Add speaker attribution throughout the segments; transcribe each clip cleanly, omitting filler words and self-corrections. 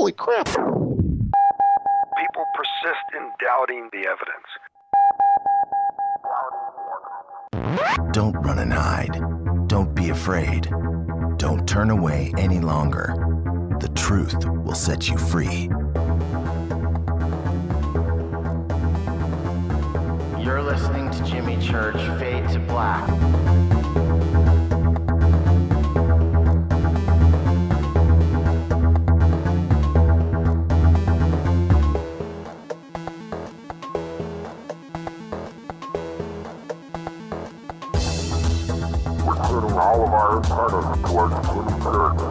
Speaker 1: Holy crap.
Speaker 2: People persist in doubting the evidence.
Speaker 3: Don't run and hide. Don't be afraid. Don't turn away any longer. The truth will set you free.
Speaker 4: You're listening to Jimmy Church, Fade to Black.
Speaker 5: Turning all of our antennas towards Jimmy Church.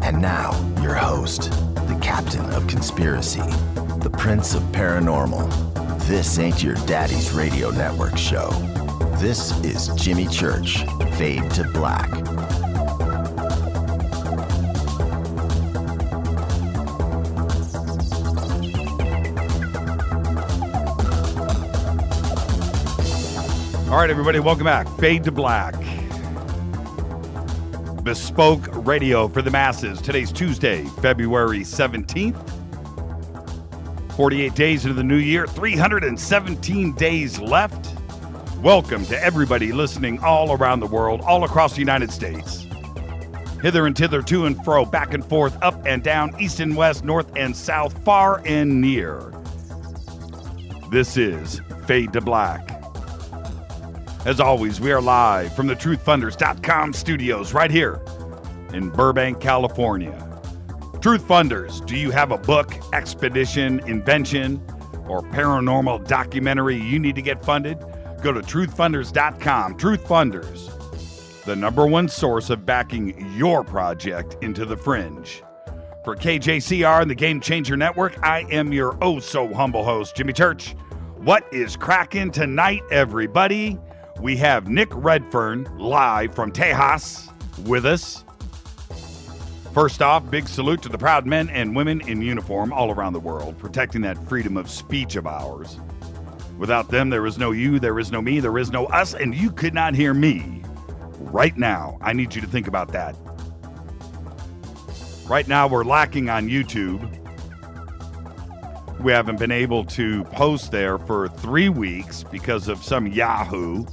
Speaker 3: And now, your host, the captain of conspiracy, the prince of paranormal. This ain't your daddy's radio network show. This is Jimmy Church, Fade to Black.
Speaker 6: All right, everybody, welcome back. Fade to Black. Bespoke radio for the masses. Today's Tuesday, February 17th. 48 days into the new year, 317 days left. Welcome to everybody listening all around the world, all across the United States. Hither and thither, to and fro, back and forth, up and down, east and west, north and south, far and near. This is Fade to Black. As always, we are live from the truthfunders.com studios right here in Burbank, California. Truth Funders, do you have a book, expedition, invention, or paranormal documentary you need to get funded? Go to truthfunders.com. Truth Funders, the #1 source of backing your project into the fringe. For KJCR and the Game Changer Network, I am your oh-so-humble host, Jimmy Church. What is cracking tonight, everybody? We have Nick Redfern live from Tejas with us. First off, big salute to the proud men and women in uniform all around the world, protecting that freedom of speech of ours. Without them, there is no you, there is no me, there is no us, and you could not hear me. Right now, I need you to think about that. Right now, we're lacking on YouTube. We haven't been able to post there for 3 weeks because of some Yahoo.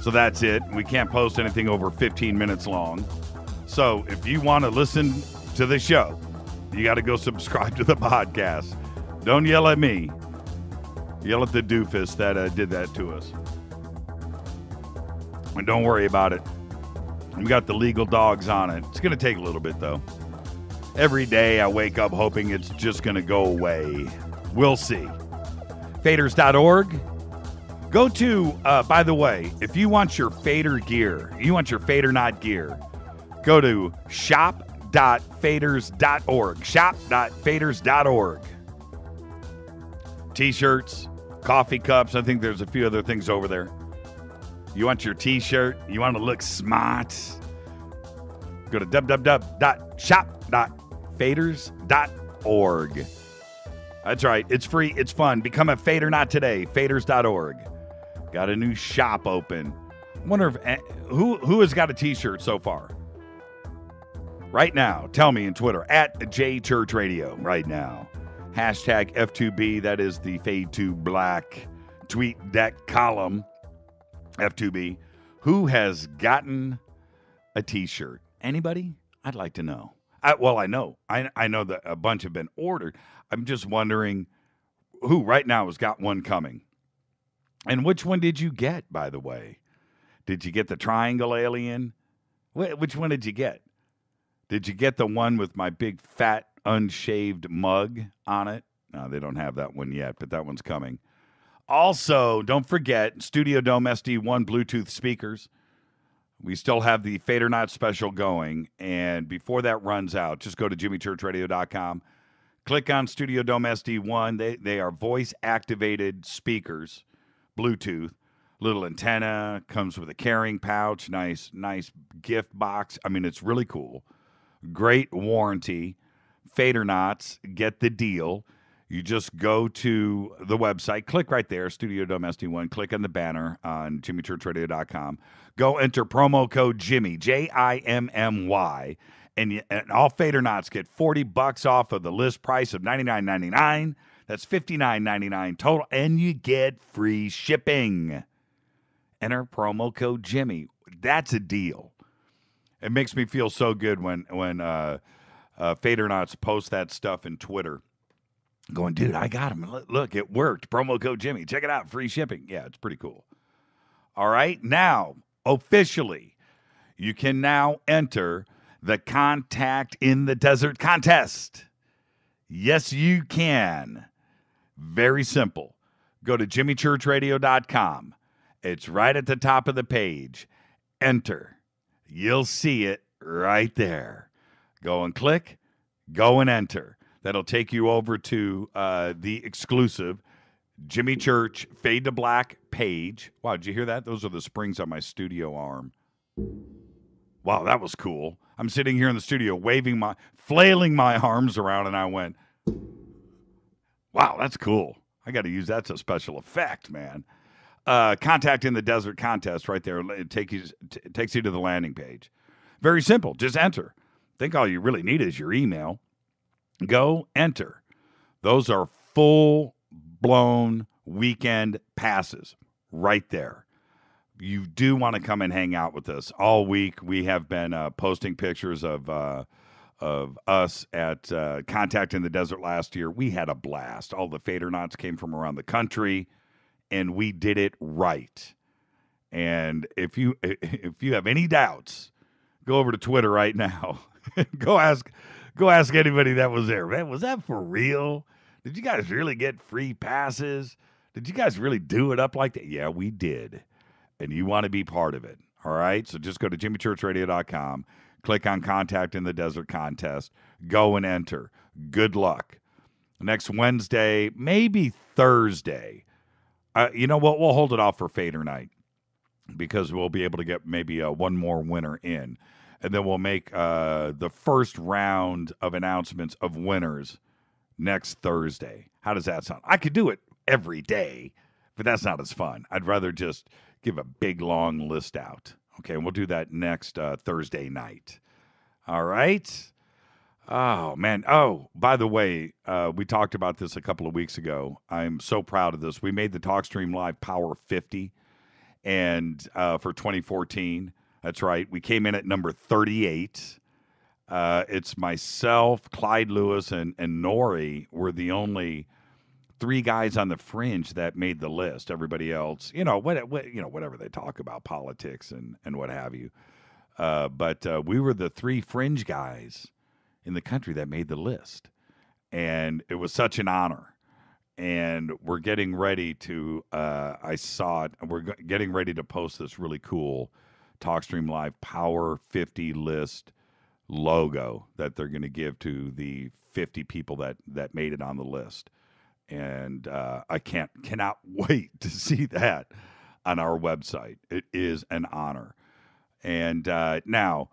Speaker 6: So that's it. We can't post anything over 15 minutes long. So if you want to listen to the show, you got to go subscribe to the podcast. Don't yell at me. Yell at the doofus that did that to us. And don't worry about it. We got the legal dogs on it. It's going to take a little bit, though. Every day I wake up hoping it's just going to go away. We'll see. Faders.org. Go to, by the way, if you want your fader gear, you want your fader not gear, go to shop.faders.org. Shop.faders.org. T-shirts, coffee cups. I think there's a few other things over there. You want your T-shirt? You want to look smart? Go to www.shop.faders.org. That's right. It's free. It's fun. Become a fader not today. Faders.org. Got a new shop open. I wonder if who has got a T-shirt so far? Right now, tell me in Twitter at JChurchRadio. Right now, hashtag F2B. That is the Fade to Black tweet deck column. F2B. Who has gotten a T-shirt? Anybody? I'd like to know. I know. I know that a bunch have been ordered. I'm just wondering who right now has got one coming. And which one did you get, by the way? Did you get the triangle alien? Which one did you get? Did you get the one with my big, fat, unshaved mug on it? No, they don't have that one yet, but that one's coming. Also, don't forget, Studio Dome SD1 Bluetooth speakers. We still have the Fader Not special going. And before that runs out, just go to jimmychurchradio.com. Click on Studio Dome SD1. They are voice-activated speakers. Bluetooth, little antenna, comes with a carrying pouch, nice gift box. I mean, it's really cool. Great warranty. Fader Knots, get the deal. You just go to the website, click right there, Studio Dome SD1, click on the banner on jimmychurchradio.com. Go enter promo code Jimmy, Jimmy, and all Fadernauts get $40 off of the list price of $99.99. That's $59.99 total, and you get free shipping. Enter promo code Jimmy. That's a deal. It makes me feel so good when Fadernauts post that stuff in Twitter. Going, dude, I got him. Look, it worked. Promo code Jimmy. Check it out. Free shipping. Yeah, it's pretty cool. All right. Now, officially, you can now enter the Contact in the Desert contest. Yes, you can. Very simple. Go to jimmychurchradio.com. It's right at the top of the page. Enter. You'll see it right there. Go and click. Go and enter. That'll take you over to the exclusive Jimmy Church Fade to Black page. Wow, did you hear that? Those are the springs on my studio arm. Wow, that was cool. I'm sitting here in the studio flailing my arms around, and I went, wow, that's cool. I got to use that as a special effect, man. Contact in the Desert contest right there. It takes you to the landing page. Very simple. Just enter. I think all you really need is your email. Go enter. Those are full-blown weekend passes right there. You do want to come and hang out with us all week. We have been posting pictures of us at Contact in the Desert last year. We had a blast. All the Fadernauts came from around the country, and we did it right. And if you have any doubts, go over to Twitter right now. Go ask anybody that was there. Man, was that for real? Did you guys really get free passes? Did you guys really do it up like that? Yeah, we did. And you want to be part of it. All right? So just go to jimmychurchradio.com, click on Contact in the Desert contest, go and enter. Good luck. Next Wednesday, maybe Thursday. You know what? We'll hold it off for Fader Night because we'll be able to get maybe one more winner in. And then we'll make the first round of announcements of winners next Thursday. How does that sound? I could do it every day, but that's not as fun. I'd rather just give a big, long list out. Okay, we'll do that next Thursday night. All right? Oh, man. Oh, by the way, we talked about this a couple of weeks ago. I'm so proud of this. We made the TalkStream Live Power 50 and for 2014. That's right. We came in at number 38. It's myself, Clyde Lewis, and Nori were the only three guys on the fringe that made the list. Everybody else, whatever they talk about, politics and what have you. But we were the three fringe guys in the country that made the list. And it was such an honor. And we're getting ready to, I saw it, and we're getting ready to post this really cool TalkStream Live Power 50 list logo that they're going to give to the 50 people that made it on the list. And I cannot wait to see that on our website. It is an honor. And now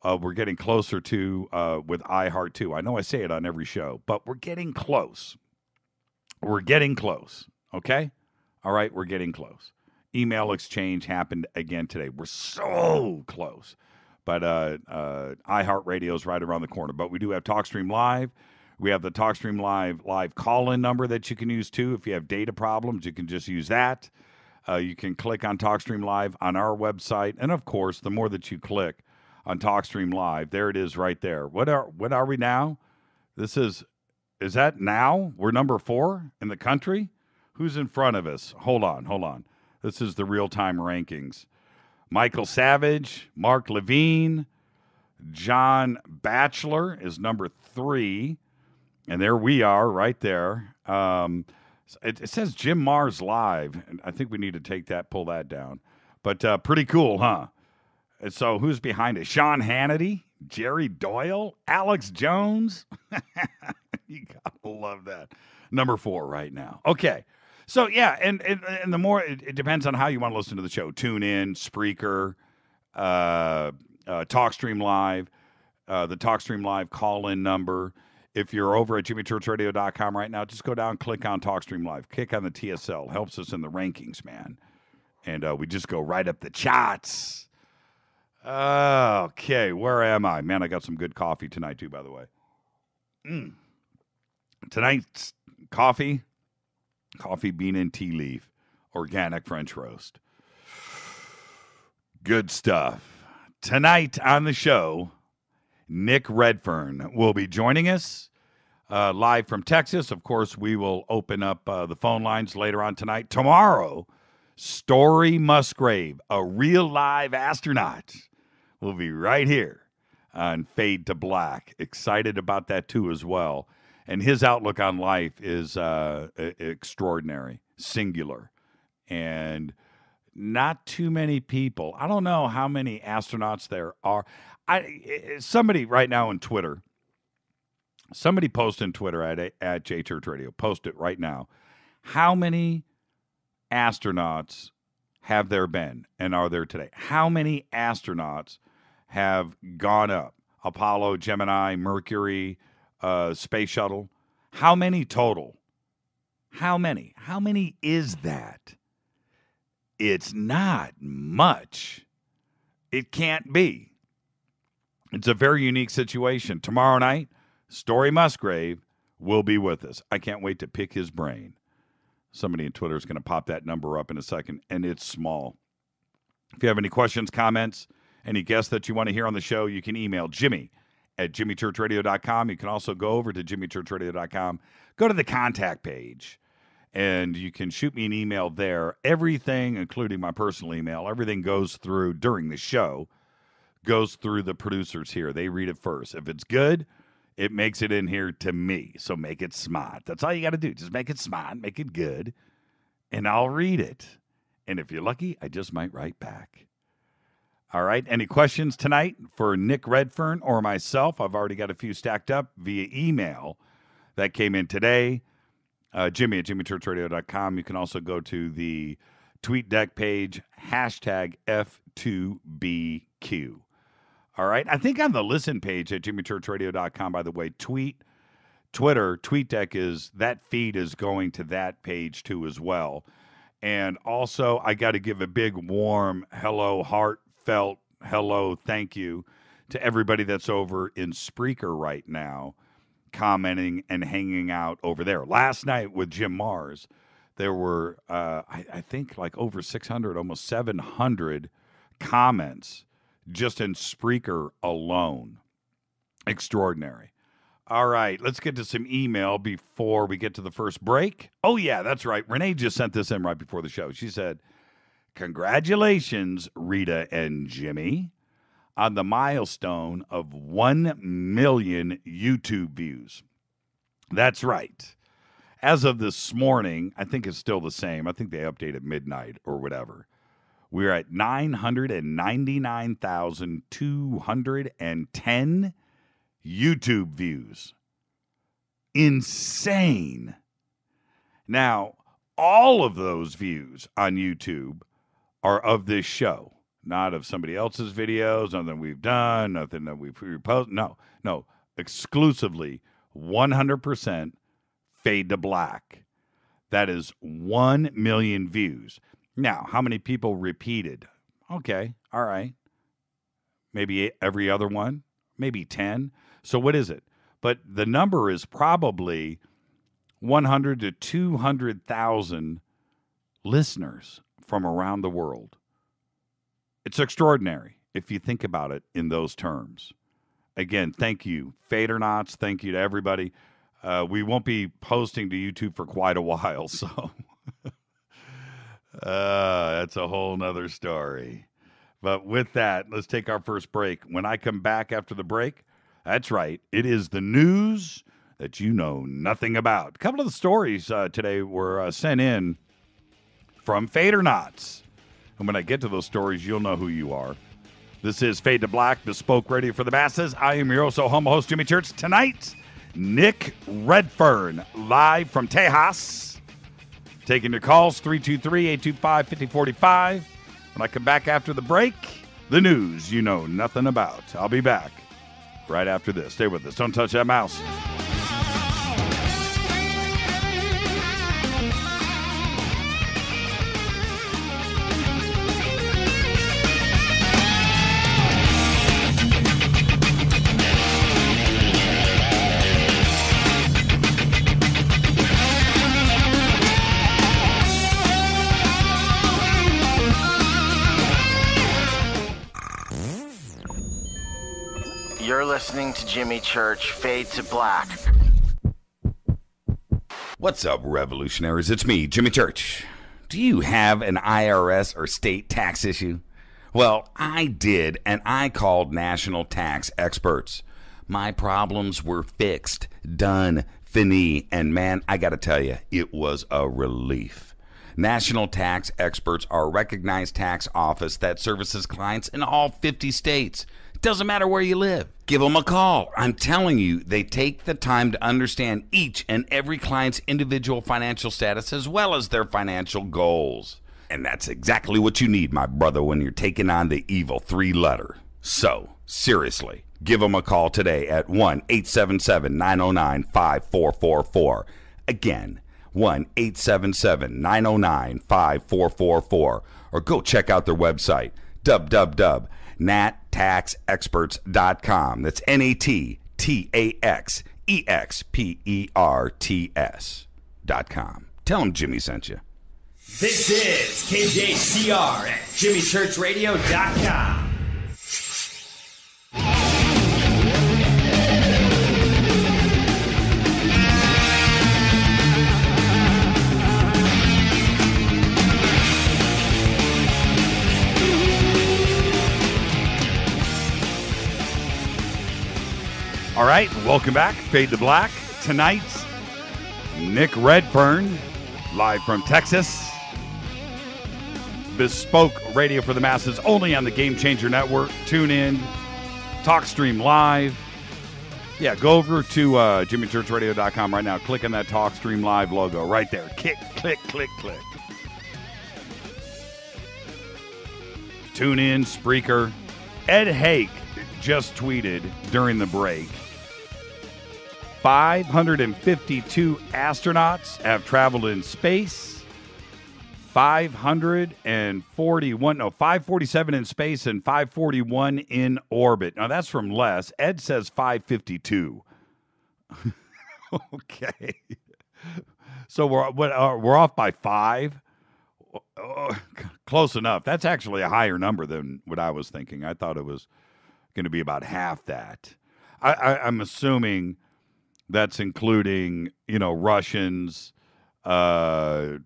Speaker 6: we're getting closer to with iHeart too. I know I say it on every show, but we're getting close. We're getting close. Okay? All right, we're getting close. Email exchange happened again today. We're so close. But iHeartRadio is right around the corner. But we do have TalkStream Live. We have the TalkStream Live call-in number that you can use, too. If you have data problems, you can just use that. You can click on TalkStream Live on our website. And, of course, the more that you click on TalkStream Live, there it is right there. What are we now? Is that now? We're number 4 in the country? Who's in front of us? Hold on. This is the real-time rankings. Michael Savage, Mark Levine, John Batchelor is number 3. And there we are right there. It says Jim Mars Live. And I think we need to pull that down. But pretty cool, huh? And so who's behind it? Sean Hannity, Jerry Doyle, Alex Jones. You got to love that. Number 4 right now. Okay. So, yeah, and the more, it depends on how you want to listen to the show. Tune in, Spreaker, TalkStream Live, the TalkStream Live call-in number If you're over at jimmychurchradio.com right now, just go down, click on TalkStream Live, click on the TSL. Helps us in the rankings, man. And we just go right up the charts. Okay, where am I? Man, I got some good coffee tonight, too, by the way. Tonight's coffee, bean and tea leaf, organic French roast. Good stuff. Tonight on the show, Nick Redfern will be joining us live from Texas. Of course, we will open up the phone lines later on tonight. Tomorrow, Story Musgrave, a real live astronaut, will be right here on Fade to Black. Excited about that, too, as well. And his outlook on life is extraordinary, singular, and not too many people. I don't know how many astronauts there are. Somebody right now on Twitter, somebody post in Twitter at JChurch Radio, post it right now. How many astronauts have there been and are there today? How many astronauts have gone up? Apollo, Gemini, Mercury, Space Shuttle. How many total? How many? How many is that? It's not much. It can't be. It's a very unique situation. Tomorrow night, Story Musgrave will be with us. I can't wait to pick his brain. Somebody on Twitter is going to pop that number up in a second, and it's small. If you have any questions, comments, any guests that you want to hear on the show, you can email Jimmy at jimmychurchradio.com. You can also go over to jimmychurchradio.com, go to the contact page, and you can shoot me an email there. Everything, including my personal email, everything goes through during the show, goes through the producers here. They read it first. If it's good, it makes it in here to me. So make it smart. That's all you got to do. Just make it smart, make it good, and I'll read it. And if you're lucky, I just might write back. All right. Any questions tonight for Nick Redfern or myself? I've already got a few stacked up via email that came in today. Jimmy at jimmychurchradio.com. You can also go to the tweet deck page, hashtag F2BQ. All right. I think on the listen page at jimmychurchradio.com, by the way, Twitter, TweetDeck is, that feed is going to that page too as well. And also, I got to give a big warm hello, heartfelt hello, thank you to everybody that's over in Spreaker right now, commenting and hanging out over there. Last night with Jim Mars, there were, I think, like over 600, almost 700 comments just in Spreaker alone. Extraordinary. All right, let's get to some email before we get to the first break. Oh, yeah, that's right. Renee just sent this in right before the show. She said, congratulations, Rita and Jimmy, on the milestone of 1 million YouTube views. That's right. As of this morning, I think it's still the same. I think they update at midnight or whatever. We're at 999,210 YouTube views. Insane. Now, all of those views on YouTube are of this show, not of somebody else's videos, nothing we've done, nothing that we've reposted. No, exclusively 100% Fade to Black. That is 1 million views. Now, how many people repeated? Okay, all right. Maybe every other one, maybe 10. So what is it? But the number is probably 100 to 200,000 listeners from around the world. It's extraordinary if you think about it in those terms. Again, thank you, Fadernauts. Thank you to everybody. We won't be posting to YouTube for quite a while, so that's a whole nother story. But with that, let's take our first break. When I come back after the break, that's right, it is the news that you know nothing about. A couple of the stories today were sent in from Fadernauts. And when I get to those stories, you'll know who you are. This is Fade to Black, bespoke radio for the masses. I am your so humble host, Jimmy Church. Tonight, Nick Redfern, live from Tejas. Taking your calls, 323-825-5045. When I come back after the break, the news you know nothing about. I'll be back right after this. Stay with us. Don't touch that mouse.
Speaker 4: You're listening to Jimmy Church, Fade to Black.
Speaker 6: What's up, revolutionaries? It's me, Jimmy Church. Do you have an IRS or state tax issue? Well, I did, and I called national tax experts. My problems were fixed, done, fini, and man, I gotta tell you, it was a relief. National tax experts are a recognized tax office that services clients in all 50 states. Doesn't matter where you live. Give them a call. I'm telling you, they take the time to understand each and every client's individual financial status as well as their financial goals. And that's exactly what you need, my brother, when you're taking on the evil 3-letter. So, seriously, give them a call today at 1-877-909-5444. Again, 1-877-909-5444. Or go check out their website, www.nattaxexperts.com. That's NATTAXEXPERTS.com. Tell them Jimmy sent you.
Speaker 1: This is KJCR at JimmyChurchRadio.com.
Speaker 6: All right, welcome back. Fade to Black. Tonight's Nick Redfern, live from Texas. Bespoke radio for the masses, only on the Game Changer Network. Tune in, TalkStream Live. Yeah, go over to JimmyChurchRadio.com right now. Click on that TalkStream Live logo right there. Click, click, click. Tune in, Spreaker. Ed Hake just tweeted during the break, 552 astronauts have traveled in space, 547 in space and 541 in orbit. Now that's from Les. Ed says 552. Okay. So we're off by 5. Close enough. That's actually a higher number than what I was thinking. I thought it was going to be about half that. I'm assuming that's including, Russians. What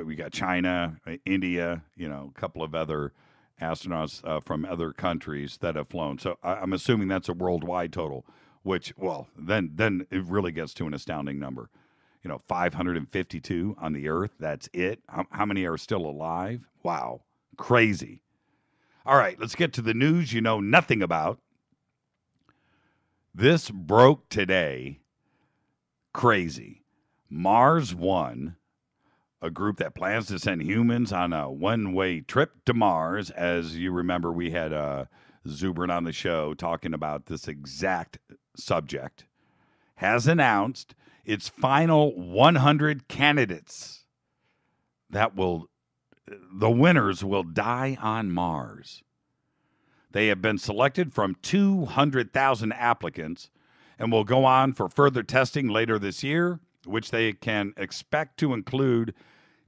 Speaker 6: we got? China, India. A couple of other astronauts from other countries that have flown. So I'm assuming that's a worldwide total. Which, well, then it really gets to an astounding number. 552 on the Earth. That's it. How many are still alive? Wow, crazy. All right, let's get to the news you know nothing about. This broke today. Crazy. Mars One, a group that plans to send humans on a one-way trip to Mars. As you remember, we had Zubrin on the show talking about this exact subject, has announced its final 100 candidates the winners will die on Mars. They have been selected from 200,000 applicants and will go on for further testing later this year, which they can expect to include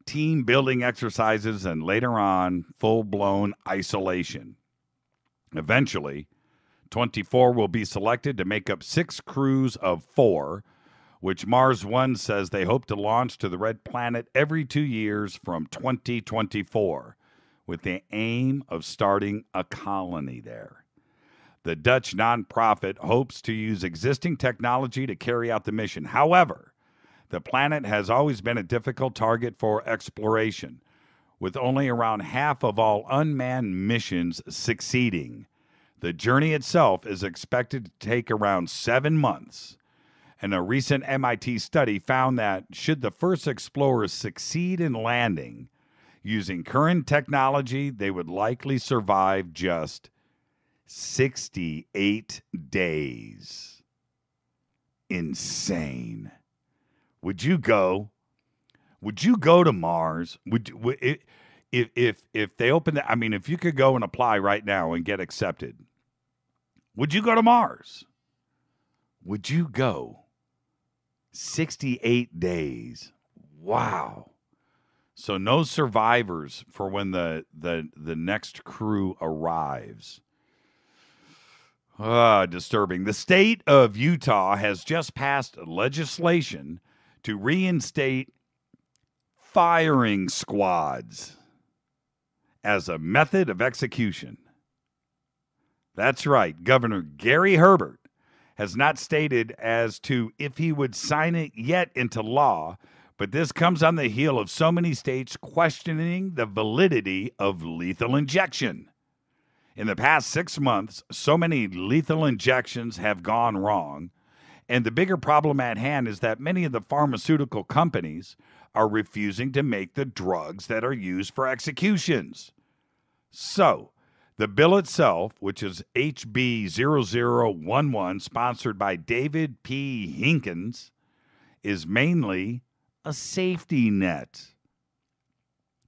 Speaker 6: team building exercises and later on full-blown isolation. Eventually, 24 will be selected to make up 6 crews of 4, which Mars One says they hope to launch to the Red Planet every 2 years from 2024, with the aim of starting a colony there. The Dutch nonprofit hopes to use existing technology to carry out the mission. However, the planet has always been a difficult target for exploration, with only around half of all unmanned missions succeeding. The journey itself is expected to take around 7 months. And a recent MIT study found that should the first explorers succeed in landing using current technology, they would likely survive just 68 days. Insane. Would you go to Mars? If they open that, if you could go and apply right now and get accepted, would you go to Mars? Would you go? 68 days. Wow. So no survivors for when the next crew arrives. Disturbing. The state of Utah has just passed legislation to reinstate firing squads as a method of execution. That's right. Governor Gary Herbert has not stated as to if he would sign it yet into law, but this comes on the heel of so many states questioning the validity of lethal injection. In the past 6 months, so many lethal injections have gone wrong, and the bigger problem at hand is that many of the pharmaceutical companies are refusing to make the drugs that are used for executions. So, the bill itself, which is HB 0011, sponsored by David P. Hinkins, is mainly a safety net.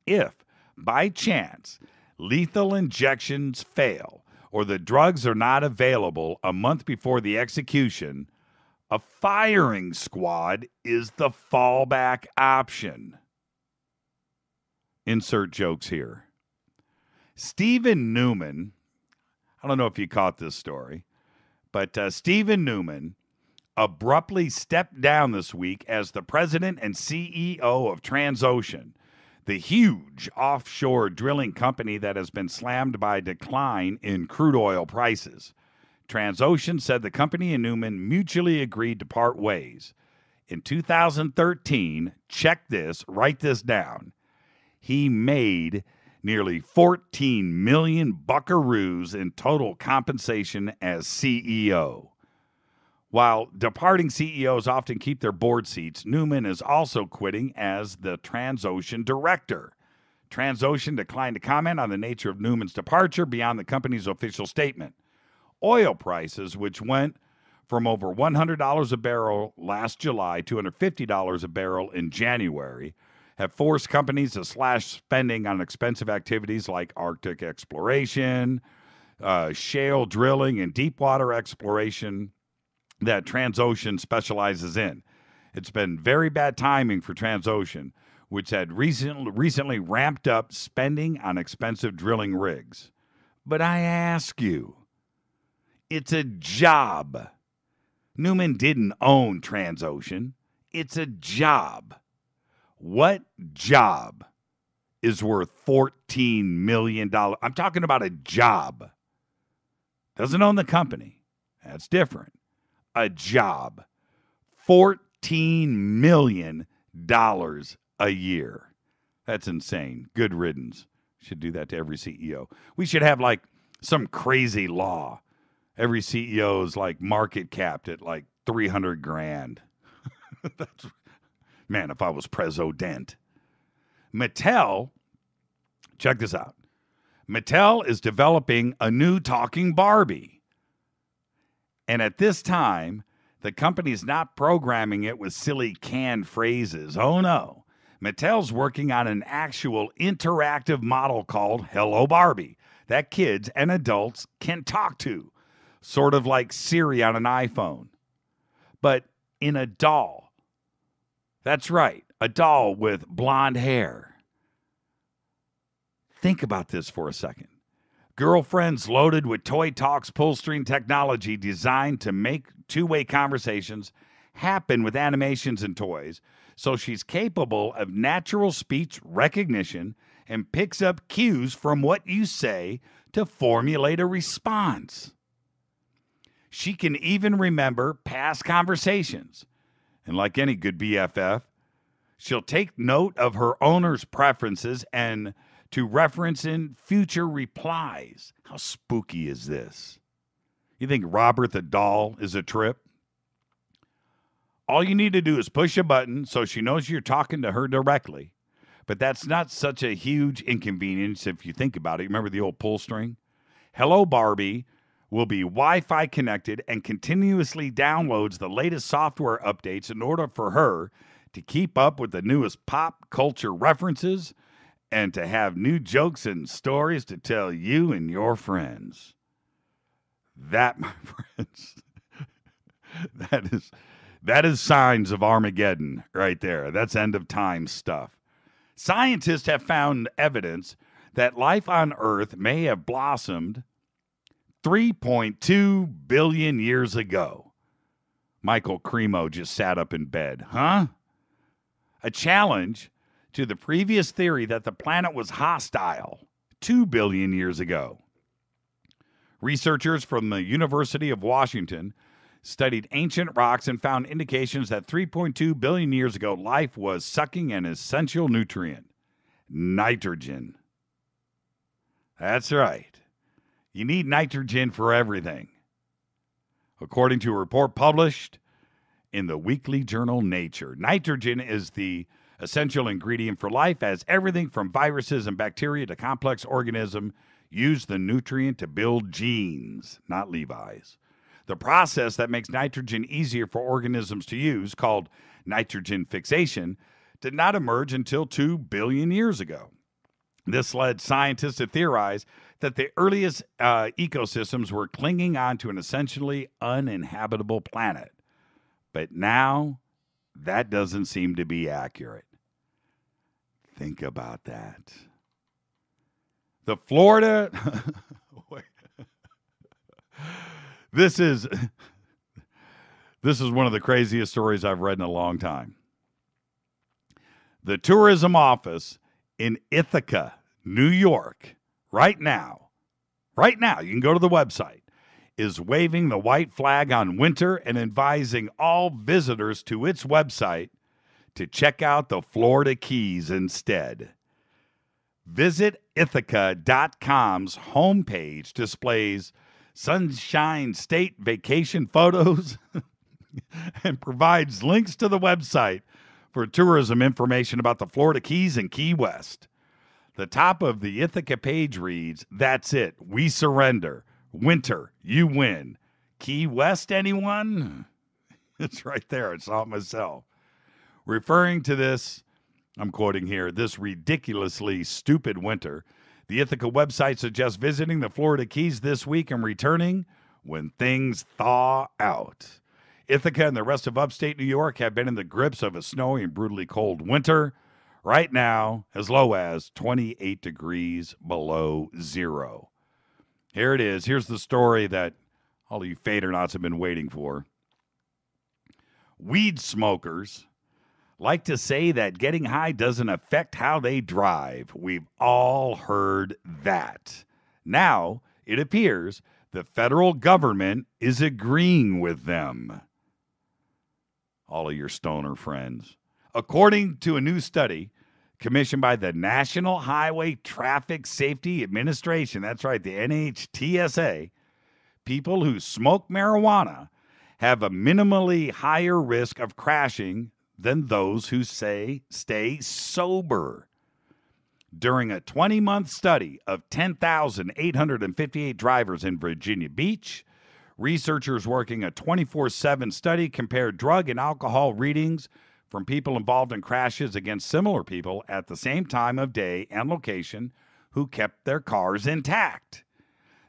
Speaker 6: If, by chance, lethal injections fail or the drugs are not available a month before the execution, a firing squad is the fallback option. Insert jokes here. Stephen Newman, I don't know if you caught this story, but Stephen Newman abruptly stepped down this week as the president and CEO of Transocean, the huge offshore drilling company that has been slammed by a decline in crude oil prices. Transocean said the company and Newman mutually agreed to part ways. In 2013, check this, write this down, he made nearly 14 million buckaroos in total compensation as CEO. While departing CEOs often keep their board seats, Newman is also quitting as the Transocean director. Transocean declined to comment on the nature of Newman's departure beyond the company's official statement. Oil prices, which went from over $100 a barrel last July to $250 a barrel in January, have forced companies to slash spending on expensive activities like Arctic exploration, shale drilling, and deepwater exploration that Transocean specializes in. It's been very bad timing for Transocean, which had recently ramped up spending on expensive drilling rigs. But I ask you, it's a job. Newman didn't own Transocean. It's a job. What job is worth $14 million? I'm talking about a job. Doesn't own the company. That's different. A job. $14 million a year. That's insane. Good riddance. Should do that to every CEO. We should have like some crazy law. Every CEO is like market capped at like 300 grand. That's, man, if I was president. Mattel, check this out. Mattel is developing a new talking Barbie. And at this time, the company's not programming it with silly canned phrases. Oh no. Mattel's working on an actual interactive model called Hello Barbie that kids and adults can talk to. Sort of like Siri on an iPhone. But in a doll. That's right, a doll with blonde hair. Think about this for a second. Girlfriends loaded with Toy Talk's pull-string technology designed to make two-way conversations happen with animations and toys, so she's capable of natural speech recognition and picks up cues from what you say to formulate a response. She can even remember past conversations. And like any good BFF, she'll take note of her owner's preferences and to reference in future replies. How spooky is this? You think Robert the doll is a trip? All you need to do is push a button so she knows you're talking to her directly. But that's not such a huge inconvenience if you think about it. Remember the old pull string? Hello Barbie will be Wi-Fi connected and continuously downloads the latest software updates in order for her to keep up with the newest pop culture references and to have new jokes and stories to tell you and your friends. That, my friends, that is signs of Armageddon right there. That's end of time stuff. Scientists have found evidence that life on Earth may have blossomed 3.2 billion years ago. Michael Cremo just sat up in bed. Huh? A challenge to the previous theory that the planet was hostile 2 billion years ago. Researchers from the University of Washington studied ancient rocks and found indications that 3.2 billion years ago, life was sucking an essential nutrient, nitrogen. That's right. You need nitrogen for everything. According to a report published in the weekly journal Nature, nitrogen is the essential ingredient for life, as everything from viruses and bacteria to complex organisms use the nutrient to build genes, not Levi's. The process that makes nitrogen easier for organisms to use, called nitrogen fixation, did not emerge until 2 billion years ago. This led scientists to theorize that the earliest ecosystems were clinging on to an essentially uninhabitable planet. But now, that doesn't seem to be accurate. Think about that. The Florida... This is one of the craziest stories I've read in a long time. The tourism office in Ithaca, New York, right now, you can go to the website, is waving the white flag on winter and advising all visitors to its website to check out the Florida Keys instead. Visit Ithaca.com's homepage displays Sunshine State vacation photos and provides links to the website for tourism information about the Florida Keys and Key West. The top of the Ithaca page reads, "That's it. We surrender. Winter, you win. Key West, anyone?" It's right there. I saw it myself. Referring to this, I'm quoting here, "this ridiculously stupid winter, the Ithaca website suggests visiting the Florida Keys this week and returning when things thaw out." Ithaca and the rest of upstate New York have been in the grips of a snowy and brutally cold winter. Right now, as low as 28 degrees below zero. Here it is. Here's the story that all you fadernauts have been waiting for. Weed smokers like to say that getting high doesn't affect how they drive. We've all heard that. Now, it appears the federal government is agreeing with them. All of your stoner friends. According to a new study commissioned by the National Highway Traffic Safety Administration, that's right, the NHTSA, people who smoke marijuana have a minimally higher risk of crashing than those who stay sober. During a 20-month study of 10,858 drivers in Virginia Beach, researchers working a 24/7 study compared drug and alcohol readings from people involved in crashes against similar people at the same time of day and location who kept their cars intact.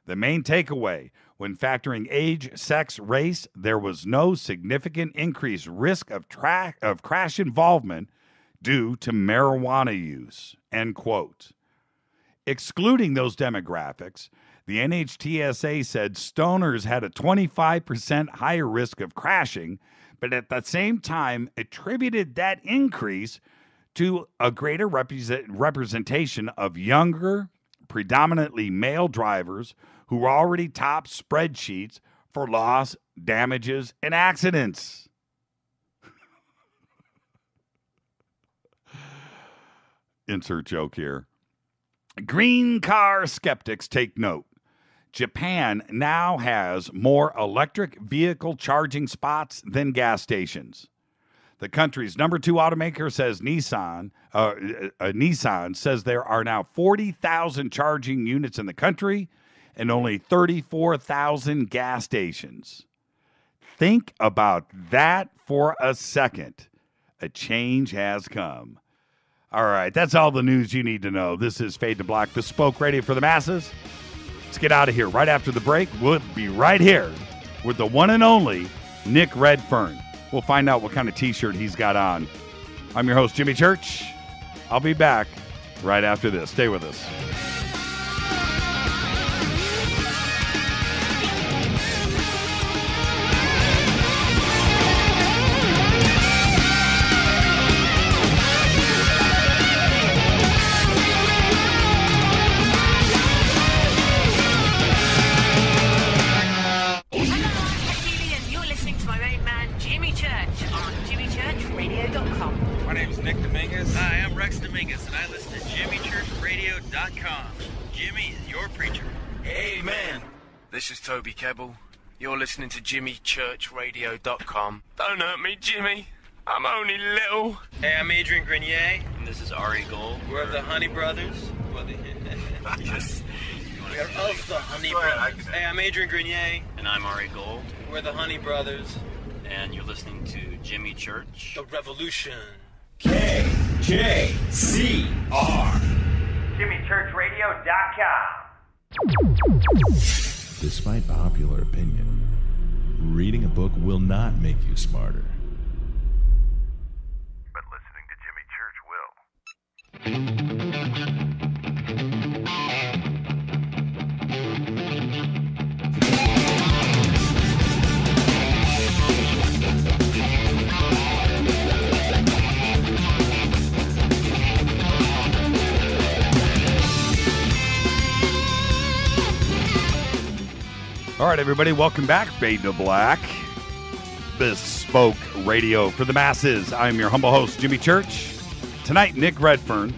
Speaker 6: The main takeaway, when factoring age, sex, race, there was no significant increased risk of crash involvement due to marijuana use, end quote. Excluding those demographics, the NHTSA said stoners had a 25% higher risk of crashing, but at the same time attributed that increase to a greater representation of younger, predominantly male drivers who were already top spreadsheets for loss, damages, and accidents. Insert joke here. Green car skeptics take note. Japan now has more electric vehicle charging spots than gas stations. The country's number 2 automaker says Nissan says there are now 40,000 charging units in the country and only 34,000 gas stations. Think about that for a second. A change has come. All right, that's all the news you need to know. This is Fade to Black, bespoke radio for the masses. Let's get out of here. Right after the break, we'll be right here with the one and only Nick Redfern. We'll find out what kind of T-shirt he's got on. I'm your host, Jimmy Church. I'll be back right after this. Stay with us.
Speaker 7: JimmyChurchRadio.com.
Speaker 8: My name is Nick Dominguez.
Speaker 9: Hi, I'm Rex Dominguez, and I listen to JimmyChurchRadio.com. Jimmy is your preacher.
Speaker 8: Amen. This is Toby Kebbell. You're listening to JimmyChurchRadio.com. Don't hurt me, Jimmy. I'm only little.
Speaker 9: Hey, I'm Adrian Grenier, and this is Ari Gold. We're of the Honey Brothers.
Speaker 8: Yes.
Speaker 9: We are of the Honey Brothers. Hey, I'm Adrian Grenier.
Speaker 10: And I'm Ari Gold.
Speaker 9: We're the Honey Brothers.
Speaker 10: And you're listening to Jimmy Church.
Speaker 9: The Revolution.
Speaker 1: KJCR. JimmyChurchRadio.com.
Speaker 11: Despite popular opinion, reading a book will not make you smarter.
Speaker 5: But listening to Jimmy Church will.
Speaker 6: All right, everybody, welcome back. Fade to Black, bespoke radio for the masses. I'm your humble host, Jimmy Church. Tonight, Nick Redfern.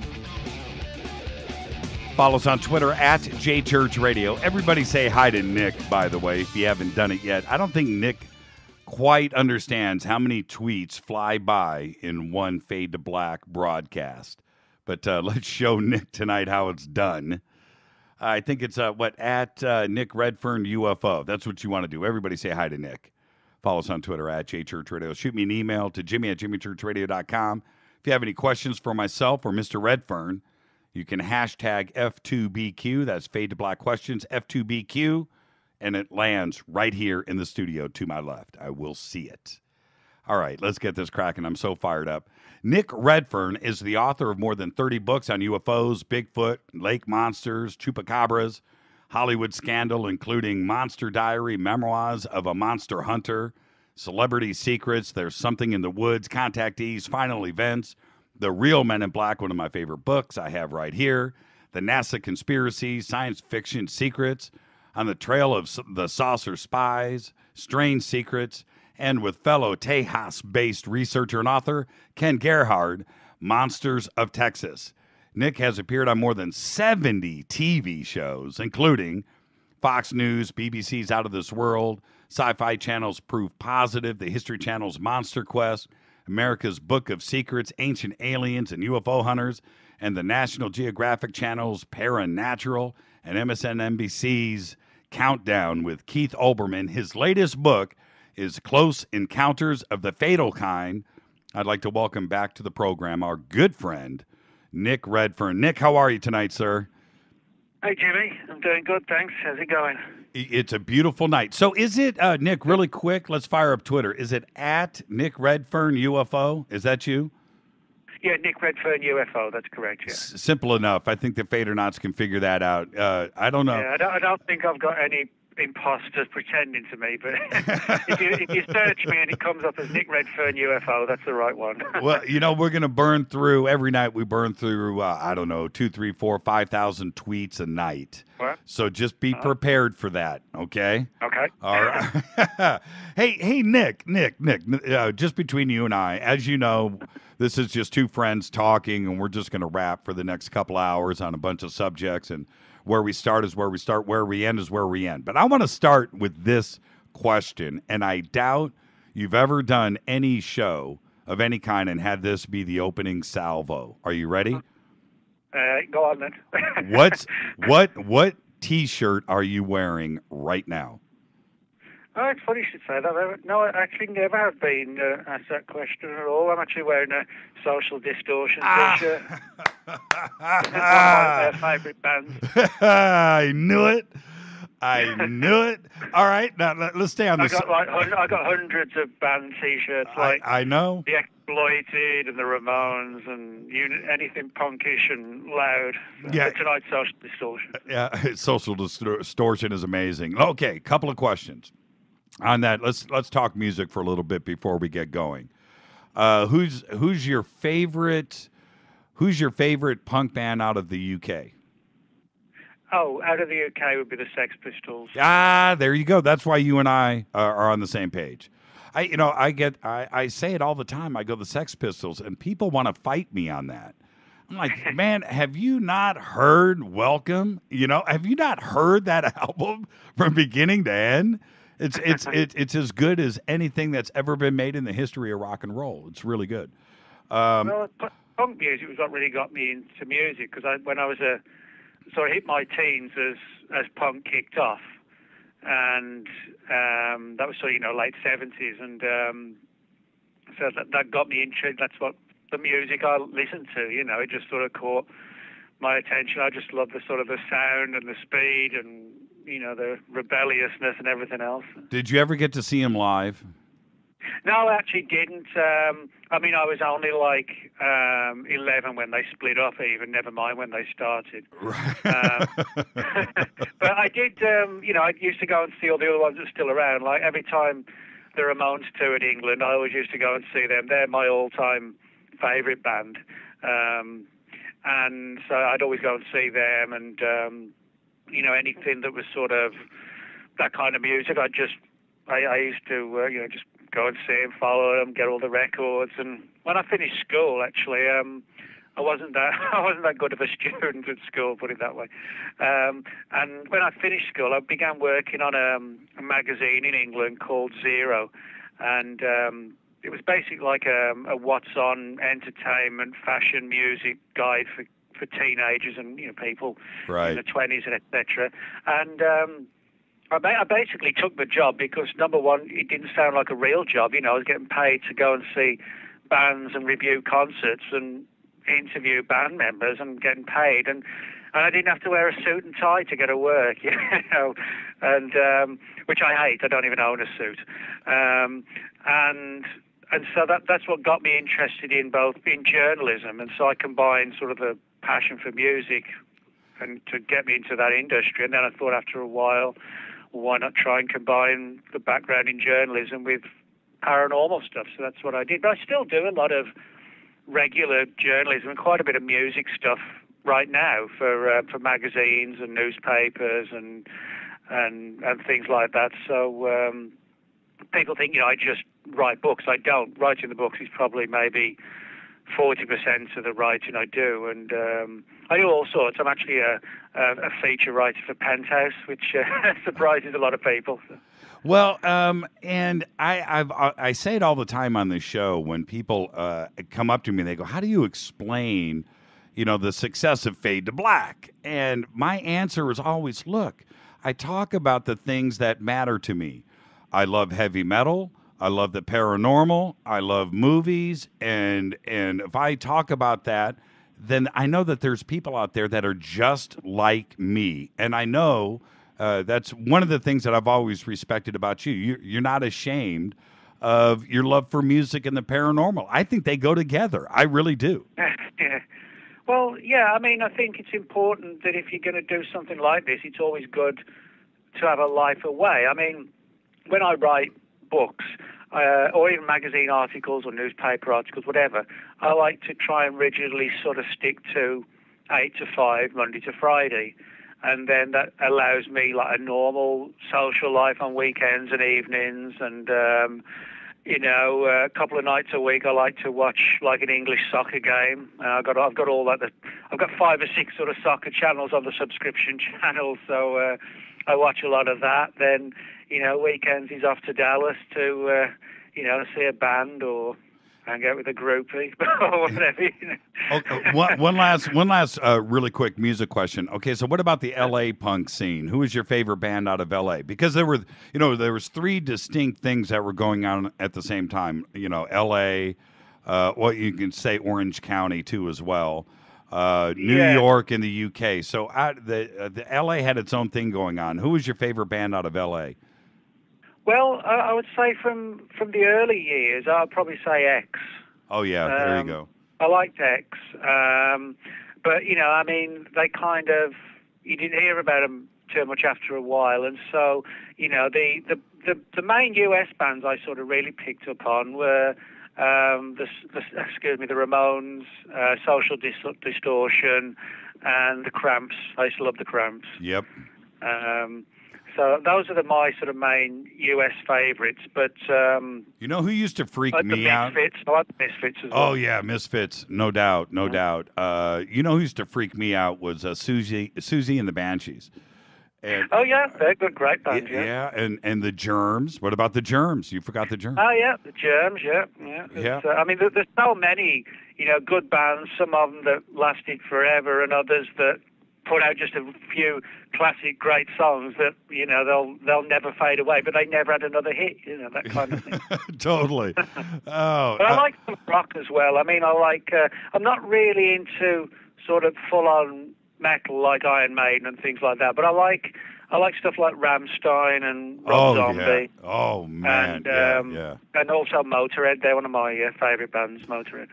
Speaker 6: Follow us on Twitter at JChurchRadio. Everybody say hi to Nick, by the way, if you haven't done it yet. I don't think Nick quite understands how many tweets fly by in one Fade to Black broadcast. But let's show Nick tonight how it's done. I think it's at Nick Redfern UFO. That's what you want to do. Everybody say hi to Nick. Follow us on Twitter at JChurchRadio. Shoot me an email to Jimmy@JimmyChurchRadio.com. If you have any questions for myself or Mr. Redfern, you can hashtag F2BQ. That's Fade to Black Questions, F2BQ, and it lands right here in the studio to my left. I will see it. All right, let's get this cracking. I'm so fired up. Nick Redfern is the author of more than 30 books on UFOs, Bigfoot, lake monsters, chupacabras, Hollywood scandal, including Monster Diary, Memoirs of a Monster Hunter, Celebrity Secrets, There's Something in the Woods, Contactees, Final Events, The Real Men in Black, one of my favorite books I have right here, The NASA Conspiracy, Science Fiction Secrets, On the Trail of the Saucer Spies, Strange Secrets, and with fellow Tejas-based researcher and author Ken Gerhard, Monsters of Texas. Nick has appeared on more than 70 TV shows, including Fox News, BBC's Out of This World, Sci-Fi Channel's Proof Positive, the History Channel's Monster Quest, America's Book of Secrets, Ancient Aliens and UFO Hunters, and the National Geographic Channel's Paranatural, and MSNBC's Countdown with Keith Olbermann. His latest book is Close Encounters of the Fatal Kind. I'd like to welcome back to the program our good friend, Nick Redfern. Nick, how are you tonight, sir?
Speaker 12: Hey, Jimmy. I'm doing good, thanks. How's it going?
Speaker 6: It's a beautiful night. So is it, Nick, really quick, let's fire up Twitter. Is it at Nick Redfern UFO? Is that you?
Speaker 12: Yeah, Nick Redfern UFO. That's correct, yeah.
Speaker 6: Simple enough. I think the Fadernauts can figure that out. I don't know.
Speaker 12: Yeah, I don't think I've got any imposters pretending to me, but if you search me and it comes up as Nick Redfern UFO, that's the right one.
Speaker 6: Well, we're going to burn through, every night we burn through, 2, 3, 4, 5,000 tweets a night.
Speaker 12: What?
Speaker 6: So just be prepared for that, okay?
Speaker 12: Okay.
Speaker 6: All right. Hey, Nick, just between you and I, as you know, this is just two friends talking, and we're just going to rap for the next couple hours on a bunch of subjects, and where we start is where we start, where we end is where we end. But I want to start with this question, and I doubt you've ever done any show of any kind and had this be the opening salvo. Are you ready?
Speaker 12: Go on then.
Speaker 6: What T-shirt are you wearing right now?
Speaker 12: Oh, it's funny you should say that. No, I actually never have been asked that question at all. I'm actually wearing a Social Distortion T-shirt. It's one of their favourite bands.
Speaker 6: I knew it. All right, now let's stay on this.
Speaker 12: I got hundreds of band T-shirts,
Speaker 6: I know.
Speaker 12: The Exploited and the Ramones and anything punkish and loud.
Speaker 6: Yeah.
Speaker 12: Tonight's Social Distortion.
Speaker 6: Yeah, Social Distortion is amazing. Okay, couple of questions on that. Let's talk music for a little bit before we get going. Who's your favorite punk band out of the UK?
Speaker 12: Oh, out of the UK would be the Sex Pistols.
Speaker 6: Ah, there you go. That's why you and I are on the same page. I say it all the time. I go the Sex Pistols, and people want to fight me on that. I'm like, man, have you not heard Welcome? Have you not heard that album from beginning to end? It's as good as anything that's ever been made in the history of rock and roll. It's really good.
Speaker 12: Well, punk music was what really got me into music, because when I was sort of hit my teens as punk kicked off, and that was sort of late 70s, and so that got me interested. That's what the music I listened to. It just sort of caught my attention. I just loved the sort of the sound and the speed and the rebelliousness and everything else.
Speaker 6: Did you ever get to see him live?
Speaker 12: No, I actually didn't. I was only like 11 when they split up, even, never mind when they started. But I did, I used to go and see all the other ones that are still around. Like every time the Ramones toured England, I always used to go and see them. They're my all-time favourite band. And so I'd always go and see them, and, anything that was sort of that kind of music, I used to, just go and see them, follow them, get all the records. And when I finished school, actually, I wasn't that good of a student at school, put it that way. And when I finished school, I began working on a magazine in England called Zero, and it was basically like a what's on entertainment, fashion, music guide for teenagers and people in the 20s and etc. And I basically took the job because, number one, it didn't sound like a real job. I was getting paid to go and see bands and review concerts and interview band members and getting paid. And I didn't have to wear a suit and tie to go to work, and which I hate. I don't even own a suit. And so that's what got me interested in journalism. And so I combined sort of the passion for music and to get me into that industry. And then I thought after a while, why not try and combine the background in journalism with paranormal stuff? So that's what I did. But I still do a lot of regular journalism and quite a bit of music stuff right now for magazines and newspapers and things like that. So people think I just write books. I don't. Writing the books is probably maybe 40% of the writing I do, and I do all sorts. I'm actually a feature writer for Penthouse, which surprises a lot of people.
Speaker 6: Well, and I say it all the time on this show when people come up to me, they go, "How do you explain, the success of Fade to Black?" And my answer is always, look, I talk about the things that matter to me. I love heavy metal. I love the paranormal. I love movies. And if I talk about that, then I know that there's people out there that are just like me. And I know that's one of the things that I've always respected about you. You're not ashamed of your love for music and the paranormal. I think they go together. I really do.
Speaker 12: Yeah. Well, yeah, I think it's important that if you're going to do something like this, it's always good to have a life away. When I write books, or even magazine articles or newspaper articles, whatever, I like to try and rigidly sort of stick to 8 to 5, Monday to Friday. And then that allows me like a normal social life on weekends and evenings. And, a couple of nights a week I like to watch like an English soccer game. I've got all that. I've got 5 or 6 sort of soccer channels on the subscription channel. So I watch a lot of that. Then, weekends he's off to Dallas to, see a band or hang out with a groupie or whatever.
Speaker 6: Okay, one last really quick music question. Okay, so what about the L.A. punk scene? Who is your favorite band out of L.A.? Because there was 3 distinct things that were going on at the same time. L.A., you can say Orange County too as well. New York and the UK. So the L.A. had its own thing going on. Who was your favorite band out of L.A.?
Speaker 12: Well, I would say from the early years, I'd probably say X.
Speaker 6: Oh, yeah, there you go.
Speaker 12: I liked X. But, they kind of, you didn't hear about them too much after a while. And so, the main US bands I sort of really picked up on were the Ramones, Social Distortion, and the Cramps. I used to love the Cramps.
Speaker 6: Yep.
Speaker 12: So those are my sort of main US favorites. But
Speaker 6: you know who used to freak me out?
Speaker 12: Misfits. I like the Misfits as well.
Speaker 6: Oh yeah, Misfits, no doubt, no doubt. You know who used to freak me out was Susie and the Banshees. And,
Speaker 12: oh yeah, they're good, great band.
Speaker 6: Yeah, and the Germs. What about the Germs? You forgot the Germs.
Speaker 12: Oh yeah, the Germs. Yeah. I mean, there's so many, good bands. Some of them that lasted forever, and others that put out just a few classic great songs that they'll never fade away, but they never had another hit. That kind of thing.
Speaker 6: Totally. Oh,
Speaker 12: but I like some rock as well. I mean, I'm not really into sort of full on metal like Iron Maiden and things like that, but I like stuff like Rammstein and Rob Zombie.
Speaker 6: Yeah. Oh man,
Speaker 12: and, and also Motorhead. They're one of my favorite bands, Motorhead.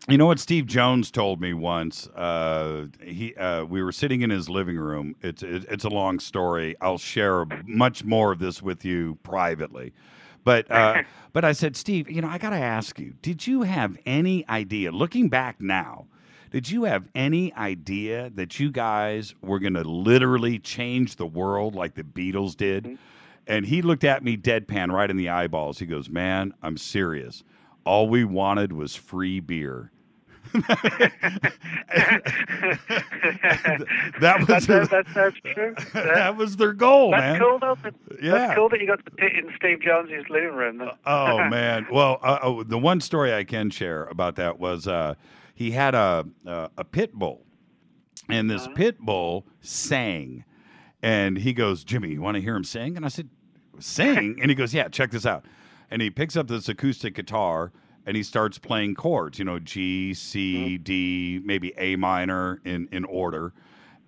Speaker 6: You know what Steve Jones told me once? We were sitting in his living room. It's a long story. I'll share much more of this with you privately. But I said, Steve, I got to ask you, did you have any idea, looking back now, did you have any idea that you guys were going to literally change the world like the Beatles did? Mm-hmm. And he looked at me deadpan right in the eyeballs. He goes, man, I'm serious. All we wanted was free beer.
Speaker 12: That sounds true.
Speaker 6: That was their goal,
Speaker 12: man.
Speaker 6: That's
Speaker 12: cool, though. That's cool that you got to sit in Steve Jones' living room.
Speaker 6: Oh, man. Well, the one story I can share about that was he had a pit bull, and this pit bull sang. And he goes, Jimmy, you want to hear him sing? And I said, sing? And he goes, yeah, check this out. And he picks up this acoustic guitar, and he starts playing chords, G, C, D, maybe A minor in order.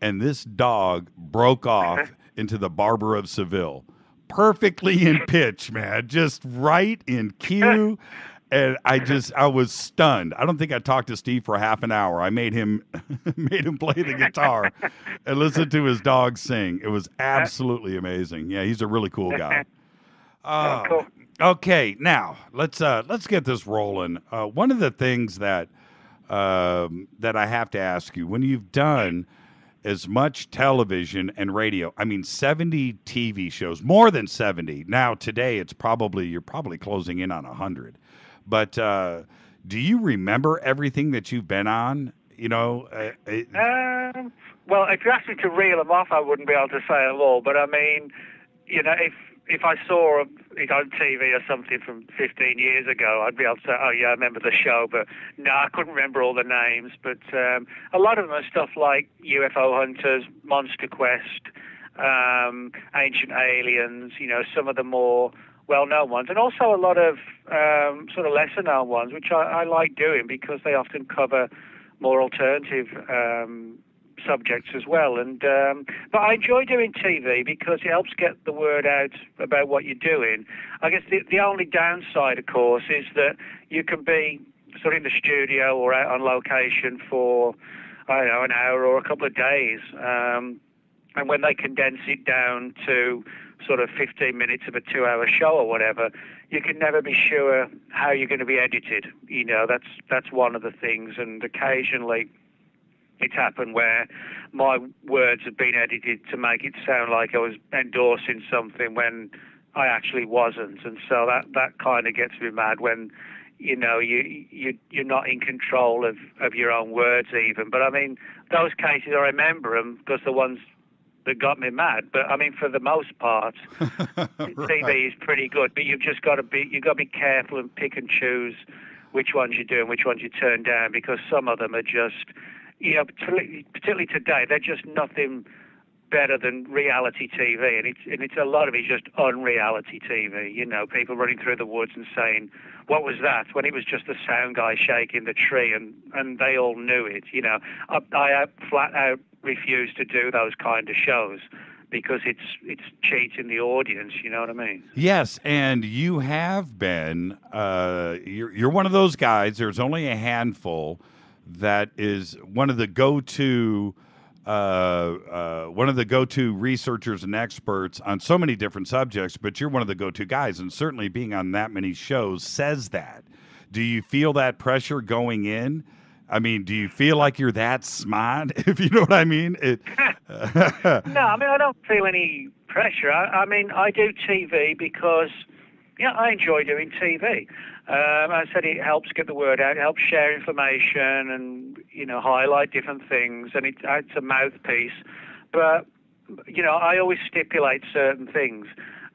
Speaker 6: And this dog broke off into the Barber of Seville. Perfectly in pitch, man. Just right in cue. And I was stunned. I don't think I talked to Steve for half an hour. I made him play the guitar and listen to his dog sing. It was absolutely amazing. Yeah, he's a really cool guy.
Speaker 12: Cool.
Speaker 6: Okay, now let's get this rolling. One of the things that I have to ask you, when you've done as much television and radio, 70 TV shows, more than 70. Now today you're probably closing in on 100. But do you remember everything that you've been on?
Speaker 12: Well, if you asked me to reel them off, I wouldn't be able to say them all. But I mean, if I saw it on TV or something from 15 years ago, I'd be able to say, oh, yeah, I remember the show. But no, I couldn't remember all the names. But a lot of them are stuff like UFO Hunters, Monster Quest, Ancient Aliens, some of the more well-known ones. And also a lot of sort of lesser-known ones, which I like doing because they often cover more alternative subjects as well. And but I enjoy doing TV because it helps get the word out about what you're doing. I guess the only downside, of course, is that you can be sort of in the studio or out on location for, I don't know, an hour or a couple of days. And when they condense it down to sort of 15 minutes of a 2-hour show or whatever, you can never be sure how you're going to be edited. That's one of the things. And occasionally it's happened where my words have been edited to make it sound like I was endorsing something when I actually wasn't. And so that kind of gets me mad when, you're not in control of your own words even. But I mean, those cases, I remember them because the ones that got me mad. But I mean, for the most part, right. TV is pretty good. But you've got to be careful and pick and choose which ones you do and which ones you turn down, because some of them are just, particularly today, they're just nothing better than reality TV, and it's a lot of it's just unreality TV. People running through the woods and saying, "What was that?" when it was just the sound guy shaking the tree, and they all knew it. I flat out refuse to do those kind of shows because it's cheating the audience. You know what I mean?
Speaker 6: Yes, and you have been. You're one of those guys. There's only a handful that is one of the go-to researchers and experts on so many different subjects, but you're one of the go-to guys, and certainly being on that many shows says that. Do you feel that pressure going in? I mean, do you feel like you're that smart, if you know what I mean?
Speaker 12: No, I mean, I don't feel any pressure. I mean, I do TV because, I enjoy doing TV. I said it helps get the word out. It helps share information and, highlight different things. And it's a mouthpiece. But, I always stipulate certain things.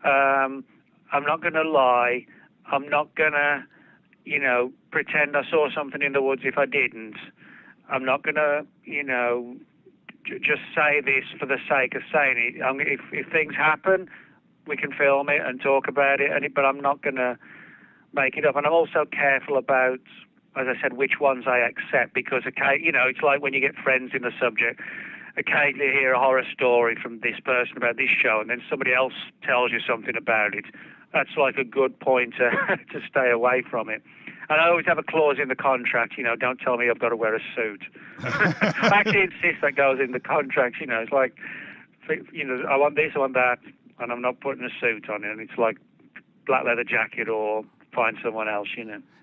Speaker 12: I'm not going to lie. I'm not going to, pretend I saw something in the woods if I didn't. I'm not going to, just say this for the sake of saying it. If things happen, we can film it and talk about it, but I'm not going to make it up. And I'm also careful about, as I said, which ones I accept, because, it's like when you get friends in the subject. Occasionally you hear a horror story from this person about this show, and then somebody else tells you something about it. That's like a good point to stay away from it. And I always have a clause in the contract, don't tell me I've got to wear a suit. I actually insist that goes in the contract, it's like, I want this, I want that, and I'm not putting a suit on it. And it's like black leather jacket or find someone else,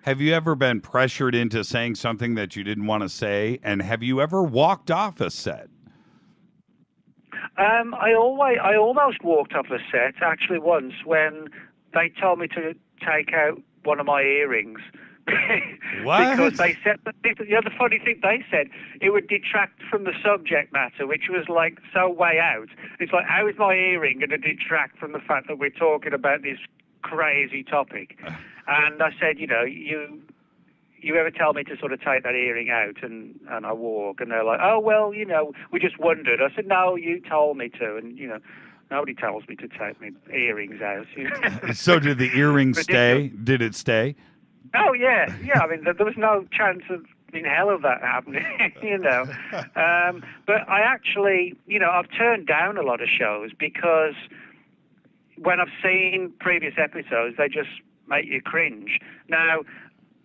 Speaker 6: Have you ever been pressured into saying something that you didn't want to say? And have you ever walked off a set?
Speaker 12: I almost walked off a set, actually, once when they told me to take out one of my earrings.
Speaker 6: What?
Speaker 12: Because they said, the funny thing they said, it would detract from the subject matter, which was like so way out. It's like, how is my earring going to detract from the fact that we're talking about this crazy topic? And I said, you ever tell me to sort of take that earring out? And I walk, and they're like, oh, well, we just wondered. I said, no, you told me to. And, nobody tells me to take my earrings out.
Speaker 6: So did the earring stay? Did it stay?
Speaker 12: Oh, yeah. Yeah, I mean, there was no chance in hell of that happening, But I actually, I've turned down a lot of shows because when I've seen previous episodes, they just make you cringe. Now,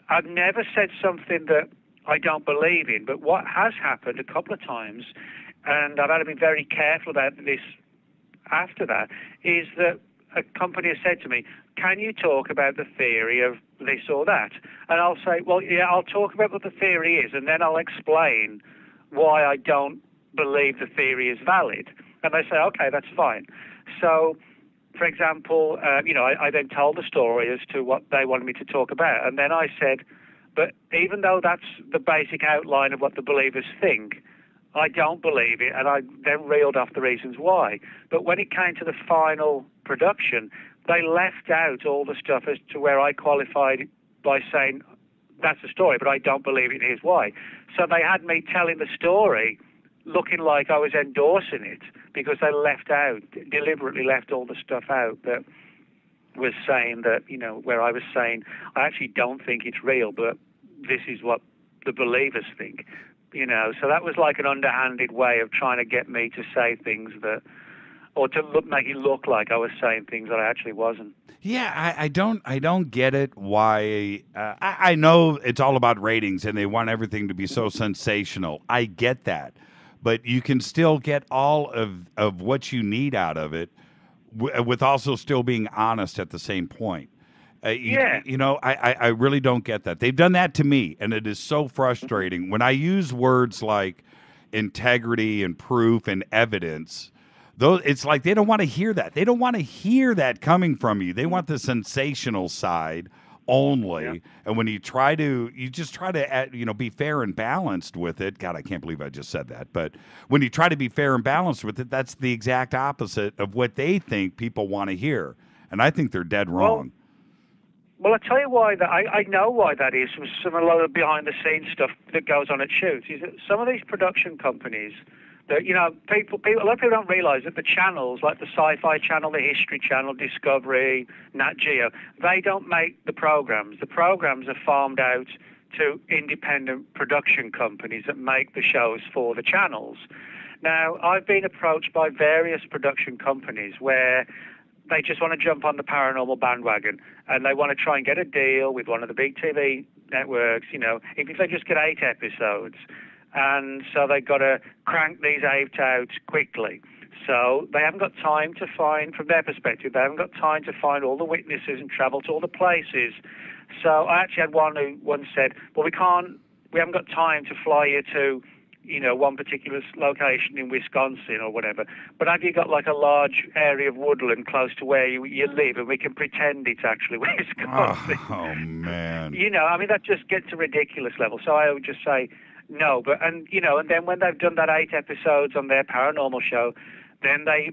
Speaker 12: I've never said something that I don't believe in, but what has happened a couple of times, and I've had to be very careful about this after that, is that a company has said to me, can you talk about the theory of this or that? And I'll say, well, yeah, I'll talk about what the theory is, and then I'll explain why I don't believe the theory is valid. And they say, okay, that's fine. So, for example, I then told the story as to what they wanted me to talk about. And then I said, but even though that's the basic outline of what the believers think, I don't believe it. And I then reeled off the reasons why. But when it came to the final production, they left out all the stuff as to where I qualified by saying, that's the story, but I don't believe it, here's why. So they had me telling the story looking like I was endorsing it, because they deliberately left all the stuff out that was saying that, where I was saying, I actually don't think it's real, but this is what the believers think, So that was like an underhanded way of trying to get me to say things or to make it look like I was saying things that I actually wasn't.
Speaker 6: Yeah, I don't get it. Why? I know it's all about ratings, and they want everything to be so sensational. I get that. But you can still get all of what you need out of it with also still being honest at the same point. I really don't get that. They've done that to me, and it is so frustrating. When I use words like integrity and proof and evidence, it's like they don't want to hear that. They don't want to hear that coming from you. They want the sensational side only. Yeah. And when you just try to be fair and balanced with it. God, I can't believe I just said that. But when you try to be fair and balanced with it, that's the exact opposite of what they think people want to hear. And I think they're dead wrong.
Speaker 12: Well, I tell you why I know why that is from a lot of behind the scenes stuff that goes on at shoots. Is that some of these production companies that, a lot of people don't realize that the channels, like the Sci-Fi Channel, the History Channel, Discovery, Nat Geo, they don't make the programs. The programs are farmed out to independent production companies that make the shows for the channels. Now, I've been approached by various production companies where they just want to jump on the paranormal bandwagon and they want to try and get a deal with one of the big TV networks, if they just get 8 episodes. And so they've got to crank these 8 out quickly. So they haven't got time to find, from their perspective, they haven't got time to find all the witnesses and travel to all the places. So I actually had one who once said, well, we haven't got time to fly you to, one particular location in Wisconsin or whatever. But have you got like a large area of woodland close to where you live, and we can pretend it's actually Wisconsin?
Speaker 6: Oh man.
Speaker 12: That just gets to a ridiculous level. So I would just say no. And then when they've done that 8 episodes on their paranormal show, then they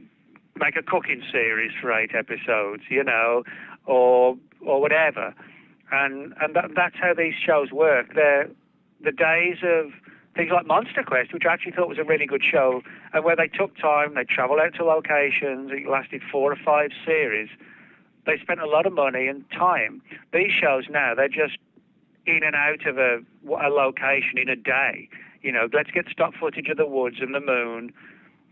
Speaker 12: make a cooking series for 8 episodes, or whatever. And that's how these shows work. They're the days of things like Monster Quest, which I actually thought was a really good show, and where they took time, they travelled out to locations, it lasted 4 or 5 series. They spent a lot of money and time. These shows now, they're just in and out of a location in a day. Let's get stock footage of the woods and the moon.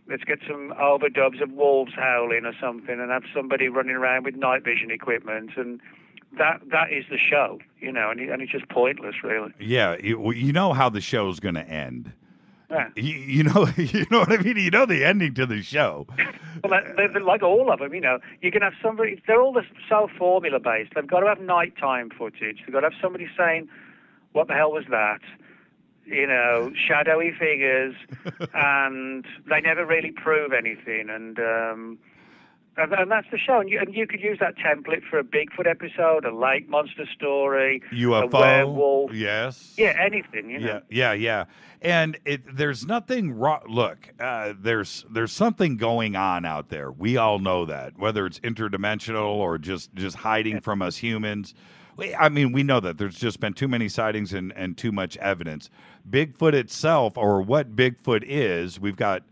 Speaker 12: Let's get some overdubs of wolves howling or something, and have somebody running around with night vision equipment, and that is the show, and it's just pointless, really.
Speaker 6: Yeah, you know how the show's going to end.
Speaker 12: Yeah.
Speaker 6: You know what I mean? You know the ending to the show.
Speaker 12: Well, they're like all of them, You can have somebody, they're all so formula-based. They've got to have nighttime footage. They've got to have somebody saying, what the hell was that? Shadowy figures, and they never really prove anything, and that's the show. And you could use that template for a Bigfoot episode, a lake monster story,
Speaker 6: UFO,
Speaker 12: a werewolf.
Speaker 6: Yes.
Speaker 12: Yeah, anything,
Speaker 6: Yeah. And there's nothing wrong. Look, there's something going on out there. We all know that, whether it's interdimensional or just hiding from us humans. We know that there's just been too many sightings and too much evidence. Bigfoot itself, or what Bigfoot is, we've got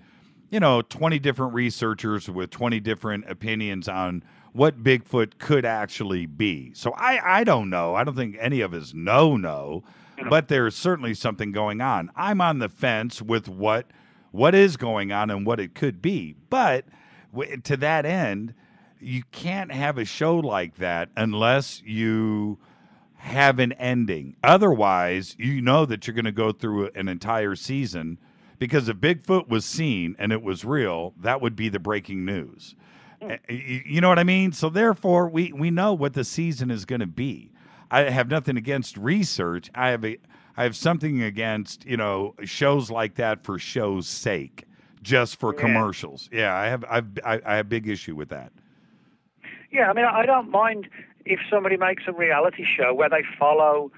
Speaker 6: 20 different researchers with 20 different opinions on what Bigfoot could actually be. So I don't know. I don't think any of us know, but there's certainly something going on. I'm on the fence with what is going on and what it could be. But to that end, you can't have a show like that unless you have an ending. Otherwise, that you're going to go through an entire season. Because if Bigfoot was seen and it was real, that would be the breaking news. You know what I mean? So therefore, we know what the season is going to be. I have nothing against research. I have something against shows like that for show's sake, just for commercials. Yeah, I have big issue with that.
Speaker 12: Yeah, I don't mind if somebody makes a reality show where they follow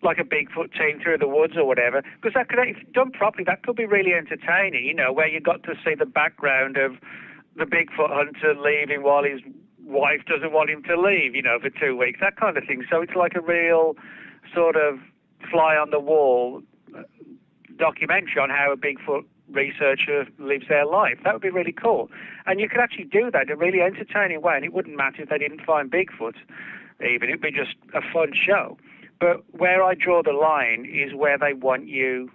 Speaker 12: like a Bigfoot team through the woods or whatever, because that could, if done properly, that could be really entertaining, where you got to see the background of the Bigfoot hunter leaving while his wife doesn't want him to leave, for 2 weeks, that kind of thing. So it's like a real sort of fly-on-the-wall documentary on how a Bigfoot researcher lives their life. That would be really cool. And you could actually do that in a really entertaining way, and it wouldn't matter if they didn't find Bigfoot even. It would be just a fun show. But where I draw the line is where they want you,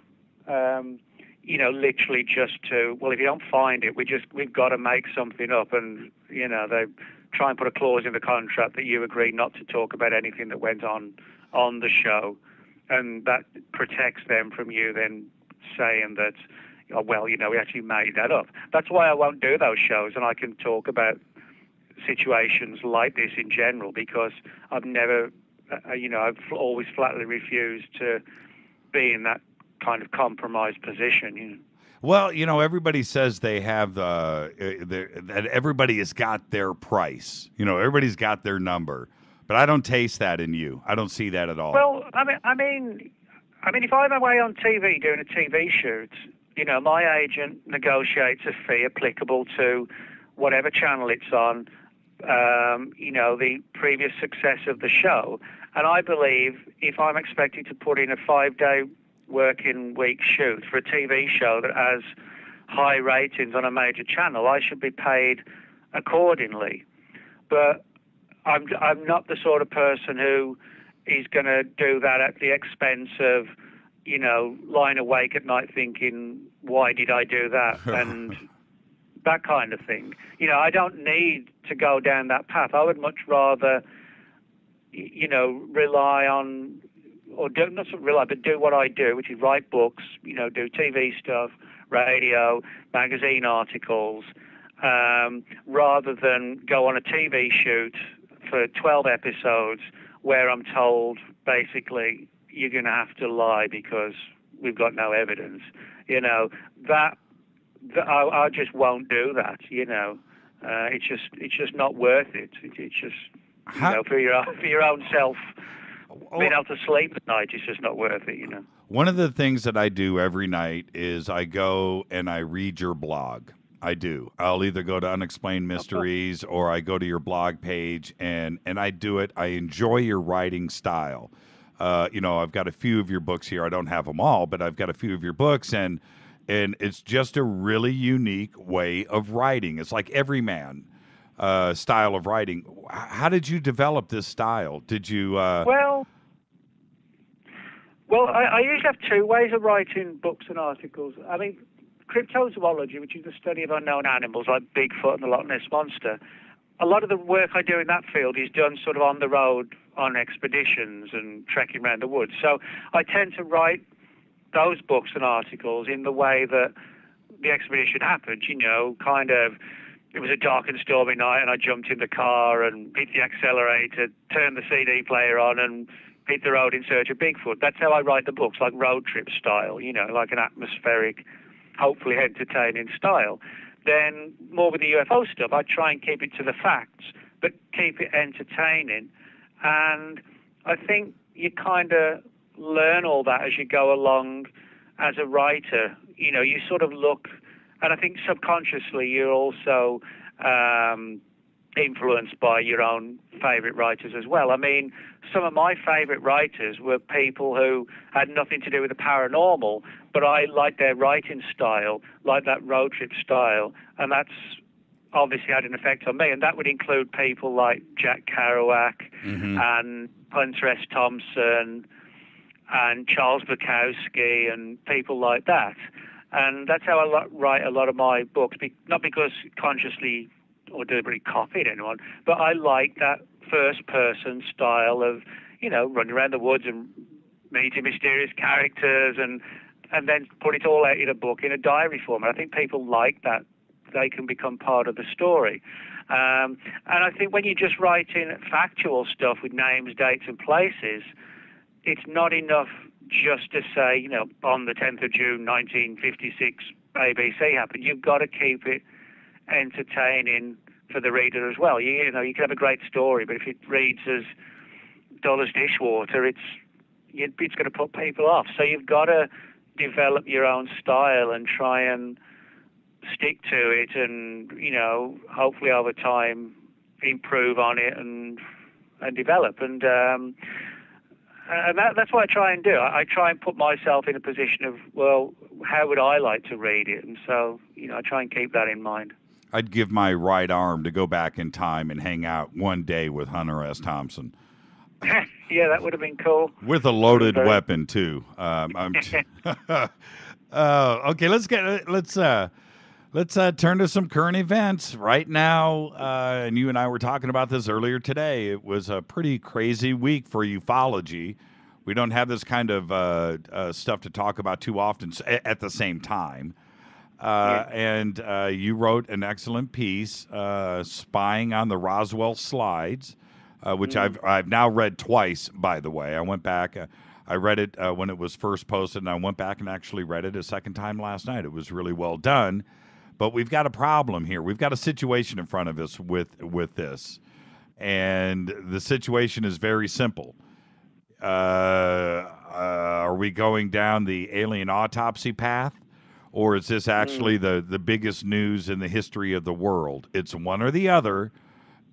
Speaker 12: literally just to, well, if you don't find it, we've got to make something up. And, they try and put a clause in the contract that you agree not to talk about anything that went on the show. And that protects them from you then saying that, oh, well, we actually made that up. That's why I won't do those shows, and I can talk about situations like this in general, because I've never... I've always flatly refused to be in that kind of compromised position.
Speaker 6: Well, everybody says they have that everybody has got their price. Everybody's got their number, but I don't taste that in you. I don't see that at all.
Speaker 12: Well, I mean, if I'm away on TV doing a TV shoot, my agent negotiates a fee applicable to whatever channel it's on. The previous success of the show. And I believe if I'm expected to put in a 5-day working week shoot for a TV show that has high ratings on a major channel, I should be paid accordingly. But I'm not the sort of person who is going to do that at the expense of, lying awake at night thinking, why did I do that? And that kind of thing. I don't need to go down that path. I would much rather, rely on, or do, not rely, but do what I do, which is write books, do TV stuff, radio, magazine articles, rather than go on a TV shoot for 12 episodes where I'm told basically you're going to have to lie because we've got no evidence. You know, I just won't do that. You know, it's just not worth it. It's just you know, for your own self, being able to sleep at night, it's just not worth it. You know.
Speaker 6: One of the things that I do every night is I go and I read your blog. I do. I'll either go to Unexplained Mysteries or I go to your blog page, and I do it. I enjoy your writing style. You know, I've got a few of your books here. I don't have them all, but I've got a few of your books, and it's just a really unique way of writing. It's like everyman style of writing. How did you develop this style? Did you?
Speaker 12: Well, I usually have two ways of writing books and articles. I mean, cryptozoology, which is the study of unknown animals like Bigfoot and the Loch Ness Monster, a lot of the work I do in that field is done sort of on the road, on expeditions and trekking around the woods. So I tend to write those books and articles in the way that the expedition happened, you know, kind of, it was a dark and stormy night and I jumped in the car and hit the accelerator, turned the CD player on and hit the road in search of Bigfoot. That's how I write the books, like road trip style, you know, like an atmospheric, hopefully entertaining style. Then more with the UFO stuff, I try and keep it to the facts, but keep it entertaining. And I think you kind of learn all that as you go along as a writer. You know, you sort of look, and I think subconsciously you're also influenced by your own favourite writers as well. I mean, some of my favourite writers were people who had nothing to do with the paranormal, but I liked their writing style, like that road trip style, and that's obviously had an effect on me. And that would include people like Jack Kerouac and Hunter S. Thompson and Charles Bukowski and people like that. And that's how I write a lot of my books, not because consciously or deliberately copied anyone, but I like that first-person style of, you know, running around the woods and meeting mysterious characters and then put it all out in a book, in a diary format. I think people like that. They can become part of the story. And I think when you're just writing factual stuff with names, dates, and places, it's not enough just to say, you know, on the 10th of June, 1956, ABC happened. You've got to keep it entertaining for the reader as well. You know, you can have a great story, but if it reads as dull as dishwater, it's going to put people off. So you've got to develop your own style and try and stick to it, and you know, hopefully over time improve on it and develop. And that's what I try and do. I try and put myself in a position of, well, how would I like to read it? And so, you know, I try and keep that in mind.
Speaker 6: I'd give my right arm to go back in time and hang out one day with Hunter S. Thompson.
Speaker 12: Yeah, that would have been cool.
Speaker 6: With a loaded weapon too. Okay, let's turn to some current events right now. And you and I were talking about this earlier today. It was a pretty crazy week for ufology. We don't have this kind of stuff to talk about too often at the same time. And you wrote an excellent piece, spying on the Roswell Slides, which I've now read twice, by the way. I went back, I read it when it was first posted, and I went back and actually read it a second time last night. It was really well done. But we've got a problem here. We've got a situation in front of us with this. And the situation is very simple. Are we going down the alien autopsy path? Or is this actually the biggest news in the history of the world? It's one or the other.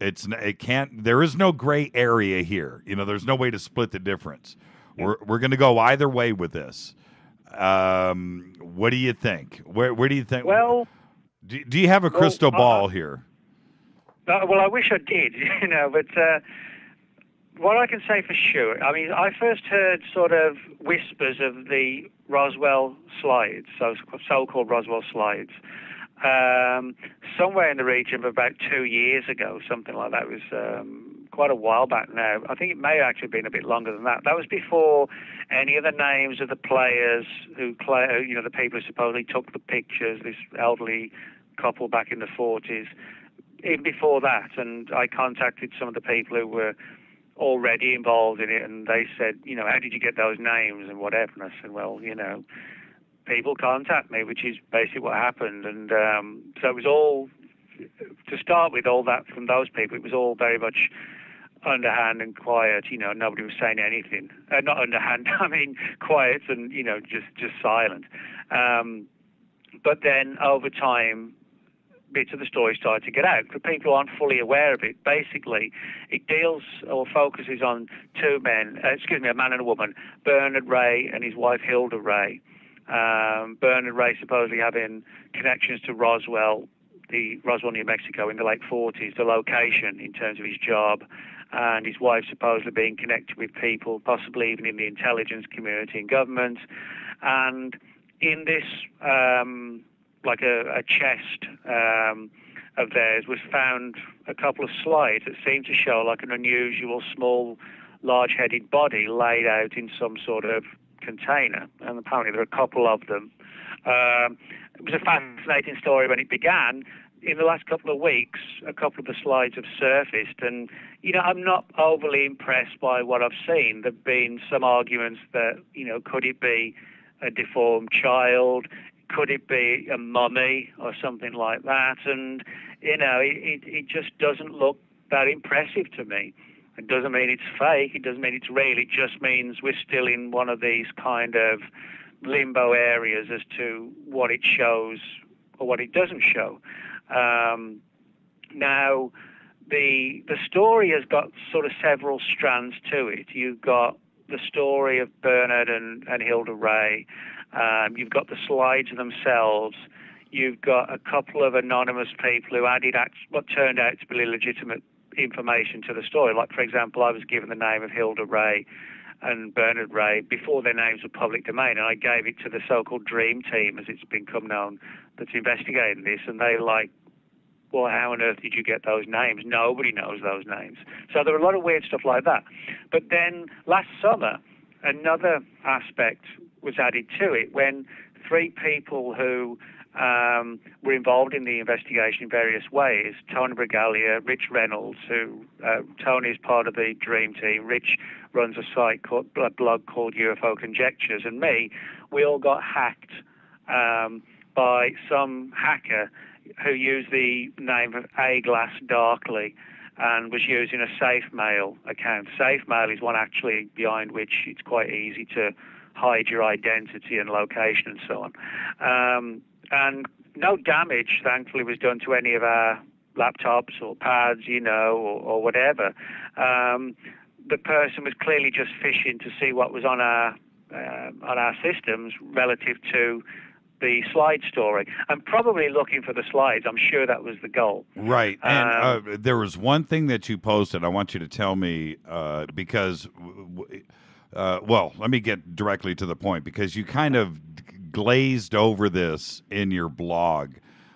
Speaker 6: There is no gray area here. You know, there's no way to split the difference. We're going to go either way with this. What do you think? Where do you think?
Speaker 12: Well,
Speaker 6: do you have a crystal ball here?
Speaker 12: Well, I wish I did, you know, but what I can say for sure, I mean, I first heard sort of whispers of the Roswell Slides, so-called Roswell Slides, somewhere in the region of about 2 years ago, something like that. It was quite a while back now. I think it may have actually been a bit longer than that. That was before any of the names of the players who play, you know, the people who supposedly took the pictures, this elderly couple back in the 40s. Even before that, and I contacted some of the people who were already involved in it, and they said, how did you get those names and whatever? And I said, well, people contact me, which is basically what happened. And so it was all, to start with, all that from those people, it was all very much underhand and quiet. Nobody was saying anything. Not underhand, I mean quiet and, just silent. But then over time, bits of the story started to get out. For people who aren't fully aware of it, basically, it deals or focuses on two men, a man and a woman, Bernard Ray and his wife Hilda Ray. Bernard Ray supposedly having connections to Roswell, New Mexico in the late 40s, the location in terms of his job, and his wife supposedly being connected with people, possibly even in the intelligence community and government. And in this, like a chest of theirs, was found a couple of slides that seemed to show like an unusual small, large-headed body laid out in some sort of container, and apparently there are a couple of them. It was a fascinating story when it began. In the last couple of weeks, a couple of the slides have surfaced, and I'm not overly impressed by what I've seen. There've been some arguments that could it be a deformed child? Could it be a mummy or something like that? And it just doesn't look that impressive to me. It doesn't mean it's fake. It doesn't mean it's real. It just means we're still in one of these kind of limbo areas as to what it shows or what it doesn't show. Now, the story has got sort of several strands to it. You've got the story of Bernard and Hilda Ray. You've got the slides themselves. You've got a couple of anonymous people who added what turned out to be legitimate information to the story. Like, for example, I was given the name of Hilda Ray and Bernard Ray before their names were public domain, and I gave it to the so-called Dream Team, as it's become known, that's investigating this, and they well, how on earth did you get those names? Nobody knows those names. So there were a lot of weird stuff like that. But then last summer, another aspect was added to it when three people who were involved in the investigation in various ways, Tony Bragalia, Rich Reynolds, who Tony is part of the Dream Team, Rich runs a blog called UFO Conjectures, and me, we all got hacked by some hacker who used the name of A-Glass Darkly and was using a SafeMail account. SafeMail is one actually behind which it's quite easy to hide your identity and location and so on. And no damage, thankfully, was done to any of our laptops or pads, or whatever. The person was clearly just fishing to see what was on our systems relative to the slide story, and probably looking for the slides. I'm sure that was the goal.
Speaker 6: Right. And there was one thing that you posted. I want you to tell me because, let me get directly to the point, because you kind of glazed over this in your blog.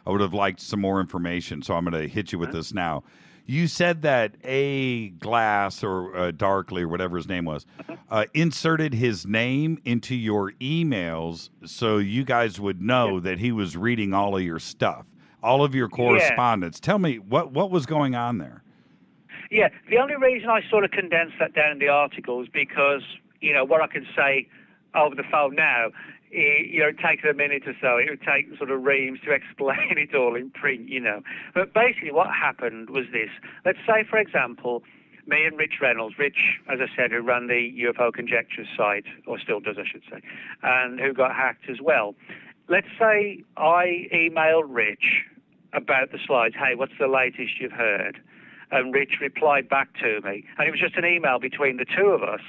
Speaker 6: I would have liked some more information, so I'm going to hit you with this now. You said that A-Glass or Darkly or whatever his name was inserted his name into your emails so you guys would know that he was reading all of your stuff, all of your correspondence. Tell me, what was going on there?
Speaker 12: Yeah, the only reason I sort of condensed that down in the article is because, what I can say over the phone now, it takes a minute or so. It would take sort of reams to explain it all in print, But basically what happened was this. Let's say, for example, me and Rich Reynolds, as I said, who ran the UFO Conjectures site, or still does, I should say, and who got hacked as well. Let's say I emailed Rich about the slides, hey, what's the latest you've heard? And Rich replied back to me. And it was just an email between the two of us.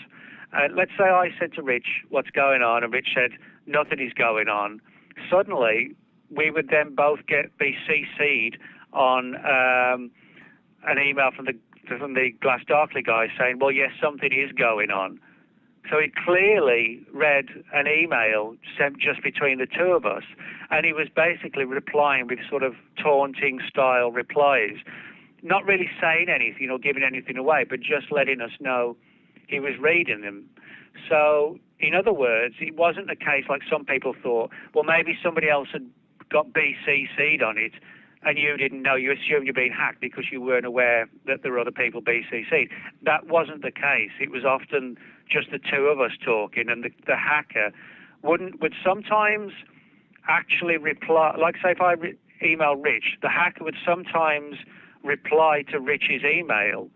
Speaker 12: Let's say I said to Rich, what's going on? And Rich said, nothing is going on. Suddenly, we would then both be CC'd on an email from the Glass Darkly guy saying, well, yes, something is going on. So he clearly read an email sent just between the two of us, and he was basically replying with sort of taunting style replies, not really saying anything or giving anything away, but just letting us know he was reading them. So, in other words, it wasn't a case like some people thought, well, maybe somebody else had got BCC'd on it and you didn't know, you assumed you're being hacked because you weren't aware that there were other people BCC'd. That wasn't the case. It was often just the two of us talking, and the hacker would sometimes actually reply, like say if I email Rich, the hacker would sometimes reply to Rich's email,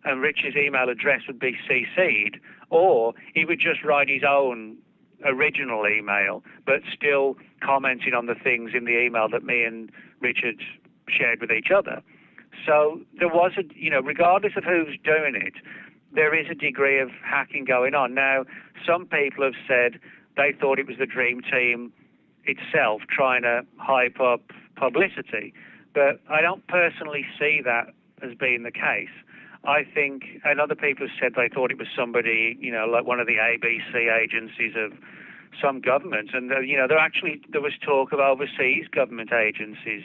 Speaker 12: and Rich's email address would be CC'd, or he would just write his own original email, but still commenting on the things in the email that me and Richard shared with each other. So there was regardless of who's doing it, there is a degree of hacking going on. Now, some people have said they thought it was the Dream Team itself trying to hype up publicity, but I don't personally see that as being the case. I think, and other people have said they thought it was somebody, like one of the ABC agencies of some government, and there was talk of overseas government agencies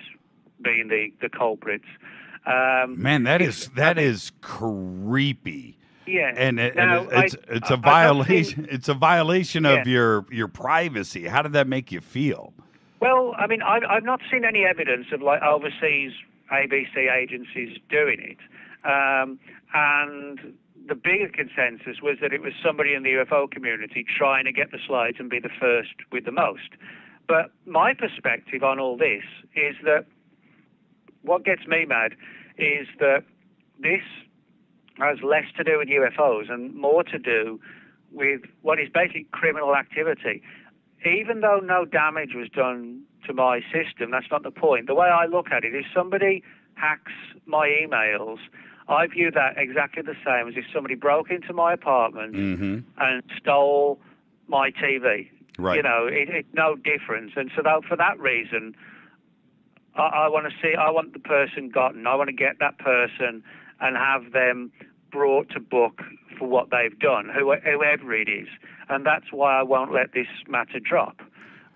Speaker 12: being the culprits.
Speaker 6: Man, that is creepy.
Speaker 12: Yeah,
Speaker 6: and it's a violation. It's a violation of your privacy. How did that make you feel?
Speaker 12: Well, I mean, I've not seen any evidence of like overseas ABC agencies doing it. And the bigger consensus was that it was somebody in the UFO community trying to get the slides and be the first with the most. But my perspective on all this is that what gets me mad is that this has less to do with UFOs and more to do with what is basically criminal activity. Even though no damage was done to my system, that's not the point. The way I look at it is somebody hacks my emails, I view that exactly the same as if somebody broke into my apartment and stole my TV.
Speaker 6: Right.
Speaker 12: It's no difference. And so for that reason, I want the person gotten. I want to get that person and have them brought to book for what they've done, whoever it is. And that's why I won't let this matter drop,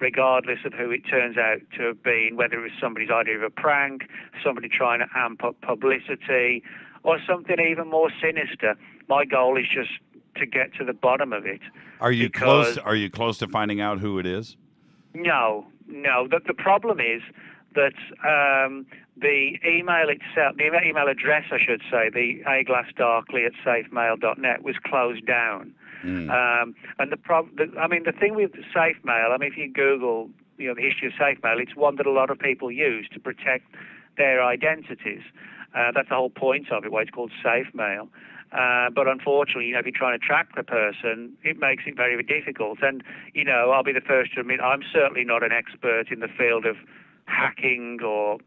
Speaker 12: regardless of who it turns out to have been, whether it was somebody's idea of a prank, somebody trying to amp up publicity, or something even more sinister. My goal is just to get to the bottom of it.
Speaker 6: Are you close? Are you close to finding out who it is?
Speaker 12: No. The problem is that the email itself, the email address, I should say, the aglassdarkly@safemail.net was closed down. And the thing with SafeMail, if you Google, the history of SafeMail, it's one that a lot of people use to protect their identities. That's the whole point of it, why it's called SafeMail. But unfortunately, if you're trying to track the person, it makes it very, very difficult. And, I'll be the first to admit I'm certainly not an expert in the field of hacking or,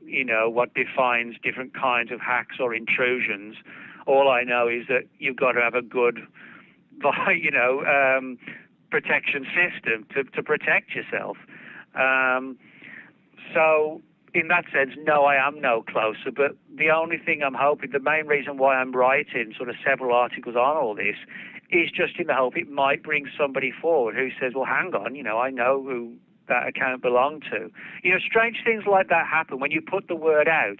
Speaker 12: what defines different kinds of hacks or intrusions. All I know is that you've got to have a good, protection system to protect yourself. So in that sense, no, I am no closer. But the only thing I'm hoping, the main reason why I'm writing sort of several articles on all this is just in the hope it might bring somebody forward who says, well, hang on, I know who that account belonged to. Strange things like that happen. When you put the word out,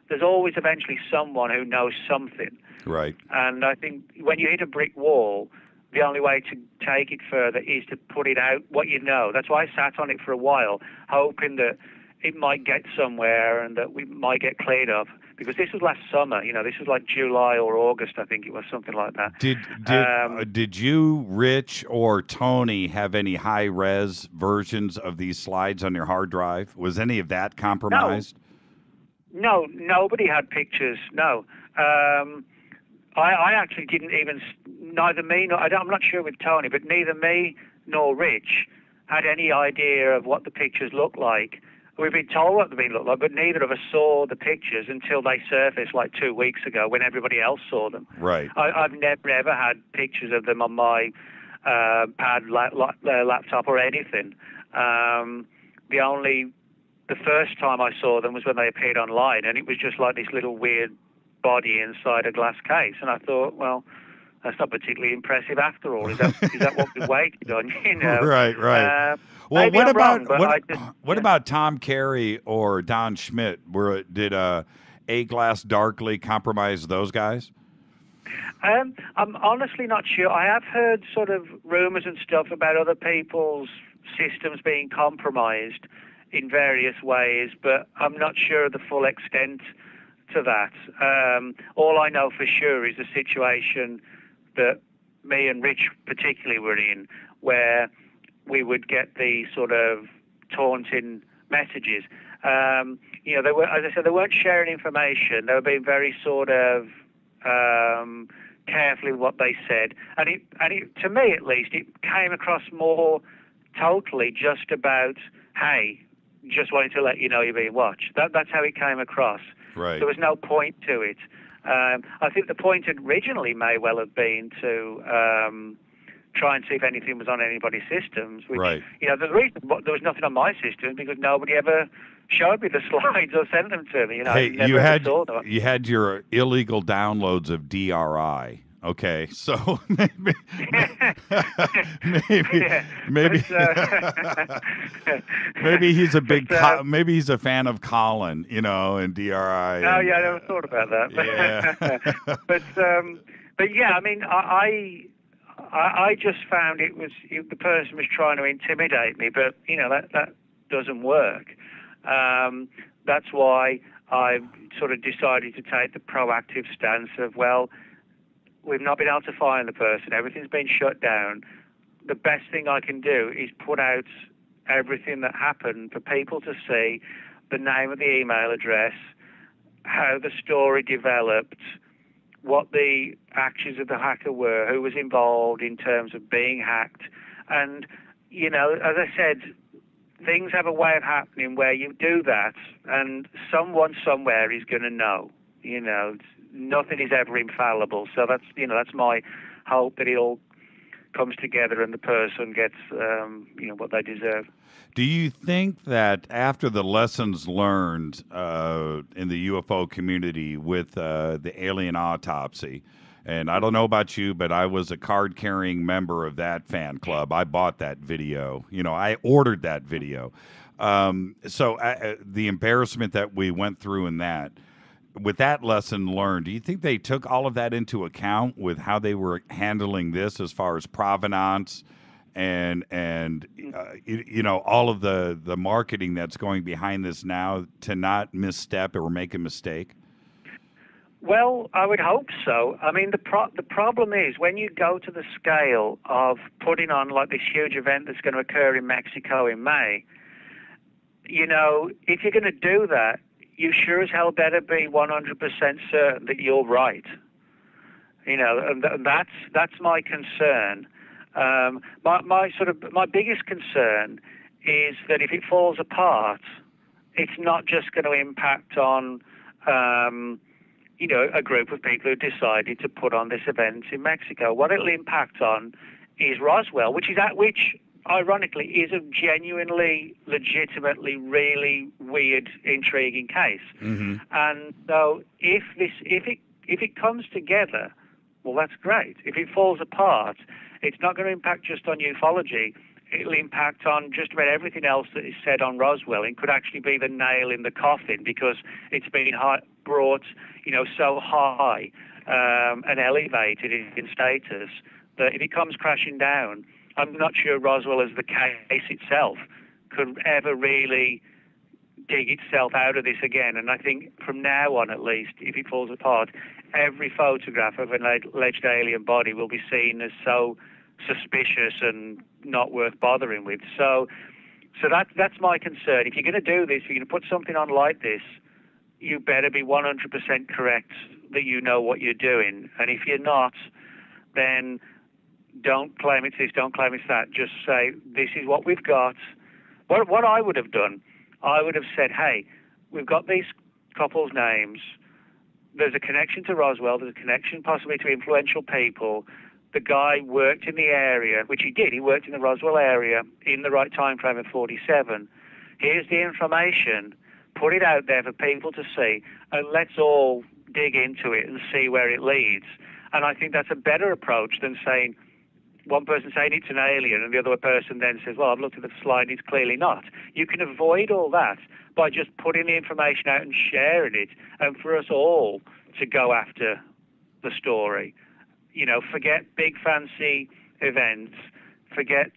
Speaker 12: there's always eventually someone who knows something.
Speaker 6: Right.
Speaker 12: And I think when you hit a brick wall, the only way to take it further is to put it out, what you know. That's why I sat on it for a while, hoping that it might get somewhere and that we might get cleared up. Because this was last summer, this was like July or August, I think it was, something like that.
Speaker 6: Did you, Rich, or Tony have any high-res versions of these slides on your hard drive? Was any of that compromised?
Speaker 12: No, nobody had pictures, no. I actually didn't even, neither me nor, I'm not sure with Tony, but neither me nor Rich had any idea of what the pictures looked like. We've been told what they looked like, but neither of us saw the pictures until they surfaced like 2 weeks ago when everybody else saw them.
Speaker 6: Right.
Speaker 12: I've never, ever had pictures of them on my pad, laptop or anything. The first time I saw them was when they appeared online, and it was just like this little weird body inside a glass case. And I thought, well, that's not particularly impressive after all. Is that what we waited on?
Speaker 6: Right. Well, what about Tom Carey or Don Schmidt? Did A-Glass Darkly compromise those guys?
Speaker 12: I'm honestly not sure. I have heard sort of rumors and stuff about other people's systems being compromised in various ways, but I'm not sure of the full extent to that. All I know for sure is the situation that me and Rich particularly were in, where we would get the sort of taunting messages. They were, as I said, they weren't sharing information. They were being very sort of careful with what they said, and it, to me at least, it came across more totally just about, hey, just wanted to let you know you're being watched. That's how it came across.
Speaker 6: Right.
Speaker 12: There was no point to it. I think the point originally may well have been to try and see if anything was on anybody's systems. Which,
Speaker 6: right.
Speaker 12: The reason there was nothing on my system because nobody ever showed me the slides or sent them to me.
Speaker 6: Hey,
Speaker 12: saw them.
Speaker 6: you had your illegal downloads of DRI. Okay, so maybe maybe he's a big maybe he's a fan of Colin, and DRI.
Speaker 12: Oh yeah, I never thought about that.
Speaker 6: Yeah.
Speaker 12: but yeah, I mean, I just found the person was trying to intimidate me, but that doesn't work. That's why I sort of decided to take the proactive stance of, well, we've not been able to find the person. Everything's been shut down. The best thing I can do is put out everything that happened for people to see, the name of the email address, how the story developed, what the actions of the hacker were, who was involved in terms of being hacked. And, as I said, things have a way of happening where you do that and someone somewhere is going to know. Nothing is ever infallible. So that's my hope, that it all comes together and the person gets, what they deserve.
Speaker 6: Do you think that after the lessons learned in the UFO community with the alien autopsy, and I don't know about you, but I was a card-carrying member of that fan club. I bought that video. I ordered that video. So the embarrassment that we went through in that, with that lesson learned, do you think they took all of that into account with how they were handling this as far as provenance and all of the marketing that's going behind this now, to not misstep or make a mistake?
Speaker 12: Well, I would hope so. I mean, the problem is when you go to the scale of putting on like this huge event that's going to occur in Mexico in May, if you're going to do that, you sure as hell better be 100% certain that you're right. And that's my concern. My biggest concern is that if it falls apart, it's not just going to impact on a group of people who decided to put on this event in Mexico. What it'll impact on is Roswell, which ironically is a genuinely, legitimately, really weird, intriguing case. Mm-hmm. And so if it comes together, well, that's great. If it falls apart, it's not going to impact just on ufology. It'll impact on just about everything else that is said on Roswell. It could actually be the nail in the coffin because it's been brought, so high and elevated in status that if it comes crashing down, I'm not sure Roswell as the case itself could ever really dig itself out of this again. And I think from now on, at least, if it falls apart, every photograph of an alleged alien body will be seen as so suspicious and not worth bothering with. So that's my concern. If you're going to do this, if you're going to put something on like this, you better be 100% correct that you know what you're doing. And if you're not, then don't claim it's this, don't claim it's that. Just say, this is what we've got. What I would have done, I would have said, hey, we've got these couples' names. There's a connection to Roswell. There's a connection possibly to influential people. The guy worked in the area, which he did. He worked in the Roswell area in the right time frame of 47. Here's the information. Put it out there for people to see, and let's all dig into it and see where it leads. And I think that's a better approach than saying, one person saying it's an alien and the other person then says, well, I've looked at the slide, it's clearly not. You can avoid all that by just putting the information out and sharing it, and for us all to go after the story. Forget big fancy events, forget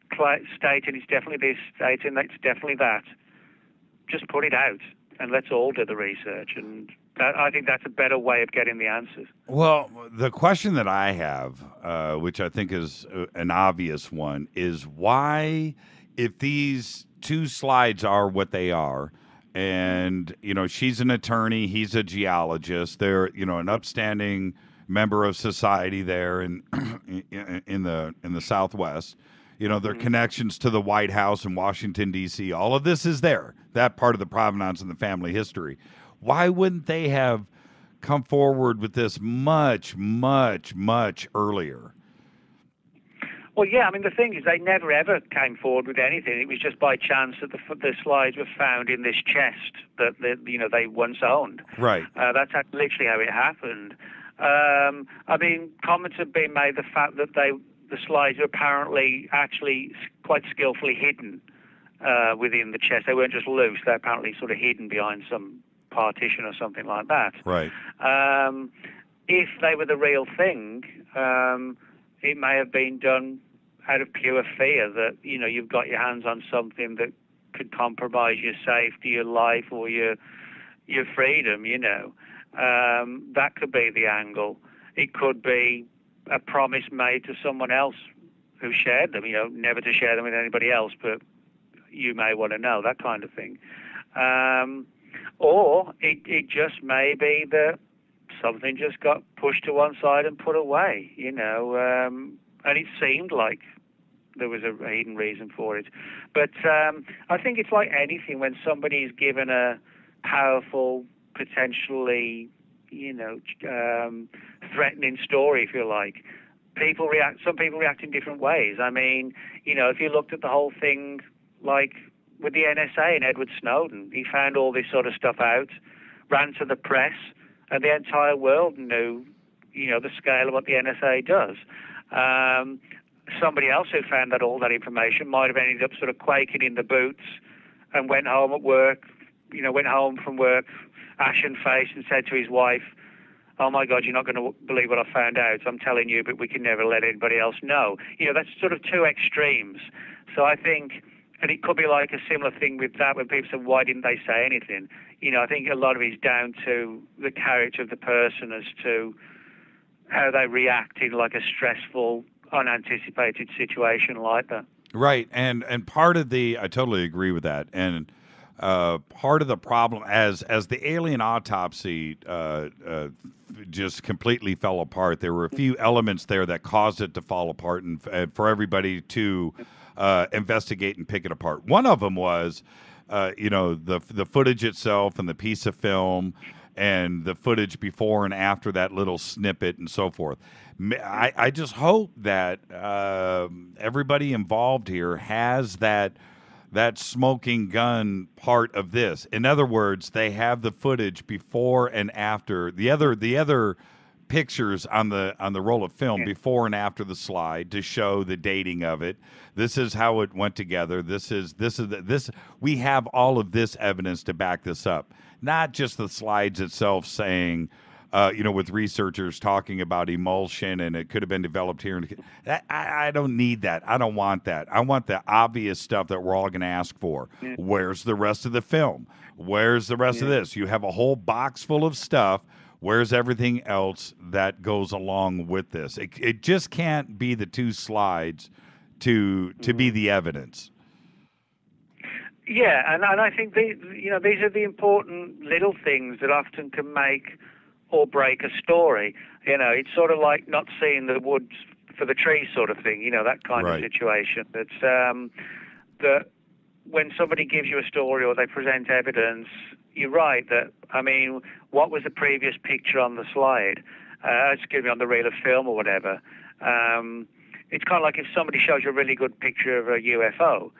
Speaker 12: stating it's definitely this, stating that it's definitely that. just put it out and let's all do the research. And I think that's a better way of getting the answers.
Speaker 6: Well, the question that I have, which I think is an obvious one, is why, if these two slides are what they are, and, you know, she's an attorney, he's a geologist, they're, you know, an upstanding member of society there in the Southwest, you know, their connections to the White House in Washington, D.C., all of this is there, that part of the provenance and the family history. Why wouldn't they have come forward with this much, much, much earlier?
Speaker 12: Well, yeah, I mean, the thing is they never, ever came forward with anything. It was just by chance that the slides were found in this chest that, they once owned.
Speaker 6: Right.
Speaker 12: That's literally how it happened. I mean, comments have been made the fact that the slides are apparently actually quite skillfully hidden within the chest. They weren't just loose. They're apparently sort of hidden behind some partition or something like that.
Speaker 6: Right.
Speaker 12: If they were the real thing, it may have been done out of pure fear that, you know, you've got your hands on something that could compromise your safety, your life, or your freedom, you know. That could be the angle. It could be a promise made to someone else who shared them, you know, never to share them with anybody else, but you may want to know, that kind of thing. Or it just may be that something just got pushed to one side and put away, you know, and it seemed like there was a hidden reason for it. But I think it's like anything when somebody is given a powerful, potentially, you know, threatening story, if you like. Some people react in different ways. I mean, you know, if you looked at the whole thing, like with the NSA and Edward Snowden, he found all this sort of stuff out, ran to the press, and the entire world knew, you know, the scale of what the NSA does. Somebody else who found that all that information might have ended up sort of quaking in the boots and went home from work, ashen-faced, and said to his wife, "Oh my God, you're not going to believe what I found out. I'm telling you, but we can never let anybody else know." You know, that's sort of two extremes. So I think, and it could be like a similar thing with that when people say, why didn't they say anything? You know, I think a lot of it is down to the character of the person as to how they react in like a stressful, unanticipated situation like that.
Speaker 6: Right. And part of I totally agree with that. And part of the problem as the alien autopsy just completely fell apart, there were a few elements there that caused it to fall apart and for everybody to investigate and pick it apart. One of them was, you know, the footage itself and the piece of film and the footage before and after that little snippet and so forth. I just hope that everybody involved here has that smoking gun part of this. In other words, they have the footage before and after the other pictures on the roll of film before and after the slide to show the dating of it. This is how it went together. This we have all of this evidence to back this up. Not just the slides itself saying, you know, with researchers talking about emulsion and it could have been developed here. I don't need that. I don't want that. I want the obvious stuff that we're all going to ask for. Yeah. Where's the rest of the film? Where's the rest of this? You have a whole box full of stuff. Where's everything else that goes along with this? It just can't be the two slides to be the evidence.
Speaker 12: Yeah, and I think these are the important little things that often can make or break a story. You know, it's sort of like not seeing the woods for the trees sort of thing, you know, that kind of situation. It's that when somebody gives you a story or they present evidence, you're right that, I mean, what was the previous picture on the slide? Excuse me, on the reel of film or whatever. It's kind of like if somebody shows you a really good picture of a UFO,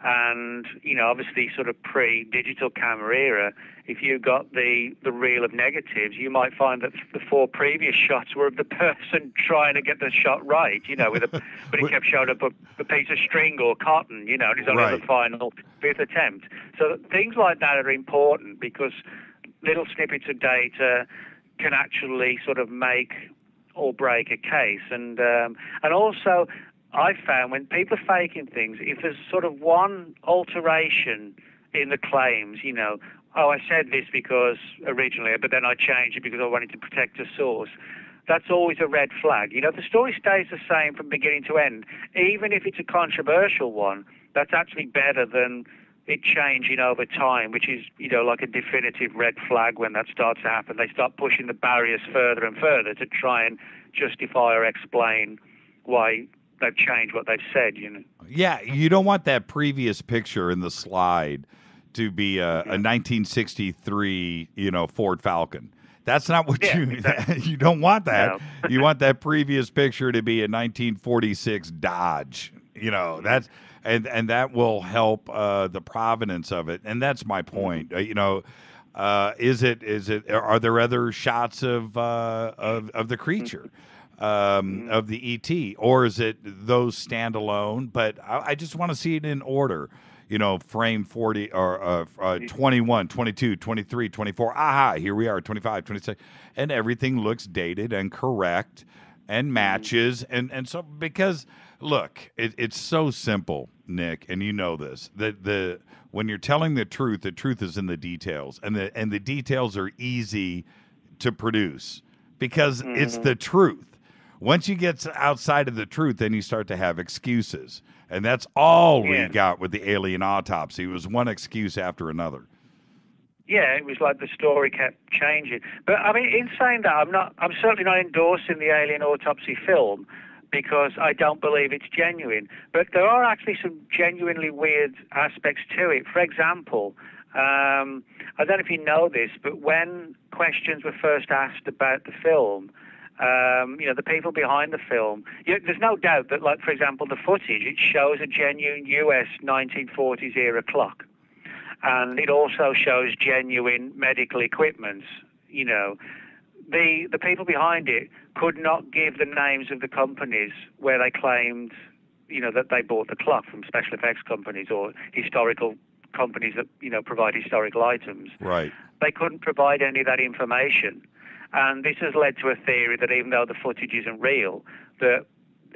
Speaker 12: and, you know, obviously sort of pre-digital camera era, if you got the reel of negatives, you might find that the four previous shots were of the person trying to get the shot right, you know, but it kept showing up a piece of string or cotton, you know, and it's only the final fifth attempt. So things like that are important because little snippets of data can actually sort of make or break a case. And also, I found when people are faking things, if there's sort of one alteration in the claims, you know, oh, I said this because originally, but then I changed it because I wanted to protect a source. That's always a red flag. You know, if the story stays the same from beginning to end, even if it's a controversial one, that's actually better than it changing over time, which is, you know, like a definitive red flag when that starts to happen. They start pushing the barriers further and further to try and justify or explain why they've changed what they've said, you know.
Speaker 6: Yeah, you don't want that previous picture in the slide to be a 1963, you know, Ford Falcon. That's not what
Speaker 12: exactly.
Speaker 6: You don't want that.
Speaker 12: No.
Speaker 6: You want that previous picture to be a 1946 Dodge. You know, that's and that will help the provenance of it. And that's my point. You know, is it are there other shots of the creature? Of the ET, or is it those standalone? But I just want to see it in order. You know, frame 40 or 21, 22, 23, 24. Aha, here we are, 25, 26. And everything looks dated and correct and matches. And so, because, look, it's so simple, Nick, and you know this, that when you're telling the truth is in the details. And the details are easy to produce because it's the truth. Once you get outside of the truth, then you start to have excuses. And that's all we got with the alien autopsy. It was one excuse after another.
Speaker 12: Yeah, it was like the story kept changing. But I mean, in saying that, I'm certainly not endorsing the alien autopsy film because I don't believe it's genuine. But there are actually some genuinely weird aspects to it. For example, I don't know if you know this, but when questions were first asked about the film, you know, the people behind the film, there's no doubt that, like, for example, the footage, it shows a genuine US 1940s era clock. And it also shows genuine medical equipment. You know, the people behind it could not give the names of the companies where they claimed, you know, that they bought the clock from special effects companies or historical companies that, you know, provide historical items.
Speaker 6: Right.
Speaker 12: They couldn't provide any of that information. And this has led to a theory that even though the footage isn't real, that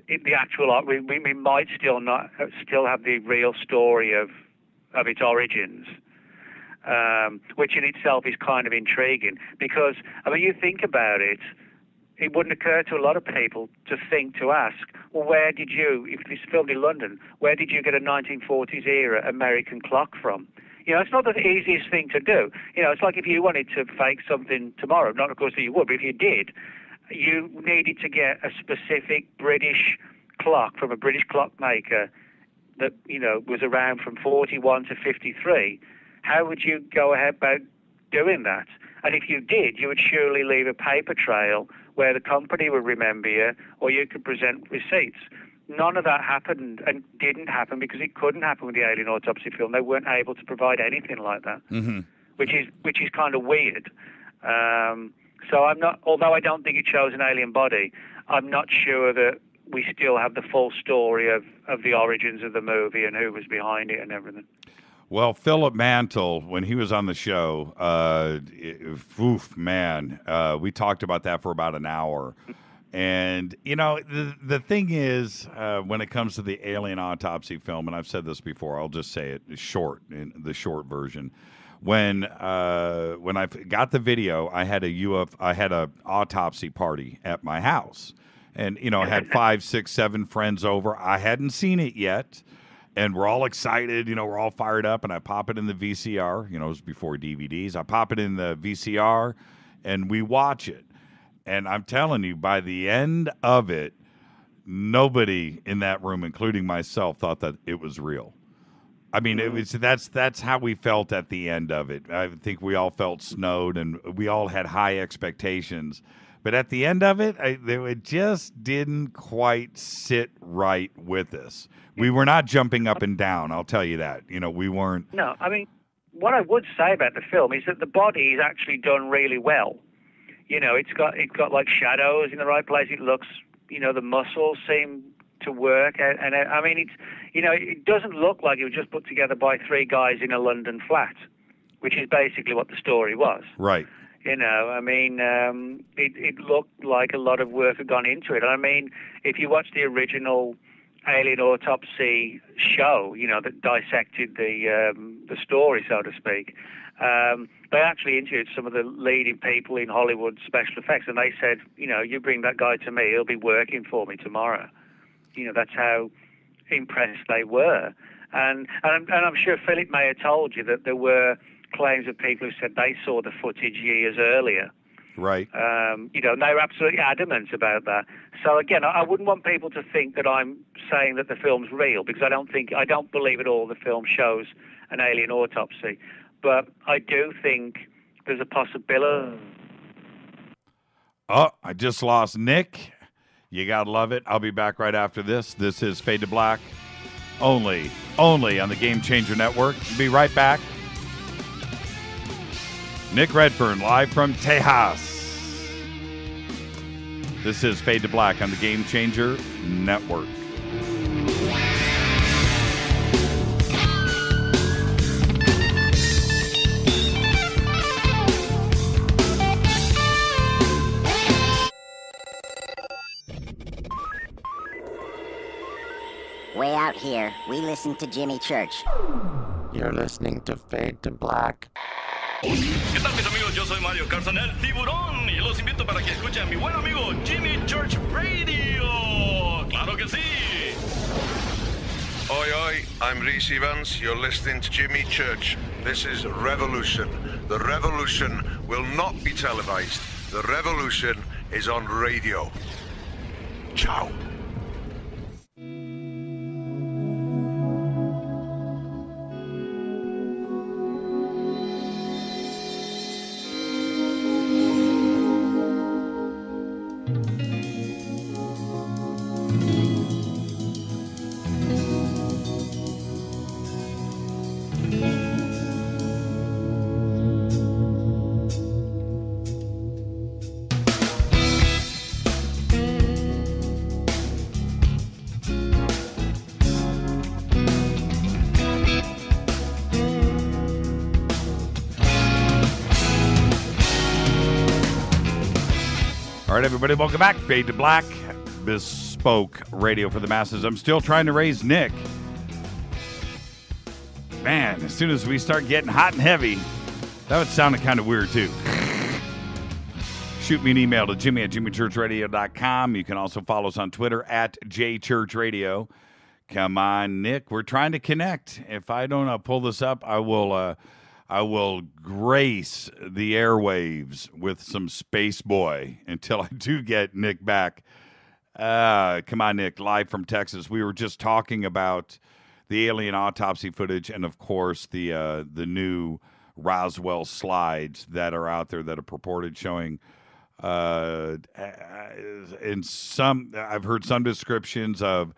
Speaker 12: the actual we might still have the real story of its origins, which in itself is kind of intriguing. Because I mean, you think about it, it wouldn't occur to a lot of people to ask, well, where did you, if this filmed in London, where did you get a 1940s era American clock from? You know, it's not the easiest thing to do. You know, it's like if you wanted to fake something tomorrow, not of course that you would, but if you did, you needed to get a specific British clock from a British clockmaker that, you know, was around from 41 to 53. How would you go ahead about doing that? And if you did, you would surely leave a paper trail where the company would remember you, or you could present receipts. None of that happened and didn't happen because it couldn't happen with the alien autopsy film. They weren't able to provide anything like that, which is kind of weird. So I'm not, although I don't think it shows an alien body, I'm not sure that we still have the full story of the origins of the movie and who was behind it and everything.
Speaker 6: Well, Philip Mantle, when he was on the show, we talked about that for about an hour. And, you know, the thing is, when it comes to the alien autopsy film, and I've said this before, I'll just say it short, in the short version. When I got the video, I had a autopsy party at my house. And, you know, I had 5, 6, 7 friends over. I hadn't seen it yet. And we're all excited, you know, we're all fired up. And I pop it in the VCR, you know, it was before DVDs. I pop it in the VCR and we watch it. And I'm telling you, by the end of it, nobody in that room, including myself, thought that it was real. I mean, it was that's how we felt at the end of it. I think we all felt snowed, and we all had high expectations. But at the end of it, it just didn't quite sit right with us. We were not jumping up and down, I'll tell you that. You know, we weren't.
Speaker 12: No, I mean, what I would say about the film is that the body is actually done really well. You know, it's got like shadows in the right place. It looks, you know, the muscles seem to work. And I mean, it's, you know, it doesn't look like it was just put together by 3 guys in a London flat, which is basically what the story was.
Speaker 6: Right.
Speaker 12: You know, I mean, it looked like a lot of work had gone into it. I mean, if you watch the original alien autopsy show, you know, that dissected the the story, so to speak. They actually interviewed some of the leading people in Hollywood special effects, and they said, you bring that guy to me, he'll be working for me tomorrow. That's how impressed they were. And I'm sure Philip may have told you that there were claims of people who said they saw the footage years earlier.
Speaker 6: Right.
Speaker 12: And they were absolutely adamant about that. So again, I wouldn't want people to think that I'm saying that the film's real, because I don't believe at all the film shows an alien autopsy. But I do think there's a possibility.
Speaker 6: Oh, I just lost Nick. You gotta love it. I'll be back right after this. This is Fade to Black, only on the Game Changer Network. Be right back. Nick Redfern, live from Tejas. This is Fade to Black on the Game Changer Network.
Speaker 7: Way out here, we listen to Jimmy Church.
Speaker 4: You're listening to Fade to Black.
Speaker 9: ¿Qué tal, mis amigos? Yo soy Mario Carson, el tiburón, y los invito para que escuchen a mi buen amigo Jimmy Church Radio. ¡Claro que sí!
Speaker 2: Oi, oi, I'm Reese Evans. You're listening to Jimmy Church. This is Revolution. The revolution will not be televised. The revolution is on radio. Ciao.
Speaker 6: All right, everybody, welcome back. Fade to Black, bespoke radio for the masses. I'm still trying to raise Nick. Man, as soon as we start getting hot and heavy, that would sound kind of weird, too. Shoot me an email to jimmy@jimmychurchradio.com. You can also follow us on Twitter @jchurchradio. Come on, Nick. We're trying to connect. If I don't pull this up, I will grace the airwaves with some Space Boy until I do get Nick back. Come on, Nick, live from Texas. We were just talking about the alien autopsy footage and, of course, the new Roswell slides that are out there that are purported showing I've heard some descriptions of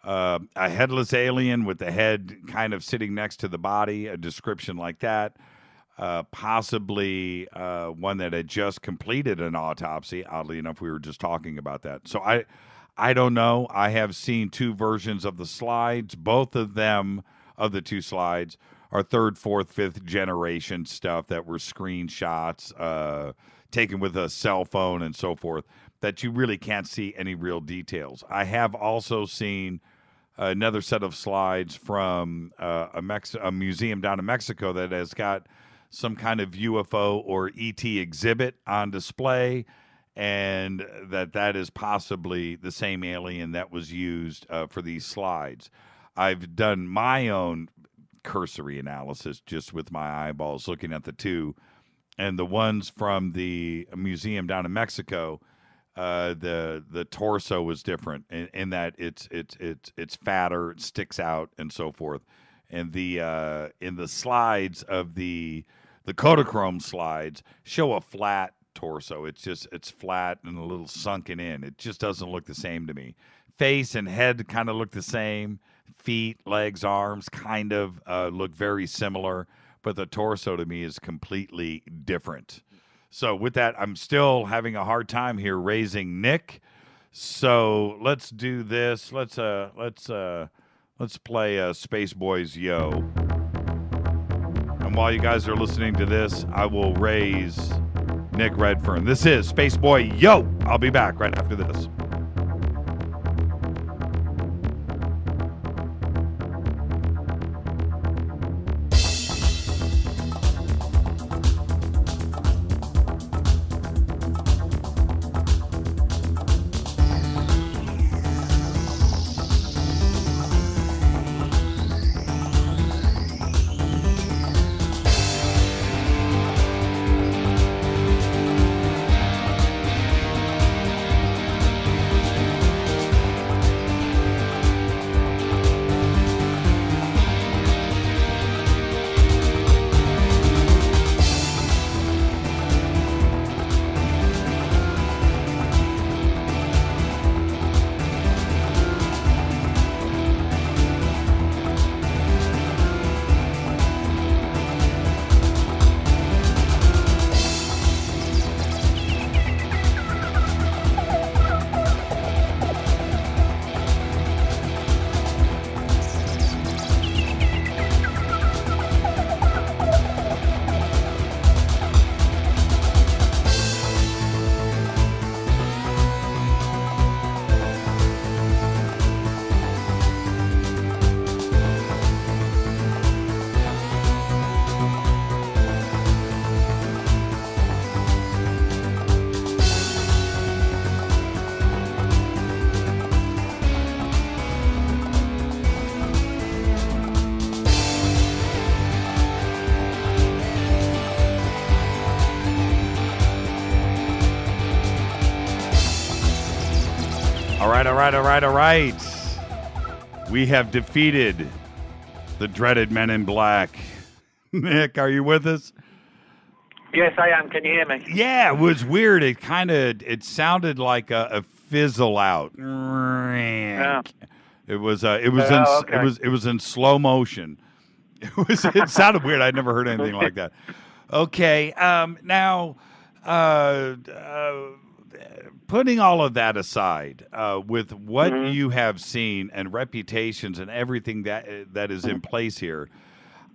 Speaker 6: a headless alien with the head kind of sitting next to the body, a description like that. Possibly one that had just completed an autopsy. Oddly enough, we were just talking about that. So I don't know. I have seen two versions of the slides. Both of them, of the two slides, are third, fourth, fifth generation stuff that were screenshots taken with a cell phone and so forth, that you really can't see any real details. I have also seen another set of slides from a museum down in Mexico that has got some kind of UFO or ET exhibit on display, and that is possibly the same alien that was used for these slides. I've done my own cursory analysis just with my eyeballs looking at the two, and the ones from the museum down in Mexico, the torso was different in that it's fatter, it sticks out, and so forth. And the in the slides of the Kodachrome slides show a flat torso. It's flat and a little sunken in. It just doesn't look the same to me. Face and head kind of look the same. Feet, legs, arms kind of look very similar, but the torso to me is completely different. So with that, I'm still having a hard time here raising Nick. So let's do this. Let's play Space Boys Yo. And while you guys are listening to this, I will raise Nick Redfern. This is Space Boy Yo. I'll be back right after this. right. We have defeated the dreaded Men in Black. Nick, are you with us?
Speaker 12: Yes, I am. Can you hear me?
Speaker 6: Yeah, it was weird. It sounded like a fizzle out.
Speaker 12: Yeah.
Speaker 6: It was in slow motion. It sounded weird. I'd never heard anything like that. Okay, now putting all of that aside, with what you have seen and reputations and everything that is in place here,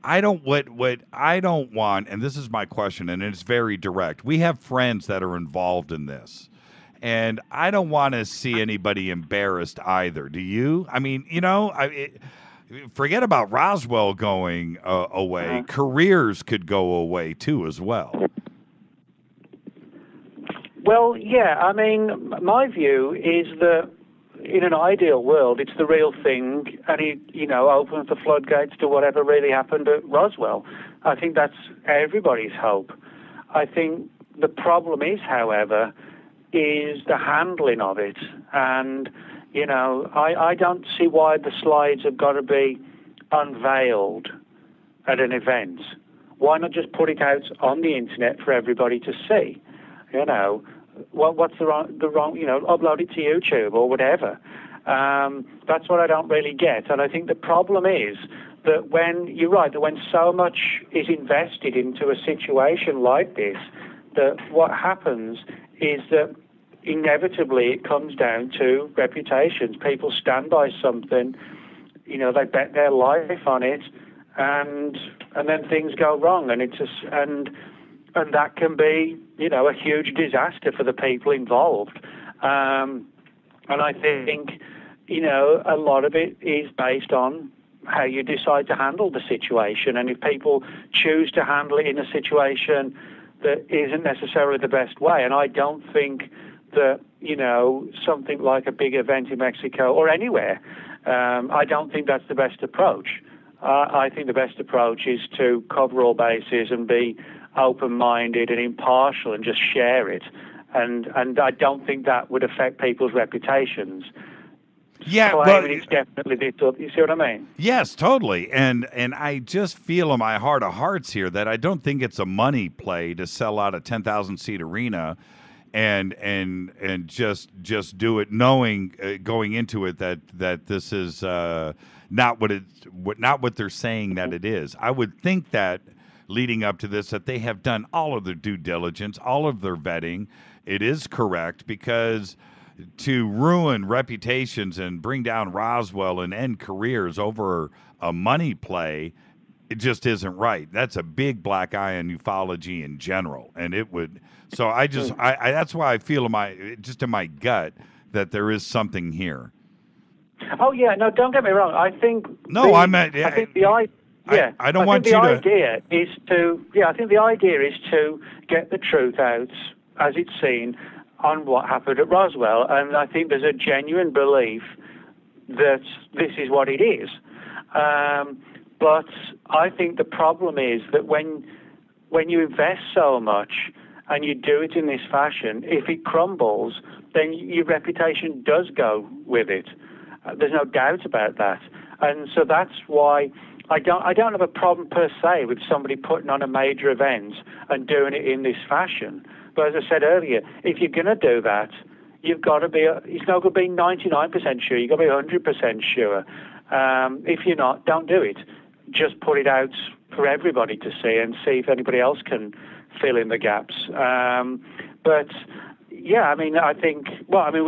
Speaker 6: what I don't want, and this is my question, and it's very direct. We have friends that are involved in this, and I don't want to see anybody embarrassed either. Do you? I mean, forget about Roswell going away. Careers could go away too, as well.
Speaker 12: Well, yeah. I mean, my view is that in an ideal world, it's the real thing, and it, opens the floodgates to whatever really happened at Roswell. I think that's everybody's hope. I think the problem is, however, is the handling of it. And, I don't see why the slides have got to be unveiled at an event. Why not just put it out on the internet for everybody to see? What's the wrong, upload it to YouTube or whatever. That's what I don't really get. And I think the problem is that when so much is invested into a situation like this, that what happens is that inevitably it comes down to reputations. People stand by something, they bet their life on it, and then things go wrong, and and that can be, a huge disaster for the people involved. And I think, a lot of it is based on how you decide to handle the situation. And if people choose to handle it in a situation that isn't necessarily the best way, and I don't think that, something like a big event in Mexico or anywhere, I don't think that's the best approach. I think the best approach is to cover all bases and be open-minded and impartial and just share it. And I don't think that would affect people's reputations.
Speaker 6: Yeah,
Speaker 12: but it's definitely this. You see what I mean?
Speaker 6: Yes, totally. And I just feel in my heart of hearts here that I don't think it's a money play to sell out a 10,000-seat arena and just do it knowing going into it that this is not what they're saying that it is. I would think that leading up to this, that they have done all of their due diligence, all of their vetting. It is correct, because to ruin reputations and bring down Roswell and end careers over a money play, it just isn't right. That's a big black eye on ufology in general, and it would. So I that's why I feel in my gut that there is something here.
Speaker 12: Oh yeah, no, don't get me wrong. I think
Speaker 6: I don't want you to.
Speaker 12: I think the idea is to get the truth out as it's seen on what happened at Roswell, and I think there's a genuine belief that this is what it is. But I think the problem is that when you invest so much and you do it in this fashion, if it crumbles, then your reputation does go with it. There's no doubt about that, and so that's why. I don't have a problem per se with somebody putting on a major event and doing it in this fashion. But as I said earlier, if you're going to do that, you've got to be. It's not going to be 99% sure. You've got to be 100% sure. If you're not, don't do it. Just put it out for everybody to see and see if anybody else can fill in the gaps. But yeah, I mean,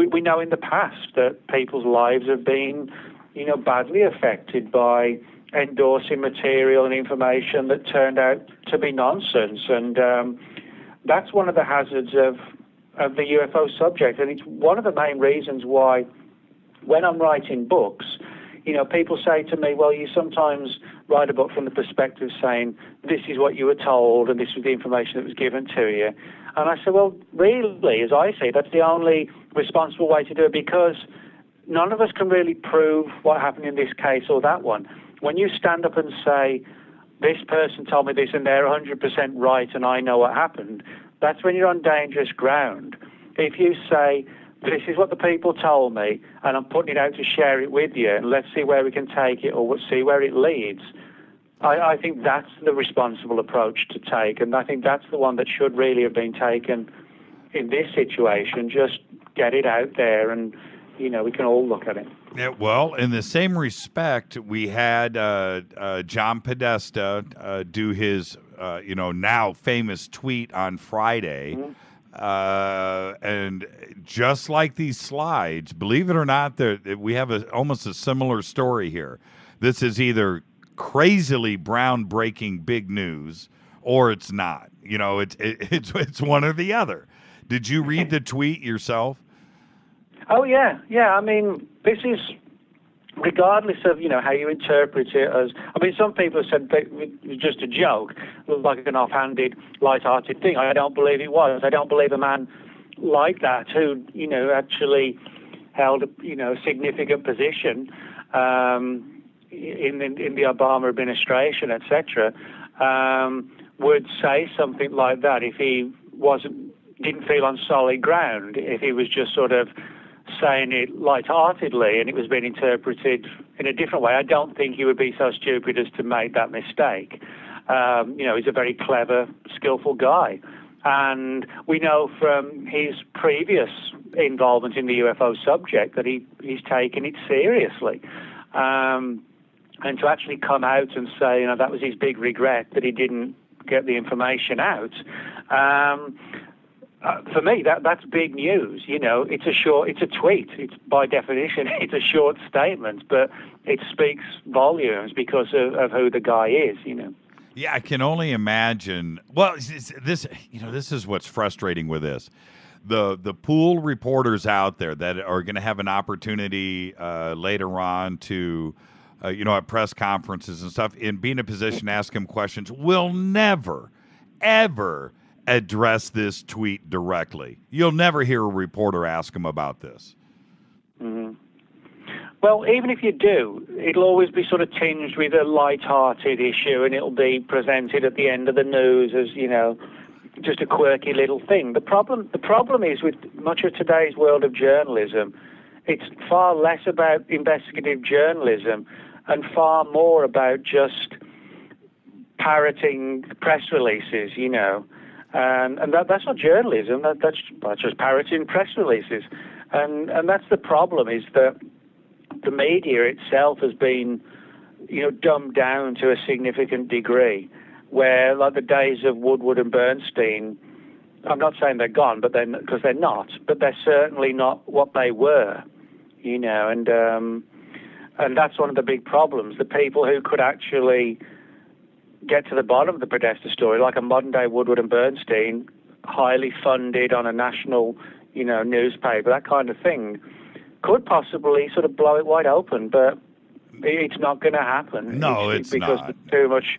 Speaker 12: we know in the past that people's lives have been, badly affected by endorsing material and information that turned out to be nonsense, and that's one of the hazards of the UFO subject, and it's one of the main reasons why when I'm writing books, people say to me, well, you sometimes write a book from the perspective saying this is what you were told and this was the information that was given to you, and I say, well, really, as I see, that's the only responsible way to do it, because none of us can really prove what happened in this case or that one. When you stand up and say, this person told me this and they're 100% right and I know what happened, that's when you're on dangerous ground. If you say, this is what the people told me, and I'm putting it out to share it with you, and let's see where we can take it or see where it leads. I think that's the responsible approach to take, and I think that's the one that should really have been taken in this situation. Just get it out there, and, we can all look at it.
Speaker 6: Yeah, well, in the same respect, we had John Podesta do his, now famous tweet on Friday. Mm-hmm. And just like these slides, believe it or not, we have almost a similar story here. This is either crazily groundbreaking big news, or it's not. It's one or the other. Did you read the tweet yourself?
Speaker 12: Oh yeah. I mean, this is regardless of how you interpret it as. I mean, some people have said that it was just a joke, like an offhanded, light-hearted thing. I don't believe it was. I don't believe a man like that who actually held a significant position in the Obama administration, etc., would say something like that if he didn't feel on solid ground, if he was just sort of saying it lightheartedly and it was being interpreted in a different way. I don't think he would be so stupid as to make that mistake. He's a very clever, skillful guy. And we know from his previous involvement in the UFO subject that he's taken it seriously. And to actually come out and say, that was his big regret that he didn't get the information out. For me, that's big news. It's a tweet. It's by definition, it's a short statement, but it speaks volumes because of who the guy is.
Speaker 6: Yeah, I can only imagine. Well, this is what's frustrating with this. The pool reporters out there that are going to have an opportunity later on to, at press conferences and stuff, and be in a position to ask him questions, will never, ever address this tweet directly. You'll never hear a reporter ask him about this.
Speaker 12: Mm-hmm. Well, even if you do, it'll always be sort of tinged with a light-hearted issue, and it'll be presented at the end of the news as, just a quirky little thing. The problem is with much of today's world of journalism, it's far less about investigative journalism and far more about just parroting press releases, And that's not journalism. That's just parroting press releases, and that's the problem. Is that the media itself has been, dumbed down to a significant degree, where like the days of Woodward and Bernstein. I'm not saying they're gone, but because they're not. But they're certainly not what they were, And that's one of the big problems. The people who could actually get to the bottom of the Podesta story, like a modern-day Woodward and Bernstein, highly funded on a national, newspaper, that kind of thing, could possibly sort of blow it wide open, but it's not going to happen.
Speaker 6: No, it's
Speaker 12: because
Speaker 6: not.
Speaker 12: There's too much.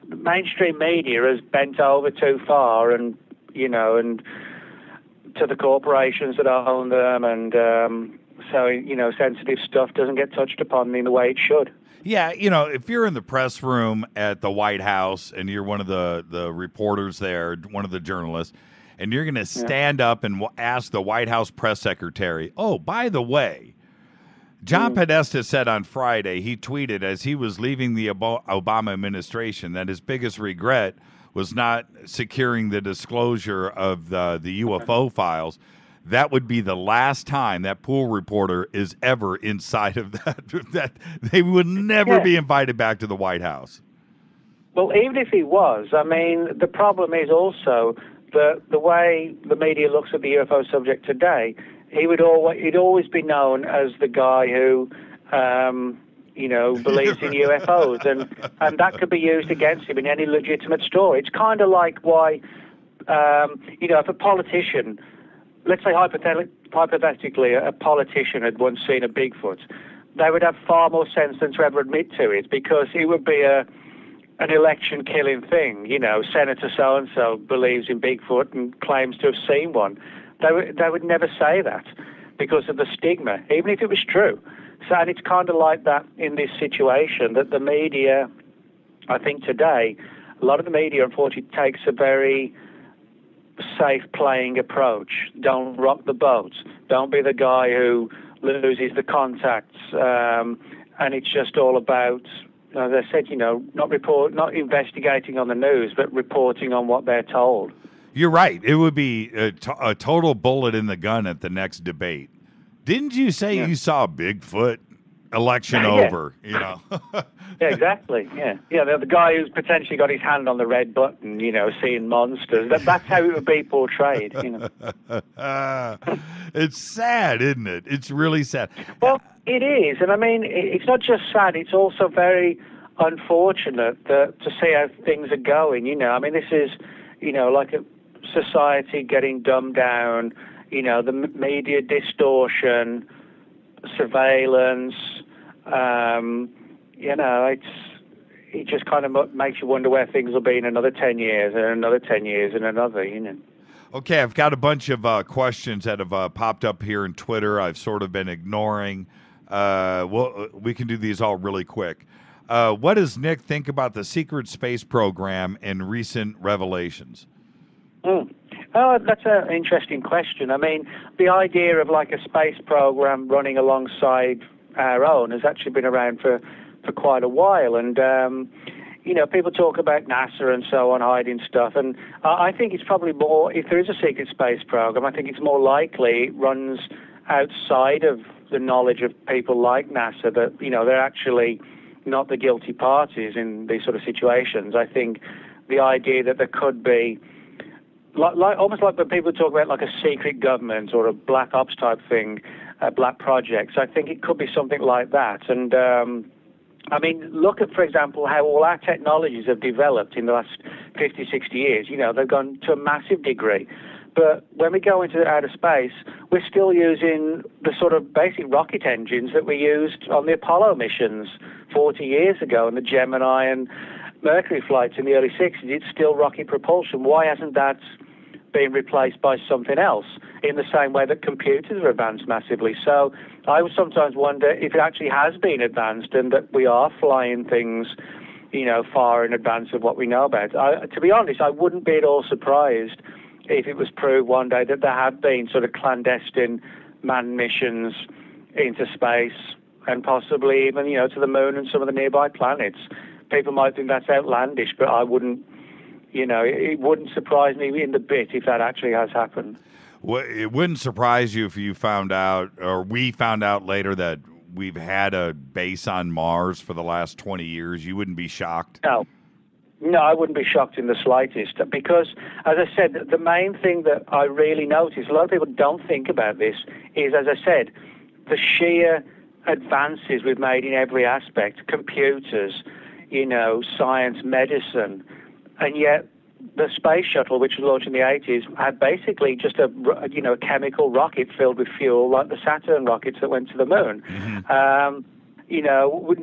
Speaker 12: The mainstream media has bent over too far, and and to the corporations that own them, and so sensitive stuff doesn't get touched upon in the way it should.
Speaker 6: Yeah, if you're in the press room at the White House and you're one of the reporters there, one of the journalists, and you're going to stand up and ask the White House press secretary, oh, by the way, John Podesta said on Friday, he tweeted as he was leaving the Obama administration that his biggest regret was not securing the disclosure of the UFO files. That would be the last time that pool reporter is ever inside of that they would never be invited back to the White House.
Speaker 12: Well, even if he was, I mean, the problem is also the way the media looks at the UFO subject today. He'd always be known as the guy who, believes in UFOs, and that could be used against him in any legitimate story. It's kind of like why, if a politician, let's say hypothetically, a politician had once seen a Bigfoot, they would have far more sense than to ever admit to it, because it would be an election-killing thing. Senator so-and-so believes in Bigfoot and claims to have seen one. They would never say that because of the stigma, even if it was true. So, and it's kind of like that in this situation, that the media, I think today, a lot of the media, unfortunately, takes a very safe playing approach. Don't rock the boat. Don't be the guy who loses the contacts. And it's just all about, as I said, not investigating on the news, but reporting on what they're told.
Speaker 6: You're right. It would be a total bullet in the gun at the next debate. Didn't you say you saw Bigfoot? Election over,
Speaker 12: Yeah, exactly. Yeah, the guy who's potentially got his hand on the red button, seeing monsters. That's how it would be portrayed.
Speaker 6: It's sad, isn't it? It's really sad.
Speaker 12: Well, it is, and I mean, it's not just sad. It's also very unfortunate to see how things are going. I mean, this is, like a society getting dumbed down. The media distortion, surveillance. It just kind of makes you wonder where things will be in another 10 years and another 10 years and another,
Speaker 6: Okay, I've got a bunch of questions that have popped up here in Twitter. I've sort of been ignoring. We can do these all really quick. What does Nick think about the secret space program and recent revelations?
Speaker 12: Oh, that's an interesting question. I mean, the idea of like a space program running alongside our own has actually been around for quite a while. And, people talk about NASA and so on hiding stuff. And I think it's probably more, if there is a secret space program, I think it's more likely it runs outside of the knowledge of people like NASA, that, they're actually not the guilty parties in these sort of situations. I think the idea that there could be, like almost like when people talk about like a secret government or a black ops type thing, black projects, I think it could be something like that. And I mean, look at, for example, how all our technologies have developed in the last 50, 60 years. They've gone to a massive degree. But when we go into outer space, we're still using the sort of basic rocket engines that we used on the Apollo missions 40 years ago, and the Gemini and Mercury flights in the early 60s. It's still rocket propulsion. Why hasn't that been replaced by something else in the same way that computers are advanced massively? So I would sometimes wonder if it actually has been advanced and that we are flying things, far in advance of what we know about. To be honest, I wouldn't be at all surprised if it was proved one day that there have been sort of clandestine manned missions into space and possibly even, to the moon and some of the nearby planets. People might think that's outlandish, but I wouldn't, it wouldn't surprise me in the bit if that actually has happened.
Speaker 6: Well, it wouldn't surprise you if you found out, or we found out later, that we've had a base on Mars for the last 20 years. You wouldn't be shocked?
Speaker 12: No, I wouldn't be shocked in the slightest, because, as I said, the main thing that I really notice, a lot of people don't think about this, is, as I said, the sheer advances we've made in every aspect, computers, science, medicine, and yet the space shuttle, which was launched in the 80s, had basically just a chemical rocket filled with fuel, like the Saturn rockets that went to the moon.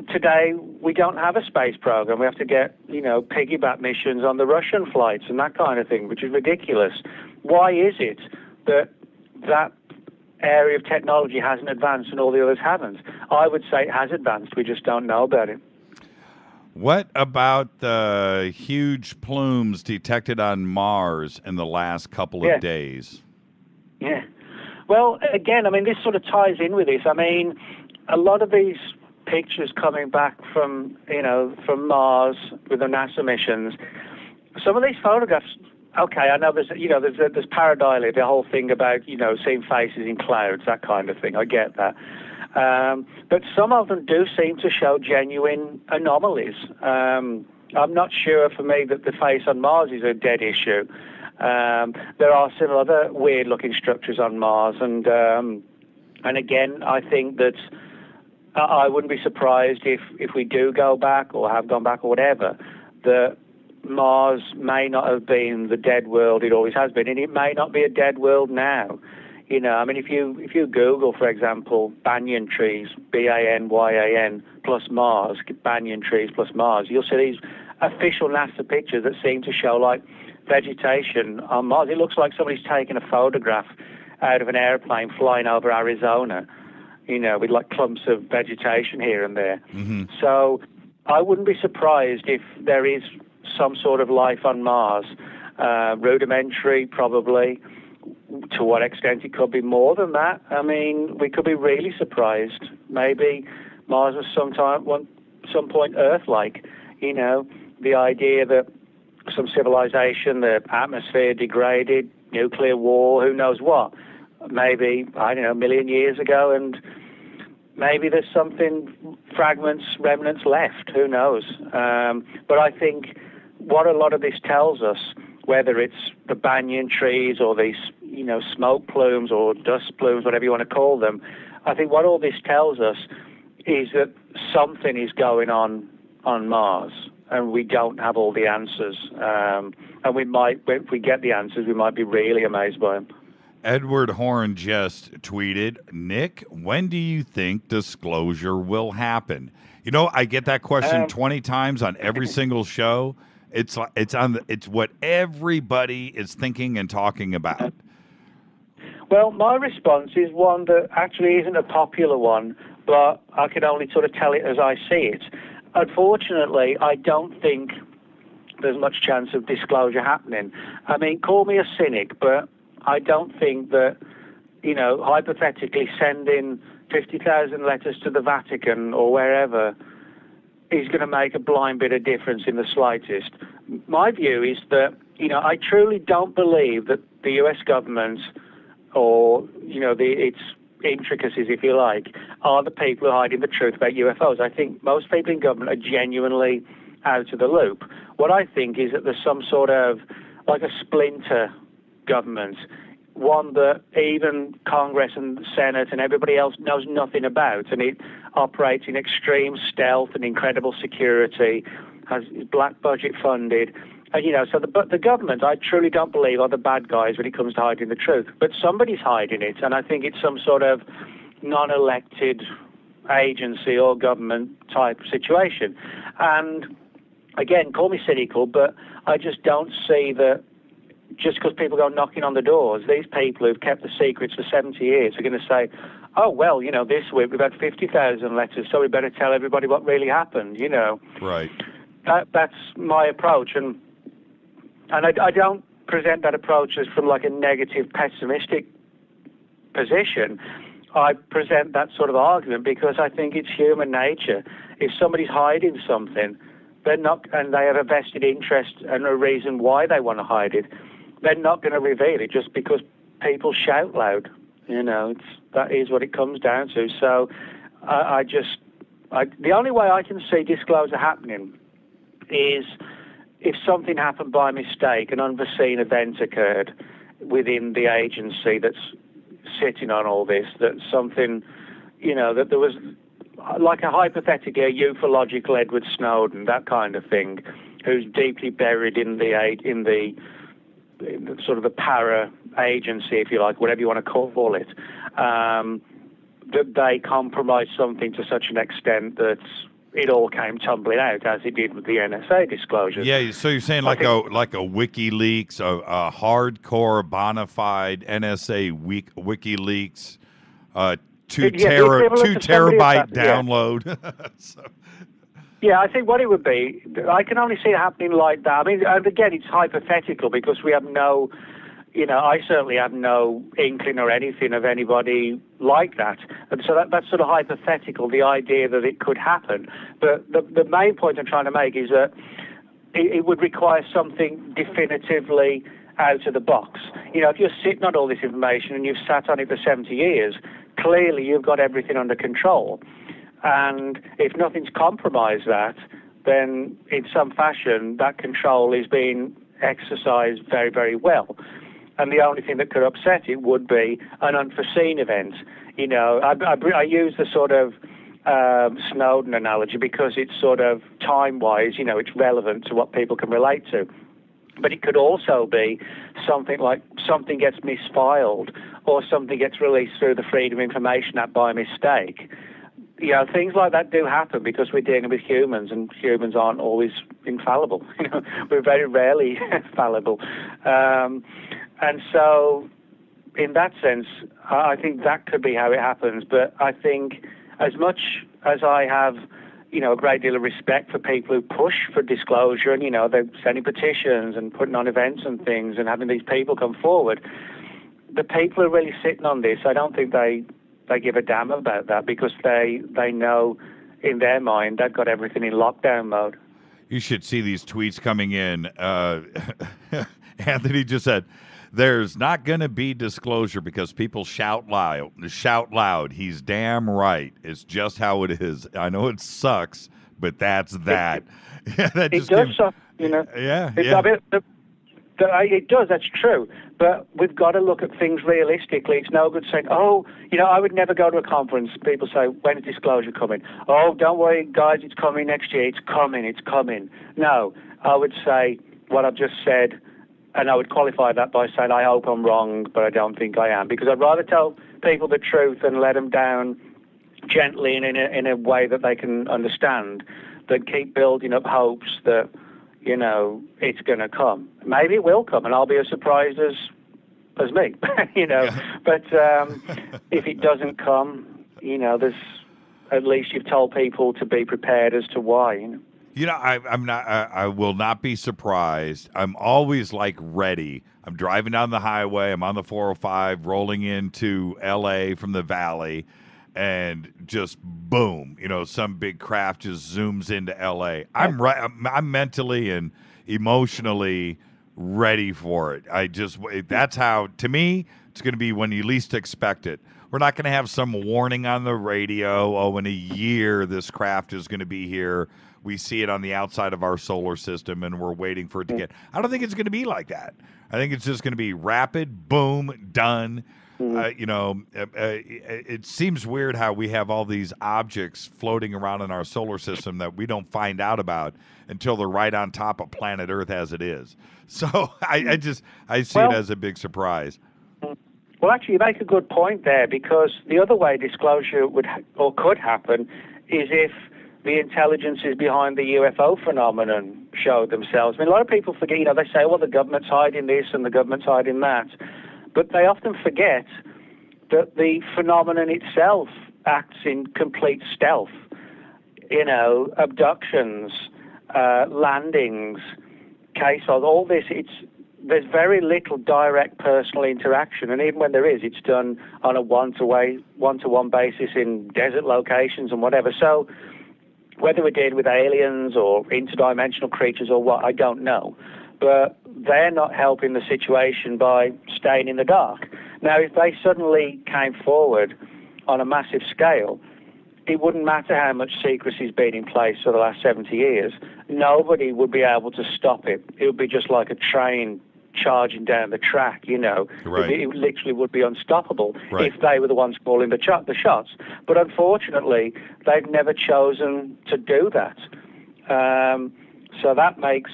Speaker 12: Today we don't have a space program. We have to get, piggyback missions on the Russian flights and that kind of thing, which is ridiculous. Why is it that area of technology hasn't advanced and all the others haven't? I would say it has advanced. We just don't know about it.
Speaker 6: What about the huge plumes detected on Mars in the last couple of days?
Speaker 12: Yeah. Well, again, I mean, this sort of ties in with this. I mean, a lot of these pictures coming back from Mars with the NASA missions, some of these photographs, okay, I know there's pareidolia, the whole thing about, seeing faces in clouds, that kind of thing. I get that. But some of them do seem to show genuine anomalies. I'm not sure for me that the face on Mars is a dead issue. There are some other weird-looking structures on Mars, and again, I think that I wouldn't be surprised if we do go back or have gone back or whatever, that Mars may not have been the dead world it always has been, and it may not be a dead world now. I mean, if you Google, for example, banyan trees, BANYAN plus Mars, banyan trees plus Mars, you'll see these official NASA pictures that seem to show like vegetation on Mars. It looks like somebody's taken a photograph out of an airplane flying over Arizona, with like clumps of vegetation here and there.
Speaker 6: Mm-hmm.
Speaker 12: So I wouldn't be surprised if there is some sort of life on Mars. rudimentary, probably. To what extent it could be more than that? I mean, we could be really surprised. Maybe Mars was some point Earth-like. You know, the idea that some civilization, the atmosphere degraded, nuclear war, who knows what. Maybe, I don't know, a million years ago, and maybe there's something, fragments, remnants left. Who knows? But I think what a lot of this tells us, whether it's the banyan trees or these, you know, smoke plumes or dust plumes, whatever you want to call them, I think what all this tells us is that something is going on Mars, and we don't have all the answers. And we might, if we get the answers, we might be really amazed by them.
Speaker 6: Edward Horn just tweeted, Nick, when do you think disclosure will happen? You know, I get that question 20 times on every single show. It's what everybody is thinking and talking about.
Speaker 12: Well, my response is one that actually isn't a popular one, but I can only sort of tell it as I see it. Unfortunately, I don't think there's much chance of disclosure happening. I mean, call me a cynic, but I don't think that, you know, hypothetically sending 50,000 letters to the Vatican or wherever is going to make a blind bit of difference in the slightest. My view is that, you know, I truly don't believe that the U.S. government or, you know, its intricacies, if you like, are the people who are hiding the truth about UFOs. I think most people in government are genuinely out of the loop. What I think is that there's some sort of, like a splinter government, one that even Congress and the Senate and everybody else knows nothing about, and it operates in extreme stealth and incredible security, has black budget funded. And, you know, so the government, I truly don't believe, are the bad guys when it comes to hiding the truth. But somebody's hiding it, and I think it's some sort of non-elected agency or government type situation. And, again, call me cynical, but I just don't see that just because people go knocking on the doors, these people who've kept the secrets for 70 years are going to say, oh, well, you know, this week we've had 50,000 letters, so we better tell everybody what really happened, you know.
Speaker 6: Right.
Speaker 12: That's my approach, and I don't present that approach as from like a negative, pessimistic position. I present that sort of argument because I think it's human nature. If somebody's hiding something, they're not, and they have a vested interest and a reason why they want to hide it, they're not going to reveal it just because people shout loud. You know, that is what it comes down to. So the only way I can see disclosure happening is if something happened by mistake, an unforeseen event occurred within the agency that's sitting on all this, that something, you know, that there was like a hypothetical ufological Edward Snowden, that kind of thing, who's deeply buried in the sort of the para agency, if you like, whatever you want to call it, that they compromised something to such an extent that it all came tumbling out, as it did with the NSA disclosures.
Speaker 6: Yeah, so you're saying like a WikiLeaks, a hardcore bona fide NSA WikiLeaks, 2 terabyte download.
Speaker 12: Yeah. So. Yeah, I think what it would be, I can only see it happening like that. I mean, and again, it's hypothetical because we have no, you know, I certainly have no inkling or anything of anybody like that. And so that's sort of hypothetical, the idea that it could happen. But the main point I'm trying to make is that it would require something definitively out of the box. You know, if you're sitting on all this information and you've sat on it for 70 years, clearly you've got everything under control. And if nothing's compromised that, then in some fashion that control is being exercised very, very well. And the only thing that could upset it would be an unforeseen event. You know, I use the sort of Snowden analogy because it's sort of time-wise, you know, it's relevant to what people can relate to. But it could also be something like something gets misfiled or something gets released through the Freedom of Information Act by mistake. You know, things like that do happen because we're dealing with humans, and humans aren't always infallible. You know, we're very rarely fallible. And so, in that sense, I think that could be how it happens. But I think as much as I have, a great deal of respect for people who push for disclosure, and they're sending petitions and putting on events and things and having these people come forward. The people who are really sitting on this, I don't think they give a damn about that, because they know in their mind they've got everything in lockdown mode.
Speaker 6: You should see these tweets coming in. Anthony just said, "There's not going to be disclosure because people shout loud. He's damn right. It's just how it is. I know it sucks, but that's that."
Speaker 12: It does suck,
Speaker 6: Yeah.
Speaker 12: It does, that's true. But we've got to look at things realistically. It's no good saying, I would never go to a conference. People say, when is disclosure coming? Oh, don't worry, guys, it's coming next year. It's coming. No, I would say what I've just said, and I would qualify that by saying, I hope I'm wrong, but I don't think I am. Because I'd rather tell people the truth and let them down gently and in a way that they can understand than keep building up hopes that, it's going to come. Maybe it will come, and I'll be as surprised as me, But if it doesn't come, there's at least you've told people to be prepared as to why.
Speaker 6: I'm not. I will not be surprised. I'm always ready. I'm driving down the highway. I'm on the 405, rolling into L.A. from the Valley, and just boom, some big craft just zooms into L.A. I'm mentally and emotionally ready for it. That's how, to me, it's going to be when you least expect it. We're not going to have some warning on the radio, in a year this craft is going to be here. We see it on the outside of our solar system, and we're waiting for it to get. I don't think it's going to be like that. I think it's just going to be rapid, boom, done. It seems weird how we have all these objects floating around in our solar system that we don't find out about until they're right on top of planet Earth as it is. So I see it as a big surprise.
Speaker 12: Well, actually, you make a good point there, because the other way disclosure could happen is if the intelligences behind the UFO phenomenon showed themselves. A lot of people forget, they say, well, the government's hiding this and the government's hiding that. But they often forget that the phenomenon itself acts in complete stealth. Abductions, landings, cases, all this, there's very little direct personal interaction. And even when there is, it's done on a one-to-one basis in desert locations and whatever. So whether we're dealing with aliens or interdimensional creatures or what, I don't know. But they're not helping the situation by staying in the dark. Now, if they suddenly came forward on a massive scale, it wouldn't matter how much secrecy's been in place for the last 70 years. Nobody would be able to stop it. It would be just like a train charging down the track,
Speaker 6: Right.
Speaker 12: It literally would be unstoppable if they were the ones calling the shots. But unfortunately, they've never chosen to do that. So that makes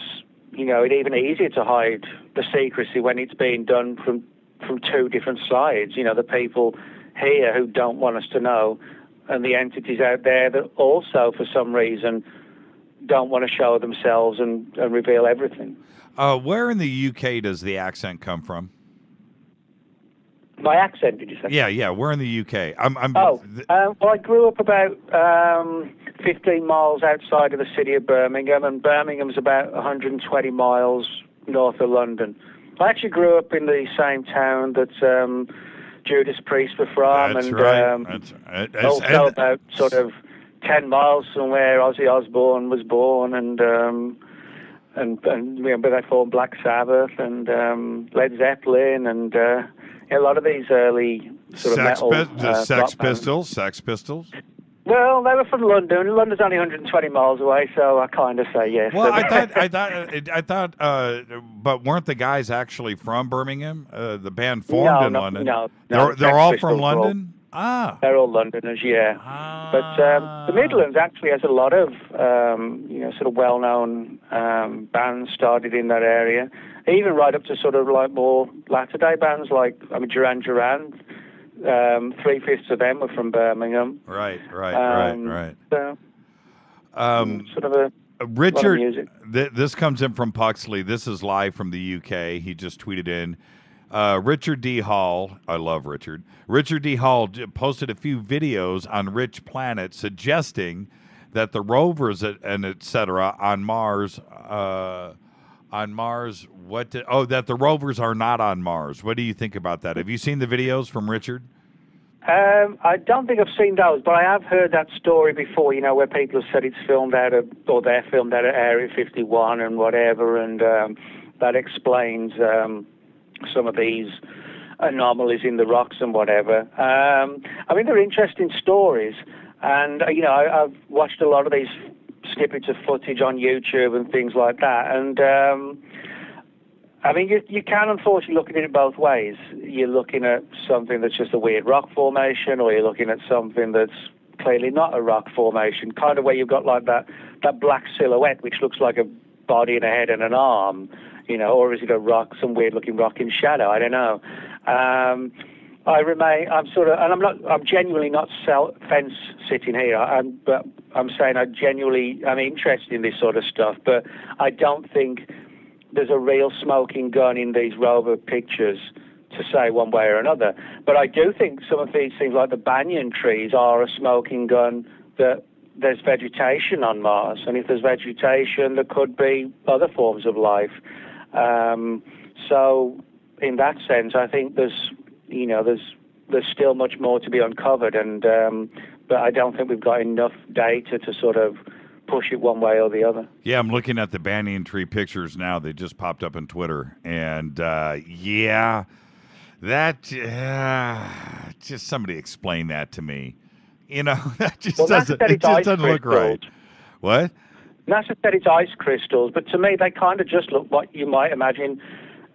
Speaker 12: it even easier to hide the secrecy when it's being done from two different sides. The people here who don't want us to know, and the entities out there that also, for some reason, don't want to show themselves and reveal everything.
Speaker 6: Where in the UK does the accent come from?
Speaker 12: My accent, did you say?
Speaker 6: Yeah. Where in the UK?
Speaker 12: Well, I grew up about 15 miles outside of the city of Birmingham, and Birmingham's about 120 miles north of London. I actually grew up in the same town that Judas Priest were from,
Speaker 6: That's
Speaker 12: and
Speaker 6: right.
Speaker 12: also about sort of 10 miles from where Ozzy Osbourne was born, and they formed Black Sabbath and Led Zeppelin and a lot of these early sort of metal
Speaker 6: Sex Pistols.
Speaker 12: Well, they were from London. London's only 120 miles away, so I kind of say yes.
Speaker 6: Well, I thought, but weren't the guys actually from Birmingham? The band formed in London.
Speaker 12: No,
Speaker 6: they're all from London.
Speaker 12: They're all Londoners, yeah. But the Midlands actually has a lot of sort of well-known bands started in that area, even right up to sort of like more latter-day bands like Duran Duran. 3/5 of them were from Birmingham.
Speaker 6: Right.
Speaker 12: So, sort of a
Speaker 6: Richard,
Speaker 12: lot of music.
Speaker 6: This comes in from Puxley. This is live from the UK. He just tweeted in. Richard D. Hall, I love Richard. Richard D. Hall posted a few videos on Rich Planet suggesting that the rovers and et cetera on Mars, that the rovers are not on Mars. What do you think about that? Have you seen the videos from Richard?
Speaker 12: I don't think I've seen those, but I have heard that story before, where people have said it's filmed they're filmed out of Area 51 and whatever, and that explains some of these anomalies in the rocks and whatever. They're interesting stories, and, I've watched a lot of these snippets of footage on YouTube and things like that, and you can unfortunately look at it both ways. You're looking at something that's just a weird rock formation, or you're looking at something that's clearly not a rock formation, kind of where you've got like that black silhouette, which looks like a body and a head and an arm, or is it some weird looking rock in shadow? I don't know. I'm genuinely not fence sitting here, but I'm saying I'm interested in this sort of stuff, but I don't think there's a real smoking gun in these rover pictures to say one way or another. But I do think some of these things like the banyan trees are a smoking gun that there's vegetation on Mars. And if there's vegetation, there could be other forms of life. So in that sense, I think there's still much more to be uncovered. And but I don't think we've got enough data to sort of push it one way or the other.
Speaker 6: Yeah, I'm looking at the banyan tree pictures now. They just popped up on Twitter. And, just somebody explain that to me. That just doesn't look right. What?
Speaker 12: NASA said it's ice crystals, but to me, they kind of just look what you might imagine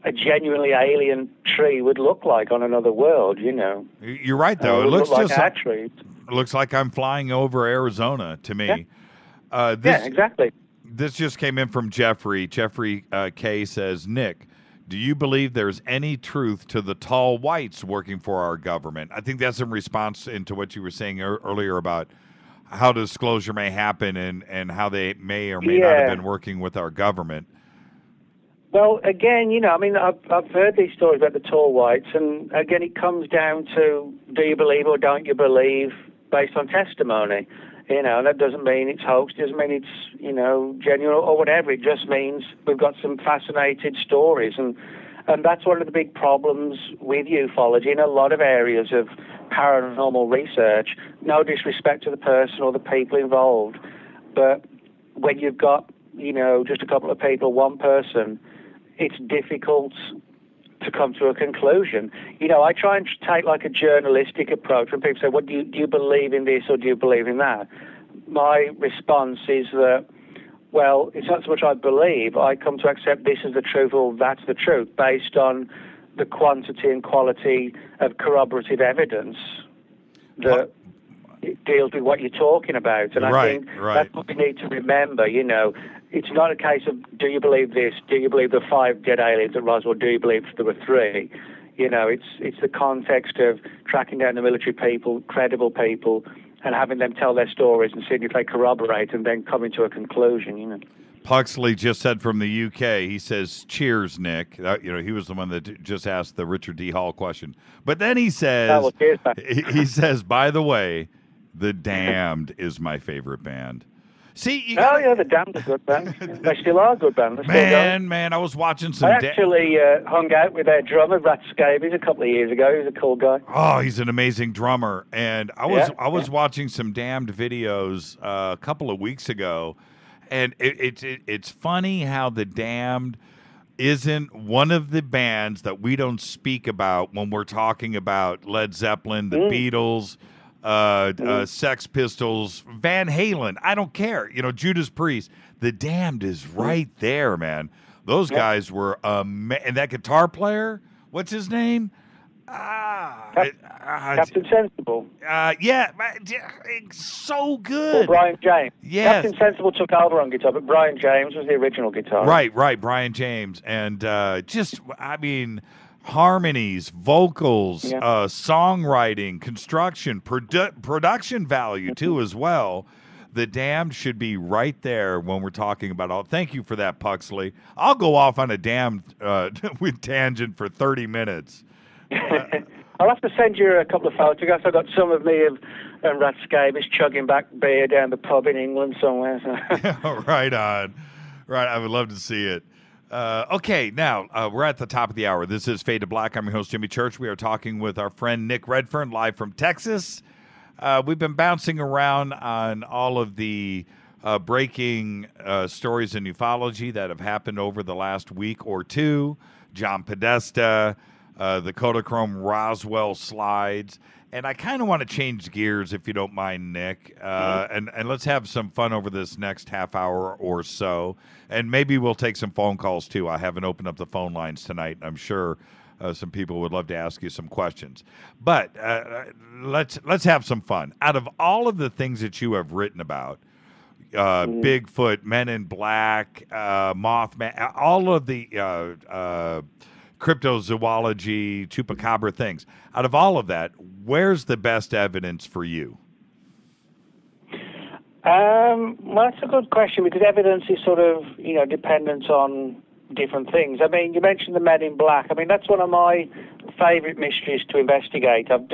Speaker 12: a genuinely alien tree would look like on another world,
Speaker 6: You're right, though. It looks
Speaker 12: like
Speaker 6: just
Speaker 12: our trees.
Speaker 6: It looks like I'm flying over Arizona to me.
Speaker 12: Yeah.
Speaker 6: Yeah,
Speaker 12: exactly.
Speaker 6: This just came in from Jeffrey. Jeffrey K says, Nick, do you believe there's any truth to the tall whites working for our government? I think that's in response into what you were saying earlier about how disclosure may happen and how they may or may not have been working with our government.
Speaker 12: Well, again, I've heard these stories about the tall whites, and again, it comes down to do you believe or don't you believe based on testimony. And that doesn't mean it's hoax, doesn't mean it's, genuine or whatever. It just means we've got some fascinating stories. And that's one of the big problems with ufology in a lot of areas of paranormal research. No disrespect to the person or the people involved. But when you've got, just a couple of people, one person, it's difficult to come to a conclusion. I try and take like a journalistic approach when people say, "What do you believe in this or do you believe in that?" My response is that, well, it's not so much I believe, I come to accept this is the truth or that's the truth based on the quantity and quality of corroborative evidence that it deals with what you're talking about. And I think that's what we need to remember, It's not a case of, do you believe this? Do you believe there are 5 dead aliens at Roswell? Do you believe there were 3? It's the context of tracking down the military people, credible people, and having them tell their stories and seeing if they corroborate and then coming to a conclusion,
Speaker 6: Puxley just said from the UK, he says, cheers, Nick. He was the one that just asked the Richard D. Hall question. But then he says, he says, by the way, The Damned is my favorite band. See,
Speaker 12: the Damned are good band. They still are a good band.
Speaker 6: Man, I was watching some.
Speaker 12: I actually hung out with their drummer, Rat Scabies, a couple of years ago. He was a cool guy.
Speaker 6: Oh, he's an amazing drummer. And I was watching some Damned videos a couple of weeks ago, and it's funny how the Damned isn't one of the bands that we don't speak about when we're talking about Led Zeppelin, the Beatles. Sex Pistols, Van Halen, I don't care. Judas Priest. The Damned is right there, man. Those guys were and that guitar player, what's his name?
Speaker 12: Captain Sensible.
Speaker 6: So good.
Speaker 12: Or Brian James.
Speaker 6: Yes.
Speaker 12: Captain Sensible took over on guitar, but Brian James was the original guitar.
Speaker 6: Right, Brian James. And harmonies, vocals, songwriting, construction, production value too as well. The Damned should be right there when we're talking about all. Thank you for that, Puxley. I'll go off on a Damned with tangent for 30 minutes.
Speaker 12: I'll have to send you a couple of photographs. I've got some of me of and Ratscabius chugging back beer down the pub in England somewhere. So.
Speaker 6: Right on. Right, I would love to see it. Okay, now we're at the top of the hour. This is Fade to Black. I'm your host, Jimmy Church. We are talking with our friend Nick Redfern, live from Texas. We've been bouncing around on all of the breaking stories in ufology that have happened over the last week or two. John Podesta, the Kodachrome Roswell Slides. And I kind of want to change gears, if you don't mind, Nick. And let's have some fun over this next half hour or so. And maybe we'll take some phone calls, too. I haven't opened up the phone lines tonight. I'm sure some people would love to ask you some questions. But let's have some fun. Out of all of the things that you have written about, Bigfoot, Men in Black, Mothman, all of the cryptozoology, chupacabra things. Out of all of that, where's the best evidence for you?
Speaker 12: Well, that's a good question, because evidence is sort of, dependent on different things. I mean, you mentioned the Men in Black. I mean, that's one of my favourite mysteries to investigate. I've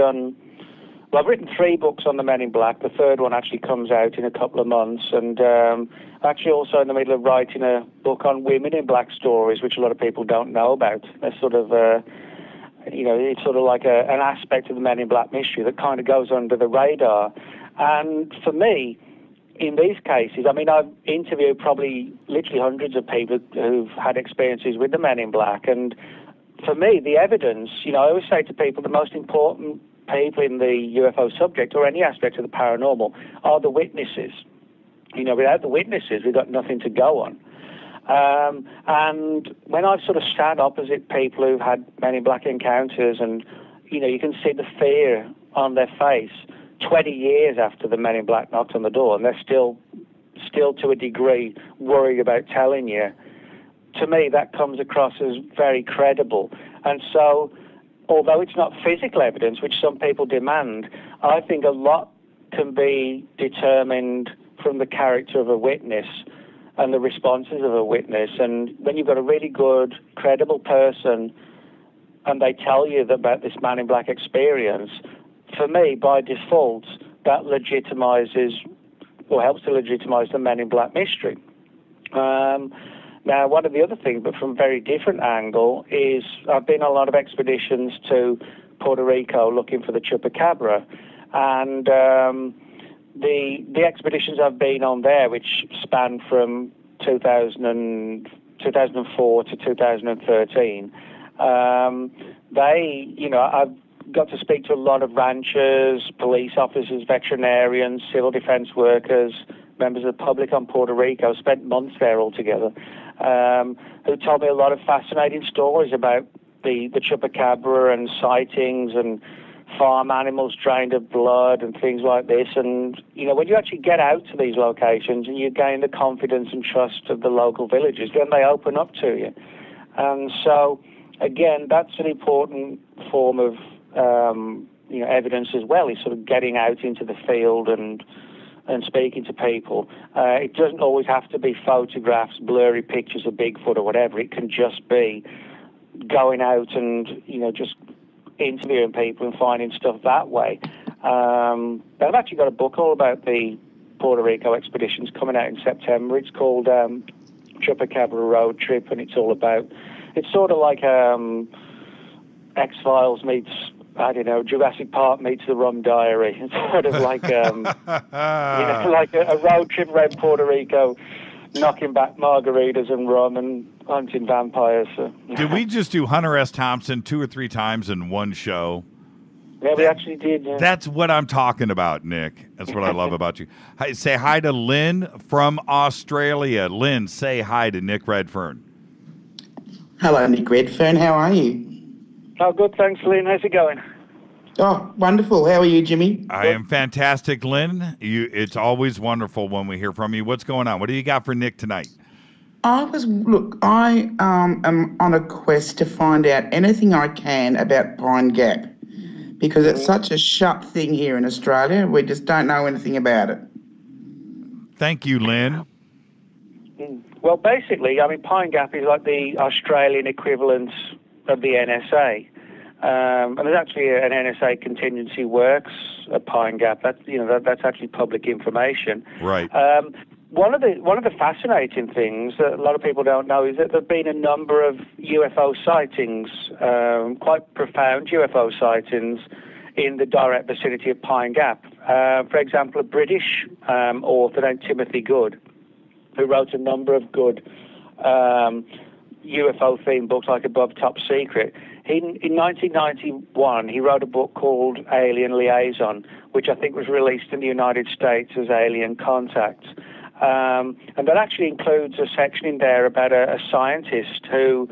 Speaker 12: written 3 books on the Men in Black. The third one actually comes out in a couple of months. And actually also in the middle of writing a book on women in black stories, which a lot of people don't know about. They're sort of, it's sort of like an aspect of the Men in Black mystery that kind of goes under the radar. And for me, in these cases, I mean, I've interviewed probably literally hundreds of people who've had experiences with the Men in Black. And for me, the evidence, I always say to people, the most important people in the UFO subject or any aspect of the paranormal are the witnesses. Without the witnesses, we've got nothing to go on. And when I've sort of sat opposite people who've had Men in Black encounters, and, you can see the fear on their face 20 years after the Men in Black knocked on the door, and they're still to a degree worried about telling you. To me, that comes across as very credible. And so, although it's not physical evidence, which some people demand, I think a lot can be determined from the character of a witness and the responses of a witness. And when you've got a really good, credible person and they tell you about this Man in Black experience, for me, by default, that legitimizes or helps to legitimize the Men in Black mystery. Now, one of the other things, but from a very different angle, is I've been on a lot of expeditions to Puerto Rico looking for the chupacabra. And the expeditions I've been on there, which span from 2004 to 2013, I've got to speak to a lot of ranchers, police officers, veterinarians, civil defense workers, members of the public on Puerto Rico. Spent months there altogether, who told me a lot of fascinating stories about the chupacabra and sightings and farm animals drained of blood and things like this. And, when you actually get out to these locations and you gain the confidence and trust of the local villagers, then they open up to you. And so, again, that's an important form of evidence as well, is sort of getting out into the field and speaking to people. It doesn't always have to be photographs, blurry pictures of Bigfoot or whatever. It can just be going out and, just interviewing people and finding stuff that way. But I've actually got a book all about the Puerto Rico expeditions coming out in September. It's called Chupacabra Road Trip, and it's all about, it's sort of like X-Files meets, I don't know, Jurassic Park meets the Rum Diary. It's sort of like, like a road trip around Puerto Rico, knocking back margaritas and rum and hunting vampires. So.
Speaker 6: Did we just do Hunter S. Thompson 2 or 3 times in one show?
Speaker 12: Yeah, we actually did. Yeah.
Speaker 6: That's what I'm talking about, Nick. That's what I love about you. Hi, say hi to Lynn from Australia. Lynn, say hi to Nick Redfern.
Speaker 13: Hello, Nick Redfern. How are you?
Speaker 12: Oh, good. Thanks, Lynn. How's it going?
Speaker 13: Oh, wonderful. How are you, Jimmy?
Speaker 6: I am fantastic, Lynn. It's always wonderful when we hear from you. What's going on? What do you got for Nick tonight?
Speaker 13: I am on a quest to find out anything I can about Pine Gap, because it's such a shut thing here in Australia. We just don't know anything about it.
Speaker 6: Thank you, Lynn.
Speaker 12: Well, basically, Pine Gap is like the Australian equivalent of the NSA. And there's actually an NSA contingency works at Pine Gap. That's actually public information.
Speaker 6: Right.
Speaker 12: One of the fascinating things that a lot of people don't know is that there've been a number of UFO sightings, quite profound UFO sightings, in the direct vicinity of Pine Gap. For example, a British author named Timothy Good, who wrote a number of good UFO-themed books like Above Top Secret. In 1991, he wrote a book called Alien Liaison, which I think was released in the United States as Alien Contact. And that actually includes a section in there about a scientist who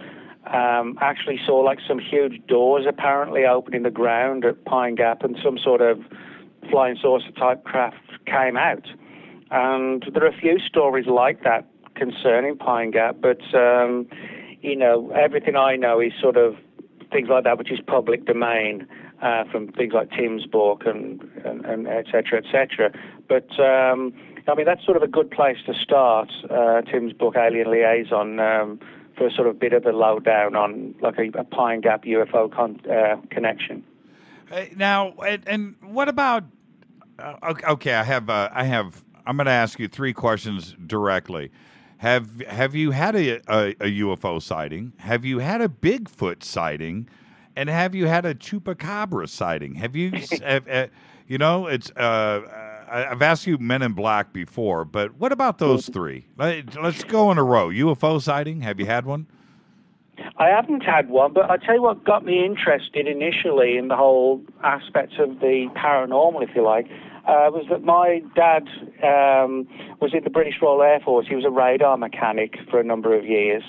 Speaker 12: actually saw like some huge doors apparently open in the ground at Pine Gap, and some sort of flying saucer type craft came out. And there are a few stories like that concerning Pine Gap, but everything I know is sort of things like that, which is public domain, from things like Tim's book and et cetera, et cetera. But that's sort of a good place to start, Tim's book, Alien Liaison, for a sort of bit of a lowdown on like a Pine Gap UFO connection.
Speaker 6: Now, and what about? Okay, I'm going to ask you 3 questions directly. Have you had a UFO sighting? Have you had a Bigfoot sighting? And have you had a chupacabra sighting? Have you? I've asked you Men in Black before, but what about those 3? Let's go in a row. UFO sighting, have you had one?
Speaker 12: I haven't had one, but I tell you what got me interested initially in the whole aspects of the paranormal, if you like, was that my dad was in the British Royal Air Force. He was a radar mechanic for a number of years.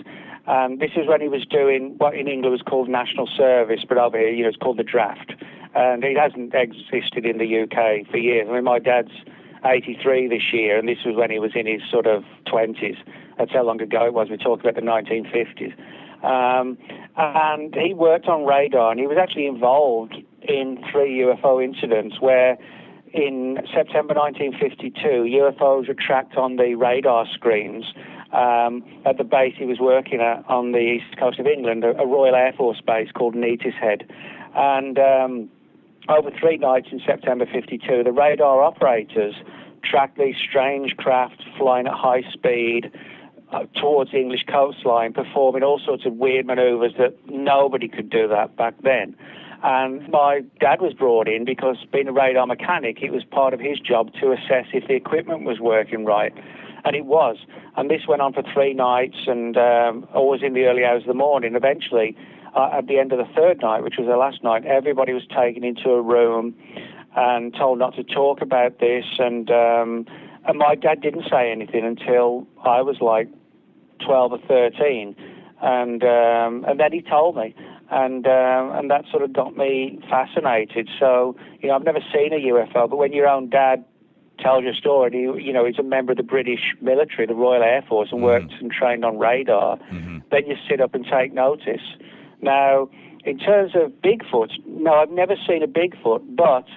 Speaker 12: This is when he was doing what in England was called national service, but over here, it's called the draft. And it hasn't existed in the UK for years. I mean, my dad's 83 this year, and this was when he was in his sort of 20s. That's how long ago it was. We're talking about the 1950s. And he worked on radar, and he was actually involved in 3 UFO incidents where in September 1952, UFOs were tracked on the radar screens at the base he was working at on the east coast of England, a Royal Air Force base called Neatishead. And over 3 nights in September 52, the radar operators tracked these strange craft flying at high speed towards the English coastline, performing all sorts of weird maneuvers that nobody could do that back then. And my dad was brought in because, being a radar mechanic, it was part of his job to assess if the equipment was working right. And it was. And this went on for 3 nights, and always in the early hours of the morning. Eventually, at the end of the 3rd night, which was the last night, everybody was taken into a room and told not to talk about this. And my dad didn't say anything until I was like 12 or 13. And then he told me. And that sort of got me fascinated. So, I've never seen a UFO, but when your own dad tells your story, he's a member of the British military, the Royal Air Force, and worked and trained on radar, then you sit up and take notice. Now, in terms of Bigfoot, no, I've never seen a Bigfoot, but,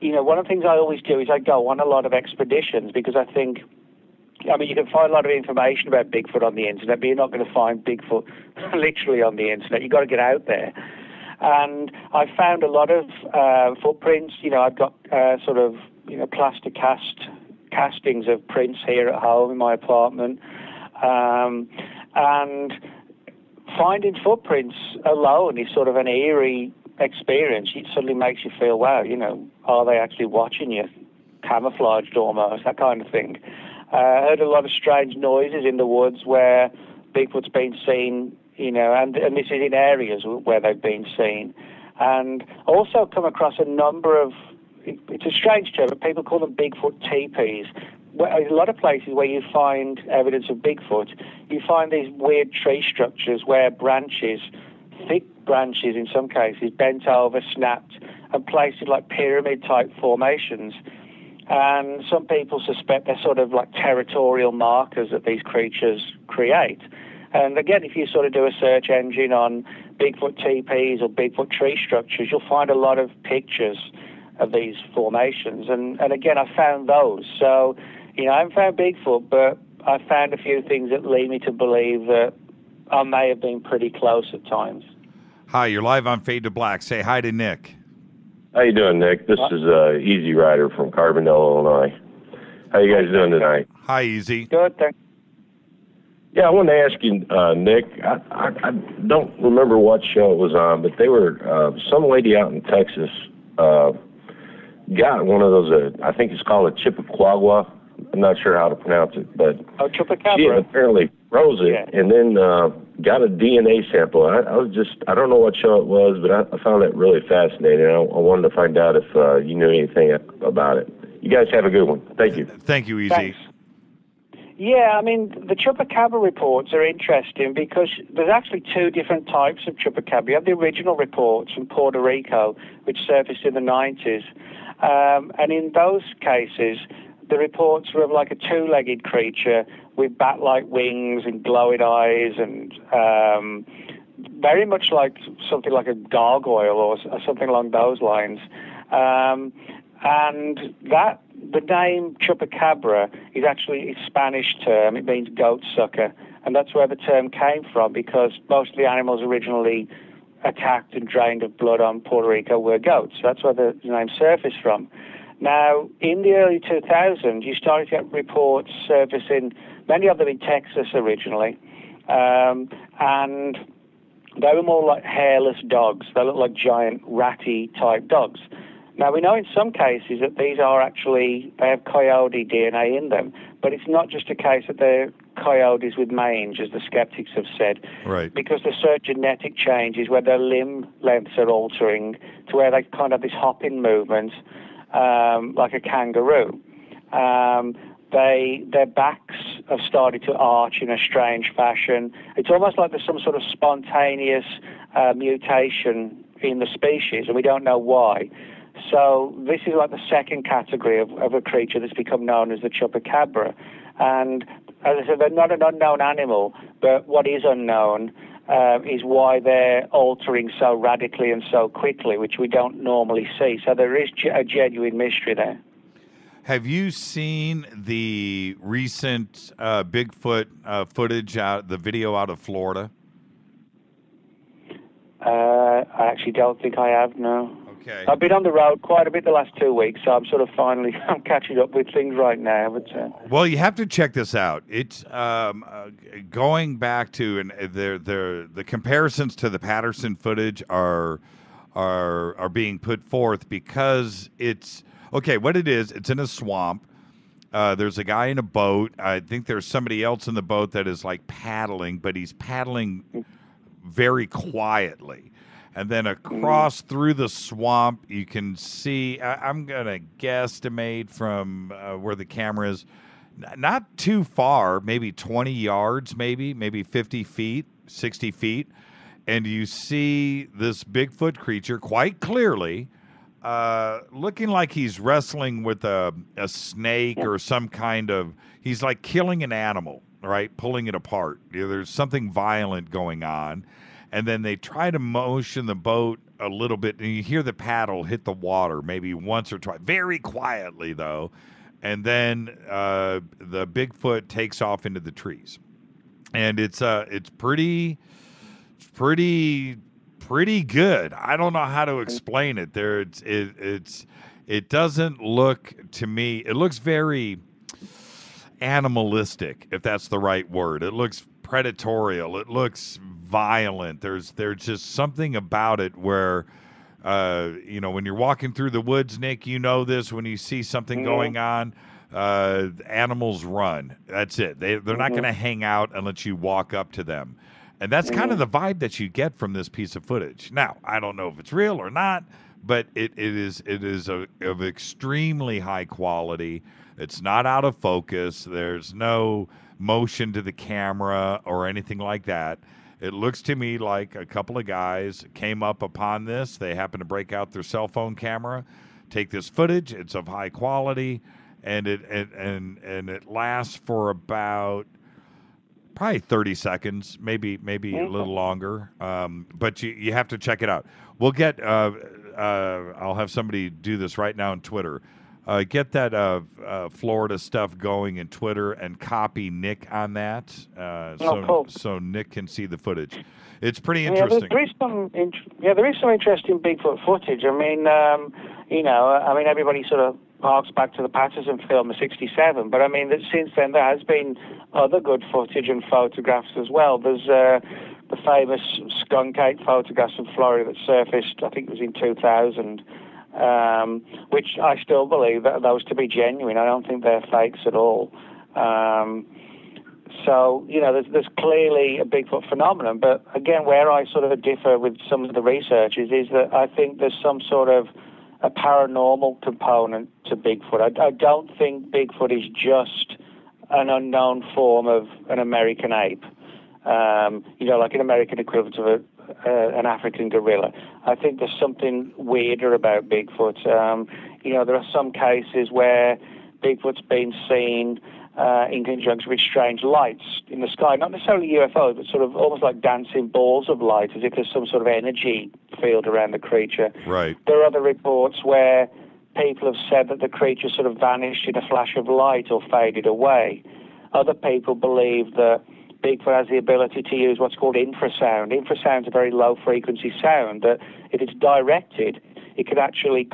Speaker 12: one of the things I always do is I go on a lot of expeditions because I think, you can find a lot of information about Bigfoot on the internet, but you're not going to find Bigfoot literally on the internet. You've got to get out there. And I found a lot of footprints. I've got plaster castings of prints here at home in my apartment. And finding footprints alone is sort of an eerie experience. It suddenly makes you feel, wow, are they actually watching you? Camouflaged almost, that kind of thing. I heard a lot of strange noises in the woods where Bigfoot's been seen, and this is in areas where they've been seen. And also come across a number of, it's a strange term, but people call them Bigfoot teepees. A lot of places where you find evidence of Bigfoot, you find these weird tree structures where branches, thick branches in some cases, bent over, snapped, and placed in like pyramid-type formations. And some people suspect they're sort of like territorial markers that these creatures create. And again, if you sort of do a search engine on Bigfoot teepees or Bigfoot tree structures, you'll find a lot of pictures of these formations. And again, I found those. So, I haven't found Bigfoot, but I found a few things that lead me to believe that I may have been pretty close at times.
Speaker 6: Hi, you're live on Fade to Black. Say hi to Nick.
Speaker 14: How you doing, Nick? This is Easy Rider from Carbondale, Illinois. How you guys doing tonight?
Speaker 6: Hi, Easy.
Speaker 12: Good, thanks.
Speaker 14: Yeah, I wanted to ask you, Nick, I don't remember what show it was on, but they were, some lady out in Texas got one of those, I think it's called a Chippequagua. I'm not sure how to pronounce it, but she apparently froze it and then got a DNA sample. I don't know what show it was, but I found that really fascinating. I wanted to find out if you knew anything about it. You guys have a good one. Thank you.
Speaker 6: Thank you, Easy.
Speaker 12: Thanks. Yeah, I mean, the Chupacabra reports are interesting because there's actually two different types of Chupacabra. You have the original reports from Puerto Rico, which surfaced in the 90s. And in those cases, the reports were of like a two-legged creature with bat-like wings and glowing eyes and very much like something like a gargoyle or something along those lines. And that the name Chupacabra is actually a Spanish term. It means goat sucker. And that's where the term came from because most of the animals originally attacked and drained of blood on Puerto Rico were goats. That's where the name surfaced from. Now, in the early 2000s, you started to get reports surfacing, many of them in Texas originally, and they were more like hairless dogs. They look like giant ratty-type dogs. Now, we know in some cases that these are actually, they have coyote DNA in them, but it's not just a case that they're coyotes with mange, as the skeptics have said.
Speaker 6: Right. Because
Speaker 12: there's certain genetic changes where their limb lengths are altering to where they kind of have this hopping movement, like a kangaroo. Their backs have started to arch in a strange fashion. It's almost like there's some sort of spontaneous mutation in the species, and we don't know why. So this is like the second category of a creature that's become known as the Chupacabra. And as I said, they're not an unknown animal, but what is unknown is why they're altering so radically and so quickly, which we don't normally see. So there is a genuine mystery there.
Speaker 6: Have you seen the recent Bigfoot footage, the video out of Florida?
Speaker 12: I actually don't think I have, no.
Speaker 6: Okay.
Speaker 12: I've been on the road quite a bit the last 2 weeks, so I'm sort of finally I'm catching up with things right now. But
Speaker 6: well, you have to check this out. It's going back to and the comparisons to the Patterson footage are being put forth because it's okay. What it is, it's in a swamp. There's a guy in a boat. I think there's somebody else in the boat that is like paddling, but he's paddling very quietly. And then across through the swamp, you can see, I'm going to guesstimate from where the camera is, not too far, maybe 20 yards, maybe 50 feet, 60 feet. And you see this Bigfoot creature quite clearly, looking like he's wrestling with a snake or some kind of, he's like killing an animal, right? Pulling it apart. There's something violent going on. And then they try to motion the boat a little bit, and you hear the paddle hit the water maybe once or twice, very quietly though. And then the Bigfoot takes off into the trees, and it's pretty good. I don't know how to explain it. It doesn't look to me. It looks very animalistic, if that's the right word. It looks predatorial. It looks violent. There's just something about it where, when you're walking through the woods, Nick, you know this, when you see something going on, animals run. That's it. They're not going to hang out unless you walk up to them. And that's kind of the vibe that you get from this piece of footage. Now, I don't know if it's real or not, but it is of extremely high quality. It's not out of focus. There's no motion to the camera or anything like that. It looks to me like a couple of guys came up upon this. They happen to break out their cell phone camera, take this footage. It's of high quality, and it lasts for about probably 30 seconds, maybe a little longer. But you have to check it out. We'll get. I'll have somebody do this right now on Twitter. Get that Florida stuff going in Twitter and copy Nick on that,
Speaker 15: cool.
Speaker 6: so Nick can see the footage. It's pretty interesting.
Speaker 15: There is some interesting Bigfoot footage. I mean, everybody sort of harks back to the Patterson film of '67, but I mean that since then there has been other good footage and photographs as well. There's the famous skunk ape photographs from Florida that surfaced, I think it was in 2000, which I still believe that those to be genuine. I don't think they're fakes at all. So, there's clearly a Bigfoot phenomenon, but again, where I sort of differ with some of the researchers is that I think there's some sort of a paranormal component to Bigfoot. I don't think Bigfoot is just an unknown form of an American ape, like an American equivalent of an African gorilla. I think there's something weirder about Bigfoot. There are some cases where Bigfoot's been seen in conjunction with strange lights in the sky, not necessarily UFOs, but sort of almost like dancing balls of light, as if there's some sort of energy field around the creature.
Speaker 6: Right.
Speaker 15: There are other reports where people have said that the creature sort of vanished in a flash of light or faded away. Other people believe that Bigfoot has the ability to use what's called infrasound. Infrasound's a very low-frequency sound that, if it's directed, it can actually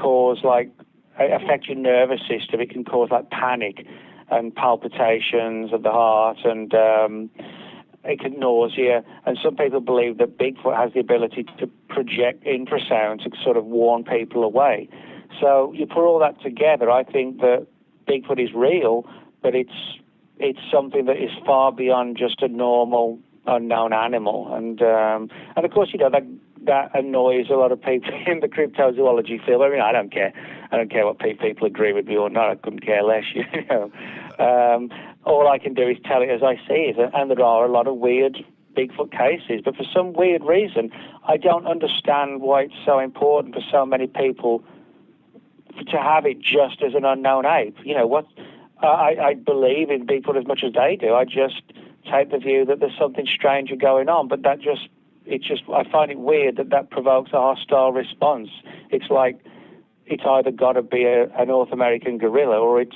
Speaker 15: affect your nervous system. It can cause, panic and palpitations of the heart, and it can nausea. And some people believe that Bigfoot has the ability to project infrasound to sort of warn people away. So you put all that together, I think that Bigfoot is real, but it's something that is far beyond just a normal unknown animal. And of course, that annoys a lot of people in the cryptozoology field. I mean, I don't care. I don't care what people agree with me or not. I couldn't care less, All I can do is tell it as I see it. And there are a lot of weird Bigfoot cases. But for some weird reason, I don't understand why it's so important for so many people to have it just as an unknown ape. I believe in Bigfoot as much as they do. I just take the view that there's something stranger going on. But I find it weird that provokes a hostile response. It's like it's either got to be a North American gorilla or that's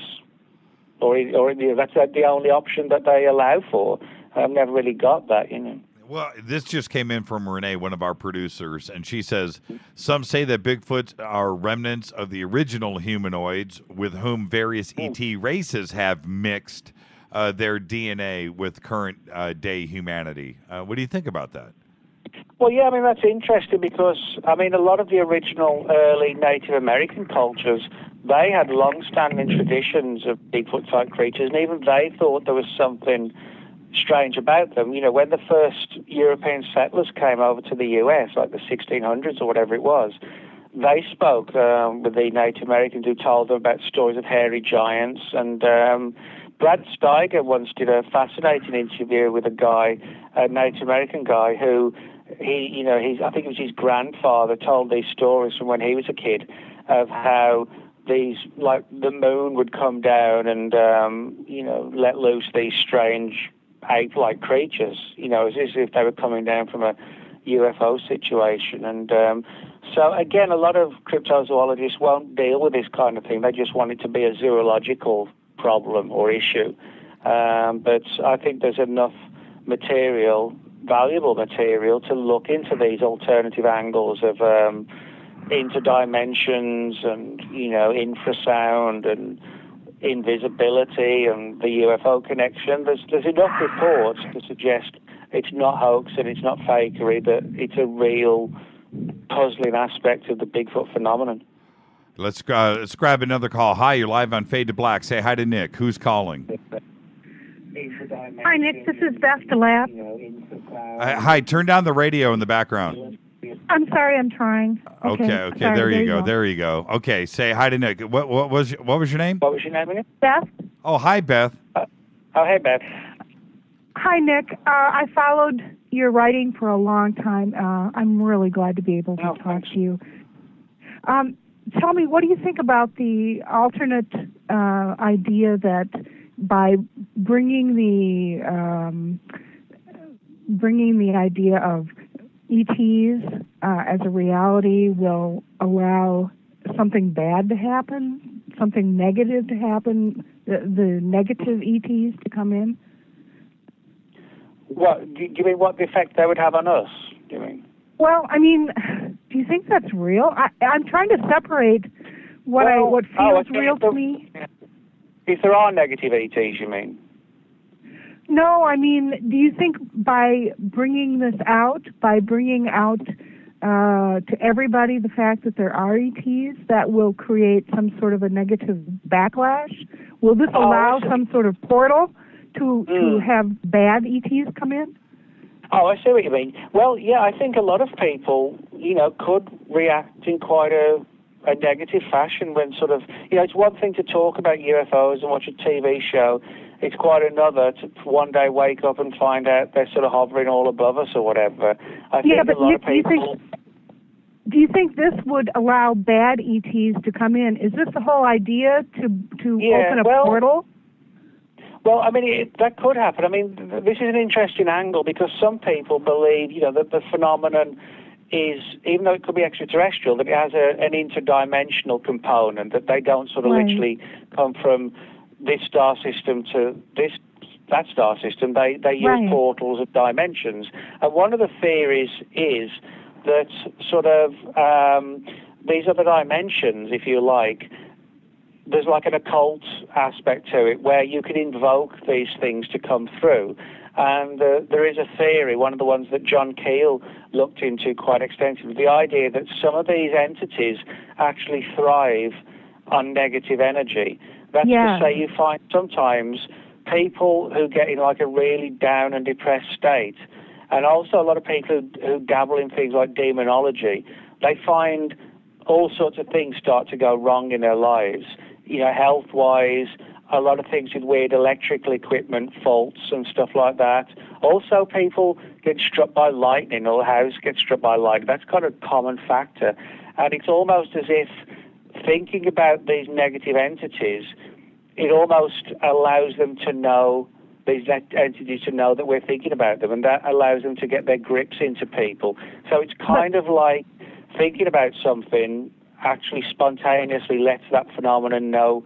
Speaker 15: the only option that they allow for. I've never really got that,
Speaker 6: Well, this just came in from Renee, one of our producers, and she says, some say that Bigfoot are remnants of the original humanoids with whom various ET races have mixed their DNA with current day humanity. What do you think about that?
Speaker 15: Well, yeah, I mean, that's interesting because, a lot of the original early Native American cultures, they had long-standing traditions of Bigfoot-type creatures, and even they thought there was something strange about them. When the first European settlers came over to the U.S., like the 1600s or whatever it was, they spoke with the Native Americans who told them about stories of hairy giants. And Brad Steiger once did a fascinating interview with a Native American guy who I think it was his grandfather told these stories from when he was a kid of how these, the moon would come down and, let loose these strange ape-like creatures, as if they were coming down from a UFO situation. And so, again, a lot of cryptozoologists won't deal with this kind of thing. They just want it to be a zoological problem or issue. But I think there's enough valuable material to look into these alternative angles of interdimensions and, infrasound and invisibility and the UFO connection. There's enough reports to suggest it's not hoax and it's not fakery, that it's a real puzzling aspect of the Bigfoot phenomenon.
Speaker 6: Let's grab another call. Hi, you're live on Fade to Black. Say hi to Nick. Who's calling?
Speaker 16: Hi, Nick. This is Beth DeLapp.
Speaker 6: Hi, turn down the radio in the background.
Speaker 16: I'm sorry, I'm trying.
Speaker 6: Okay.
Speaker 16: Sorry,
Speaker 6: There you go. Okay, say hi to Nick. What was your name?
Speaker 15: What was your name again?
Speaker 16: Beth.
Speaker 6: Oh, hi, Beth.
Speaker 15: Hey, Beth.
Speaker 16: Hi, Nick. I followed your writing for a long time. I'm really glad to be able to talk to you. Tell me, what do you think about the alternate idea that by bringing the idea of ETs as a reality will allow something bad to happen, something negative to happen, the negative ETs to come in?
Speaker 15: What do you mean? What the effect they would have on us? Do you mean?
Speaker 16: Well, I mean, do you think that's real? I'm trying to separate what feels real to me.
Speaker 15: If there are negative ETs, you mean?
Speaker 16: No, I mean, do you think by bringing out to everybody the fact that there are ETs, that will create some sort of a negative backlash? Will this allow some sort of portal to have bad ETs come in?
Speaker 15: Oh, I see what you mean. Well, yeah, I think a lot of people, could react in quite a negative fashion when sort of, it's one thing to talk about UFOs and watch a TV show. It's quite another to one day wake up and find out they're sort of hovering all above us or whatever. I think a lot of people...
Speaker 16: Do you think this would allow bad ETs to come in? Is this the whole idea to open a portal?
Speaker 15: Well, I mean, that could happen. I mean, this is an interesting angle because some people believe, that the phenomenon is, even though it could be extraterrestrial, that it has an interdimensional component, that they don't sort of literally come from this star system to that star system. They use portals of dimensions. And one of the theories is that sort of these other dimensions, if you like, there's like an occult aspect to it where you can invoke these things to come through. And there is a theory, one of the ones that John Keel looked into quite extensively, the idea that some of these entities actually thrive on negative energy. That's to say you find sometimes people who get in like a really down and depressed state, and also a lot of people who dabble in things like demonology, they find all sorts of things start to go wrong in their lives. Health-wise, a lot of things with weird electrical equipment faults and stuff like that. Also, people get struck by lightning, or the house gets struck by lightning. That's kind of a common factor. And it's almost as if thinking about these negative entities, it almost allows them to know, these entities to know that we're thinking about them, and that allows them to get their grips into people. So it's kind of like thinking about something actually spontaneously lets that phenomenon know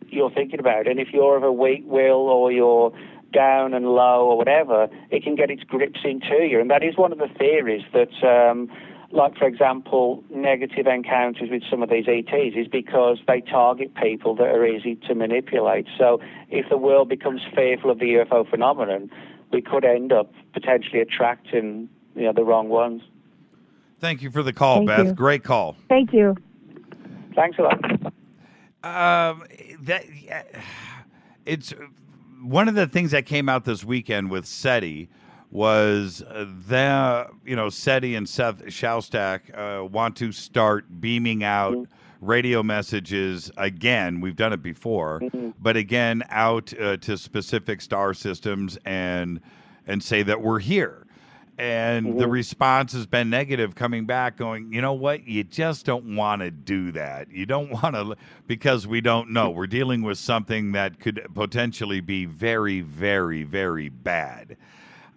Speaker 15: you're thinking about it. And if you're of a weak will or you're down and low or whatever, it can get its grips into you. And that is one of the theories that, like, for example, negative encounters with some of these ETs is because they target people that are easy to manipulate. So if the world becomes fearful of the UFO phenomenon, we could end up potentially attracting, the wrong ones.
Speaker 6: Thank you for the call, Beth. You. Great call.
Speaker 16: Thank you.
Speaker 15: Thanks a lot.
Speaker 6: It's one of the things that came out this weekend with SETI was SETI and Seth Shostak want to start beaming out radio messages again. We've done it before, but again out to specific star systems and say that we're here. And the response has been negative, coming back going, you know what? You just don't want to do that. You don't want to, because we don't know. We're dealing with something that could potentially be very, very, very bad.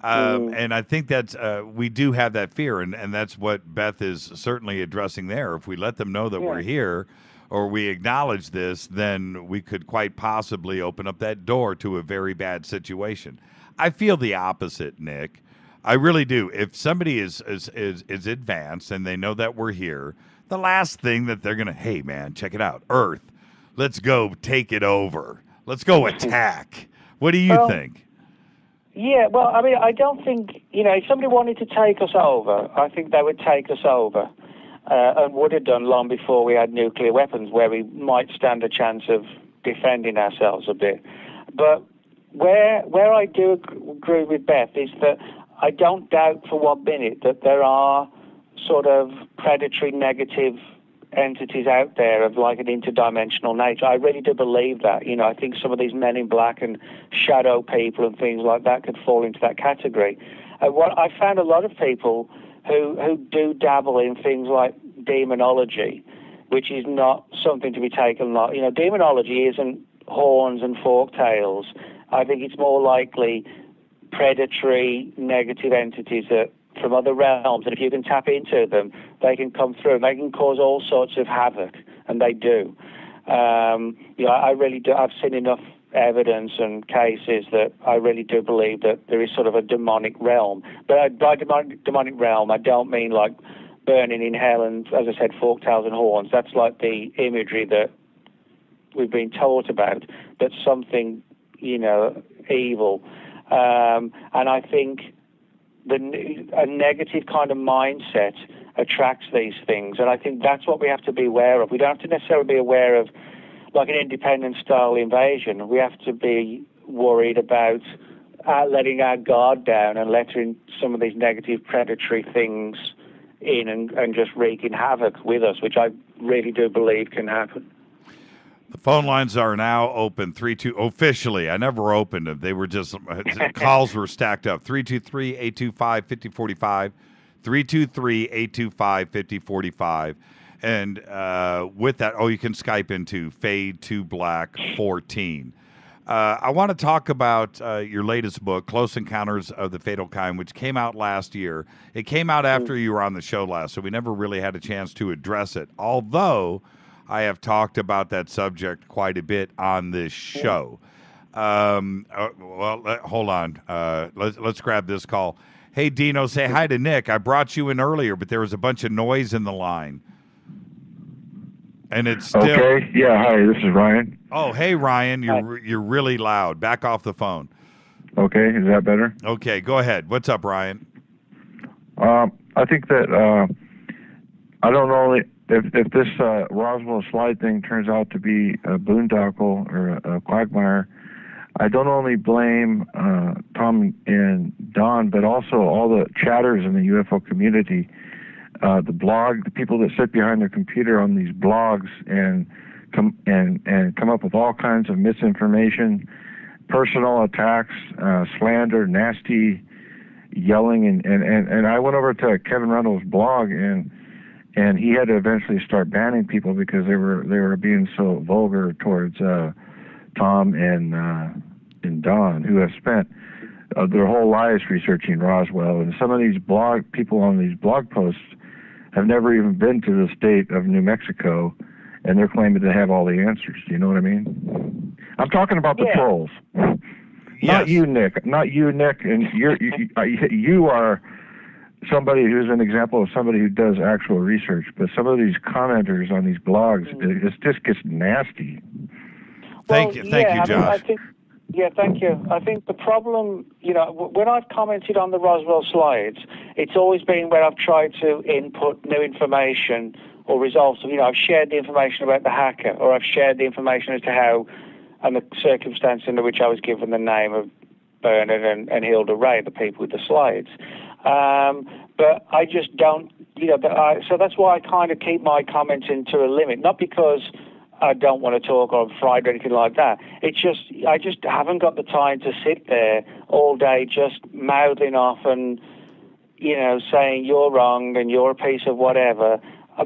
Speaker 6: And I think that's, we do have that fear. And that's what Beth is certainly addressing there. If we let them know that we're here or we acknowledge this, then we could quite possibly open up that door to a very bad situation. I feel the opposite, Nick. I really do. If somebody is advanced and they know that we're here, the last thing that they're going to, hey, man, check it out. Earth, let's go take it over. Let's go attack. What do you think?
Speaker 15: Yeah, well, I mean, I don't think, if somebody wanted to take us over, I think they would take us over and would have done long before we had nuclear weapons, where we might stand a chance of defending ourselves a bit. But where I do agree with Beth is that I don't doubt for 1 minute that there are sort of predatory negative entities out there of like an interdimensional nature. I really do believe that. I think some of these men in black and shadow people and things like that could fall into that category. What I found a lot of people who do dabble in things like demonology, which is not something to be taken lot. Demonology isn't horns and fork tails. I think it's more likely predatory negative entities that from other realms, and if you can tap into them, they can come through and they can cause all sorts of havoc, and they do. I really do. I've seen enough evidence and cases that I really do believe that there is sort of a demonic realm. But by demonic realm, I don't mean like burning in hell and, as I said, forked tails and horns. That's like the imagery that we've been taught about. That's something, evil. And I think a negative kind of mindset attracts these things. And I think that's what we have to be aware of. We don't have to necessarily be aware of like an independence-style invasion. We have to be worried about letting our guard down and letting some of these negative predatory things in and just wreaking havoc with us, which I really do believe can happen.
Speaker 6: The phone lines are now open. Officially. I never opened them. They were just calls were stacked up. 323-825-5045. 323-825-5045. And with that, you can Skype into Fade2Black14. I want to talk about your latest book, Close Encounters of the Fatal Kind, which came out last year. It came out after you were on the show last, so we never really had a chance to address it, although I have talked about that subject quite a bit on this show. Hold on. Let's grab this call. Hey, Dino, say hi to Nick. I brought you in earlier, but there was a bunch of noise in the line. And it's still...
Speaker 17: Okay. Yeah. Hi. This is Ryan.
Speaker 6: Oh, hey, Ryan. You're really loud. Back off the phone.
Speaker 17: Okay. Is that better?
Speaker 6: Okay. Go ahead. What's up, Ryan?
Speaker 17: I think that I don't know if this Roswell Slide thing turns out to be a boondoggle or a quagmire. I don't only blame Tom and Don, but also all the chatters in the UFO community. The people that sit behind their computer on these blogs and come up with all kinds of misinformation, personal attacks, slander, nasty yelling, and I went over to Kevin Rundle's blog and he had to eventually start banning people because they were being so vulgar towards Tom and Don, who have spent their whole lives researching Roswell, and some of these people on these blog posts have never even been to the state of New Mexico, and they're claiming to have all the answers. Do you know what I mean? I'm talking about the trolls. Yes. Not you, Nick, and you are somebody who's an example of somebody who does actual research, but some of these commenters on these blogs, it just gets nasty.
Speaker 6: Thank you, Josh.
Speaker 15: Thank you. I think the problem, when I've commented on the Roswell Slides, it's always been where I've tried to input new information or results. I've shared the information about the hacker, or I've shared the information as to how and the circumstance in which I was given the name of Bernard and Hilda Ray, the people with the slides. But I just don't, so that's why I kind of keep my commenting to a limit, not because I don't want to talk or I'm fried or anything like that. It's just, I just haven't got the time to sit there all day just mouthing off and, saying you're wrong and you're a piece of whatever.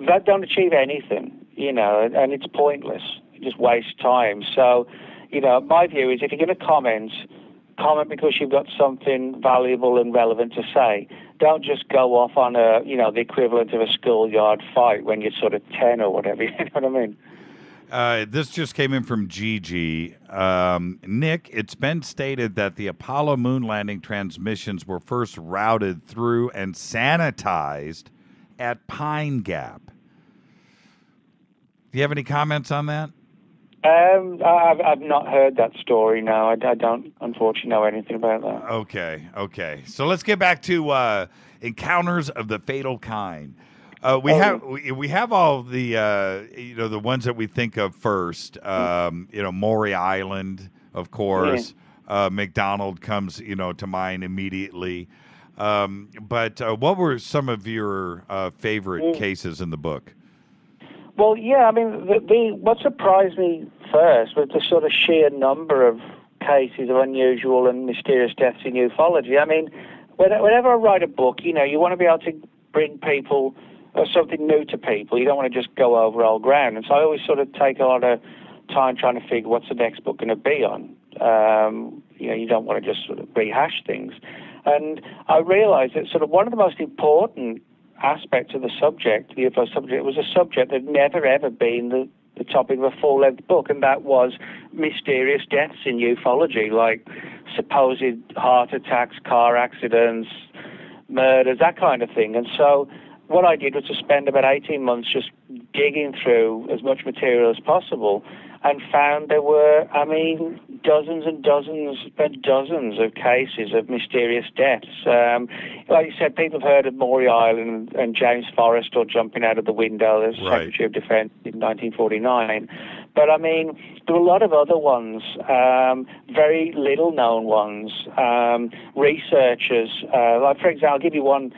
Speaker 15: That don't achieve anything, and it's pointless. It just wastes time. So, my view is if you're going to comment because you've got something valuable and relevant to say. Don't just go off on the equivalent of a schoolyard fight when you're sort of 10 or whatever, you know what I mean?
Speaker 6: This just came in from Gigi. Nick, it's been stated that the Apollo moon landing transmissions were first routed through and sanitized at Pine Gap. Do you have any comments on that?
Speaker 15: I've not heard that story, no. I don't, unfortunately, know anything about that.
Speaker 6: Okay. So let's get back to Encounters of the Fatal Kind. We have all the the ones that we think of first. Maury Island, of course. Yeah. McDonald comes to mind immediately. But what were some of your favorite cases in the book?
Speaker 15: Well, yeah, I mean, what surprised me first was the sort of sheer number of cases of unusual and mysterious deaths in ufology. I mean, whenever I write a book, you want to be able to bring people or something new to people. You don't want to just go over old ground. And so I always sort of take a lot of time trying to figure what's the next book going to be on. You don't want to just sort of rehash things. And I realized that sort of one of the most important aspects of the subject, the UFO subject, was a subject that had never, ever been the the topic of a full-length book, and that was mysterious deaths in ufology, like supposed heart attacks, car accidents, murders, that kind of thing. And so what I did was to spend about 18 months just digging through as much material as possible, and found there were, dozens and dozens and dozens of cases of mysterious deaths. Like you said, people have heard of Maury Island and James Forrestal jumping out of the window as Secretary of Defense in 1949. But, there were a lot of other ones, very little-known ones. Researchers, like, for example, I'll give you one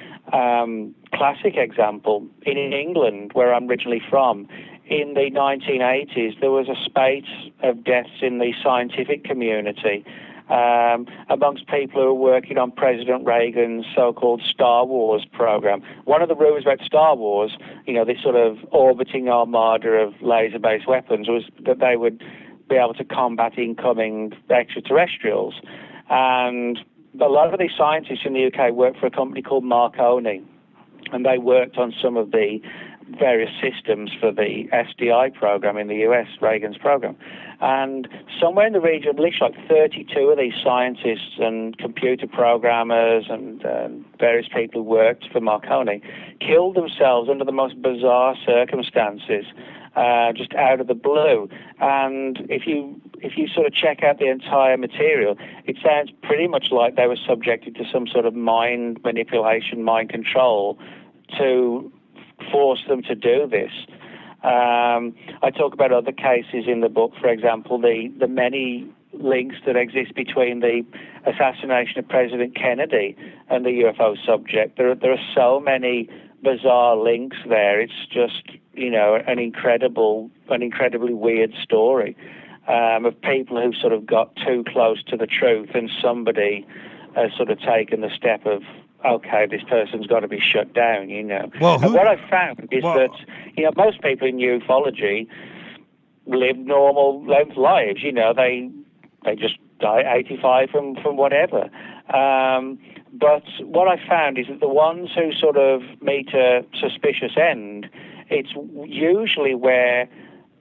Speaker 15: classic example. In England, where I'm originally from, in the 1980s, there was a spate of deaths in the scientific community amongst people who were working on President Reagan's so-called Star Wars program. One of the rumors about Star Wars, this sort of orbiting armada of laser-based weapons, was that they would be able to combat incoming extraterrestrials. And a lot of these scientists in the UK worked for a company called Marconi, and they worked on some of the various systems for the SDI program in the US, Reagan's program. And somewhere in the region of at least like 32 of these scientists and computer programmers and various people who worked for Marconi killed themselves under the most bizarre circumstances, just out of the blue. And if you sort of check out the entire material, it sounds pretty much like they were subjected to some sort of mind manipulation, mind control to force them to do this. I talk about other cases in the book, for example, the many links that exist between the assassination of President Kennedy and the UFO subject. There are so many bizarre links there. It's just, an incredibly weird story of people who sort of got too close to the truth, and somebody has sort of taken the step of, okay, this person's got to be shut down,
Speaker 6: Well,
Speaker 15: and what I've found is that, most people in ufology live normal length lives. They just die at 85 from whatever. But what I found is that the ones who sort of meet a suspicious end, it's usually where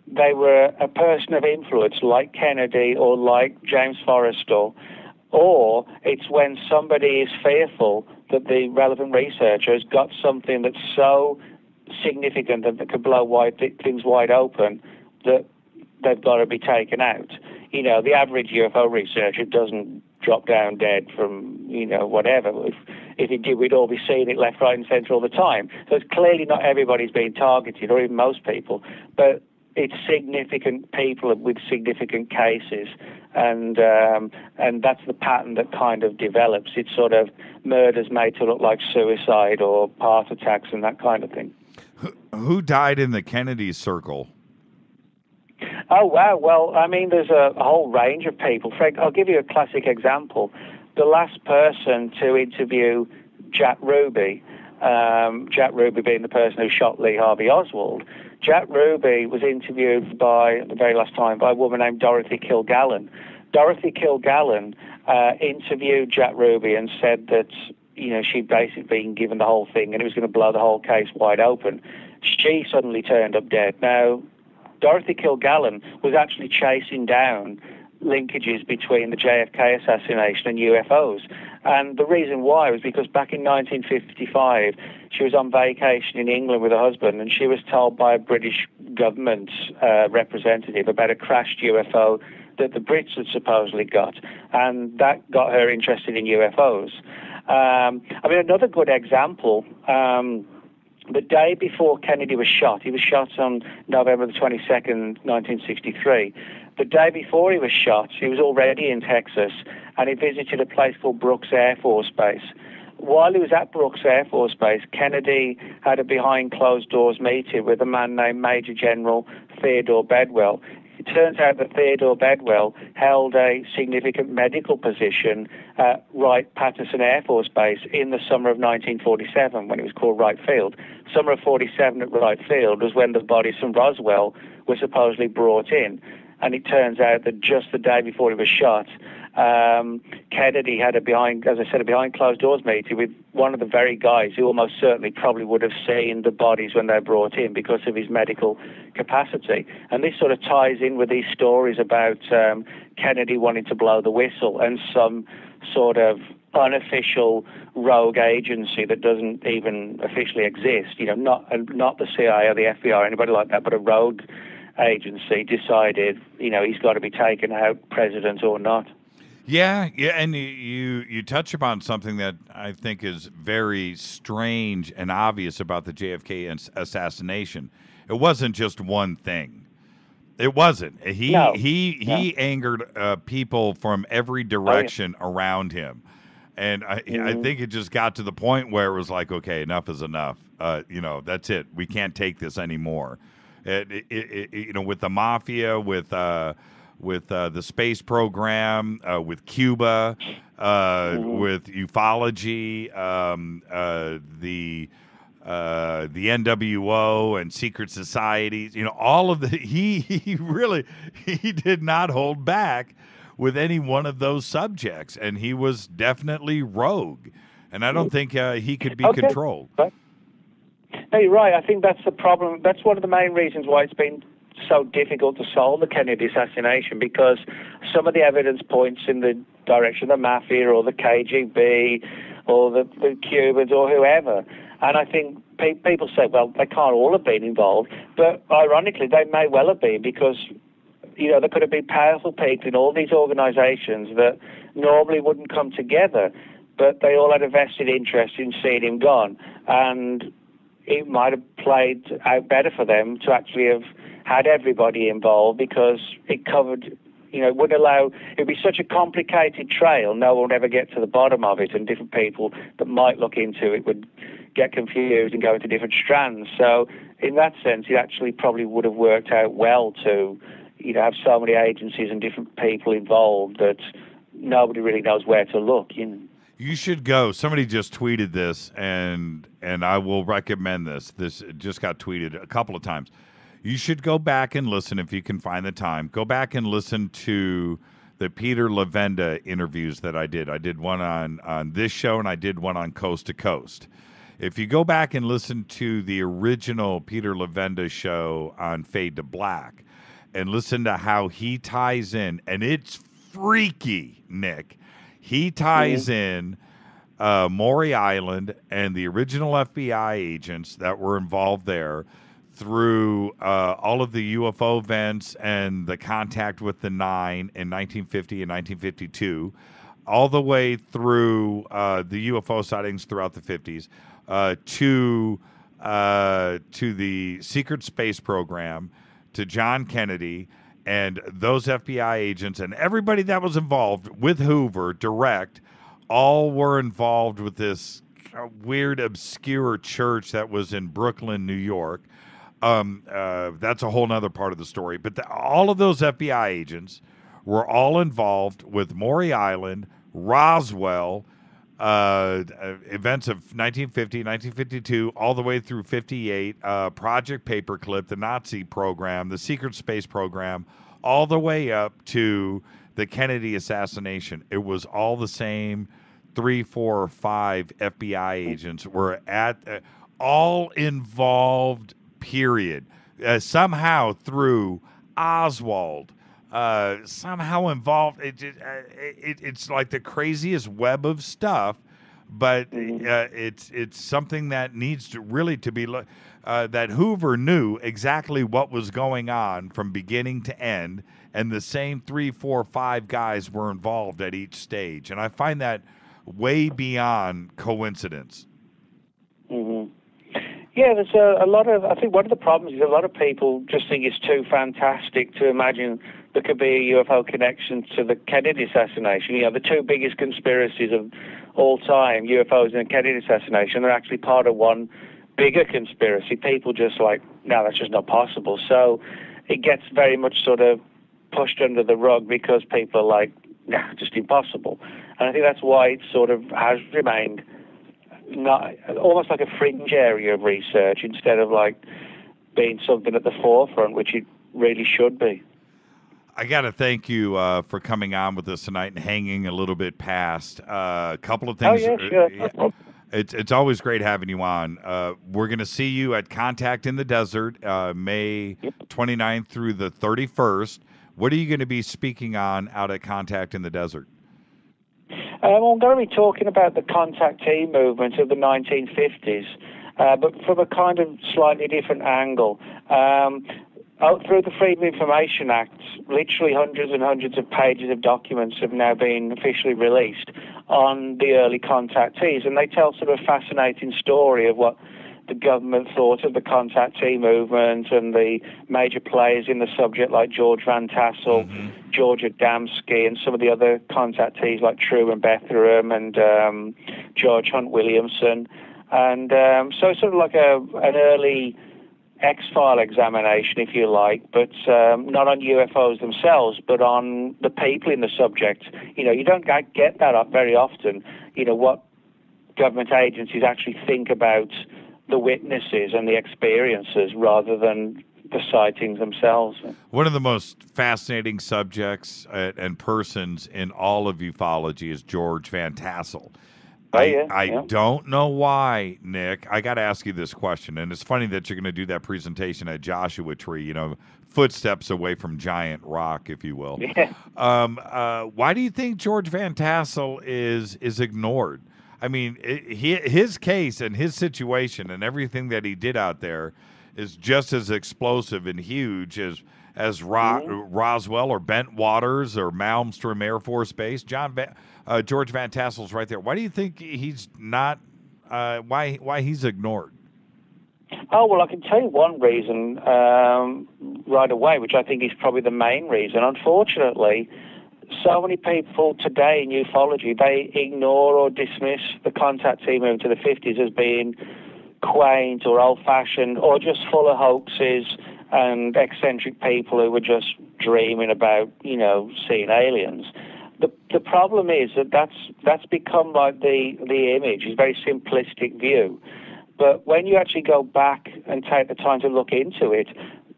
Speaker 15: they were a person of influence, like Kennedy or like James Forrestal, or it's when somebody is fearful that the relevant researcher has got something that's so significant that could blow things wide open that they've got to be taken out. The average UFO researcher doesn't drop down dead from, whatever. If it did, we'd all be seeing it left, right, and centre all the time. So it's clearly not everybody's being targeted, or even most people, but it's significant people with significant cases, and that's the pattern that kind of develops. It's sort of murders made to look like suicide or heart attacks and that kind of thing.
Speaker 6: Who died in the Kennedy circle?
Speaker 15: Oh, wow. Well, there's a whole range of people. Frank, I'll give you a classic example. The last person to interview Jack Ruby, Jack Ruby being the person who shot Lee Harvey Oswald, Jack Ruby was interviewed at the very last time by a woman named Dorothy Kilgallen. Dorothy Kilgallen interviewed Jack Ruby and said that, she'd basically been given the whole thing and it was going to blow the whole case wide open. She suddenly turned up dead. Now, Dorothy Kilgallen was actually chasing down linkages between the JFK assassination and UFOs. And the reason why was because back in 1955, she was on vacation in England with her husband, and she was told by a British government representative about a crashed UFO that the Brits had supposedly got, and that got her interested in UFOs. Another good example, the day before Kennedy was shot, he was shot on November the 22nd, 1963. The day before he was shot, he was already in Texas, and he visited a place called Brooks Air Force Base. While he was at Brooks Air Force Base, Kennedy had a behind-closed-doors meeting with a man named Major General Theodore Bedwell. It turns out that Theodore Bedwell held a significant medical position at Wright-Patterson Air Force Base in the summer of 1947, when it was called Wright Field. Summer of 47 at Wright Field was when the bodies from Roswell were supposedly brought in. And it turns out that just the day before he was shot, Kennedy had a behind closed doors meeting with one of the very guys who almost certainly probably would have seen the bodies when they were brought in because of his medical capacity. And this sort of ties in with these stories about Kennedy wanting to blow the whistle and some sort of unofficial rogue agency that doesn't even officially exist, not the CIA or the FBI or anybody like that, but a rogue agency decided, he's got to be taken out, president or not.
Speaker 6: Yeah, and you touch upon something that I think is very strange and obvious about the JFK assassination. It wasn't just one thing. It wasn't. He angered people from every direction around him, and I think it just got to the point where it was like, okay, enough is enough. That's it. We can't take this anymore. With the mafia, with the space program, with Cuba, with ufology, the NWO and secret societies, all of he did not hold back with any one of those subjects, and he was definitely rogue, and I don't think he could be controlled.
Speaker 15: No, you're right. I think that's the problem. That's one of the main reasons why it's been so difficult to solve the Kennedy assassination, because some of the evidence points in the direction of the mafia or the KGB or the Cubans or whoever. And I think people say, well, they can't all have been involved. But ironically, they may well have been, because, there could have been powerful people in all these organizations that normally wouldn't come together, but they all had a vested interest in seeing him gone. And it might have played out better for them to actually have had everybody involved, because it covered, it would be such a complicated trail, no one would ever get to the bottom of it, and different people that might look into it would get confused and go into different strands. So in that sense, it actually probably would have worked out well to, have so many agencies and different people involved that nobody really knows where to look.
Speaker 6: You should go. Somebody just tweeted this, and I will recommend this. This just got tweeted a couple of times. You should go back and listen, if you can find the time. Go back and listen to the Peter Levenda interviews that I did. I did one on this show, and I did one on Coast to Coast. If you go back and listen to the original Peter Levenda show on Fade to Black and listen to how he ties in, and it's freaky, Nick. He ties in Maury Island and the original FBI agents that were involved there through all of the UFO events and the contact with the Nine in 1950 and 1952, all the way through the UFO sightings throughout the 50s, to the secret space program, to John Kennedy, and those FBI agents and everybody that was involved with Hoover direct, all were involved with this weird, obscure church that was in Brooklyn, New York. That's a whole nother part of the story. But all of those FBI agents were all involved with Maury Island, Roswell, events of 1950, 1952, all the way through 58, Project Paperclip, the Nazi program, the secret space program, all the way up to the Kennedy assassination. It was all the same 3, 4, or 5 FBI agents were all involved, period. Somehow through Oswald, somehow involved. It's like the craziest web of stuff, but it's something that needs to really to be that Hoover knew exactly what was going on from beginning to end, and the same 3, 4, 5 guys were involved at each stage, and I find that way beyond coincidence.
Speaker 15: Yeah, there's a lot of, I think one of the problems is a lot of people just think it's too fantastic to imagine there could be a UFO connection to the Kennedy assassination. The two biggest conspiracies of all time, UFOs and the Kennedy assassination, are actually part of one bigger conspiracy. People just like, no, that's just not possible. So it gets very much sort of pushed under the rug because people are like, nah, just impossible. And I think that's why it sort of has remained not almost like a fringe area of research instead of like being something at the forefront, which it really should be.
Speaker 6: I got to thank you for coming on with us tonight and hanging a little bit past. A couple of things.
Speaker 15: Oh, yeah, sure.
Speaker 6: It's always great having you on. We're going to see you at Contact in the Desert, May 29th through the 31st. What are you going to be speaking on out at Contact in the Desert?
Speaker 15: I'm going to be talking about the contactee movement of the 1950s, but from a kind of slightly different angle. Through the Freedom of Information Act, literally hundreds and hundreds of pages of documents have now been officially released on the early contactees, and they tell sort of a fascinating story of what the government thought of the contactee movement and the major players in the subject like George Van Tassel, George Adamski, and some of the other contactees like True and Bethurum and George Hunt Williamson. And so it's sort of like an early X-File examination, if you like, but not on UFOs themselves, but on the people in the subject. You know, you don't get that up very often, you know, what government agencies actually think about the witnesses and the experiences rather than the sightings themselves.
Speaker 6: One of the most fascinating subjects and persons in all of ufology is George Van Tassel. I don't know why, Nick. I got to ask you this question, and it's funny that you're going to do that presentation at Joshua Tree, you know, footsteps away from giant rock, if you will. Yeah. Why do you think George Van Tassel is ignored? I mean, his case and his situation and everything that he did out there is just as explosive and huge as Roswell or Bentwaters or Malmstrom Air Force Base. George Van Tassel's right there. Why do you think he's not? Why he's ignored?
Speaker 15: Oh, well, I can tell you one reason right away, which I think is probably the main reason. Unfortunately, so many people today in ufology, they ignore or dismiss the contactee movement of the 50s as being quaint or old-fashioned or just full of hoaxes and eccentric people who were just dreaming about, you know, seeing aliens. The problem is that's become like the image, it's a very simplistic view. But when you actually go back and take the time to look into it,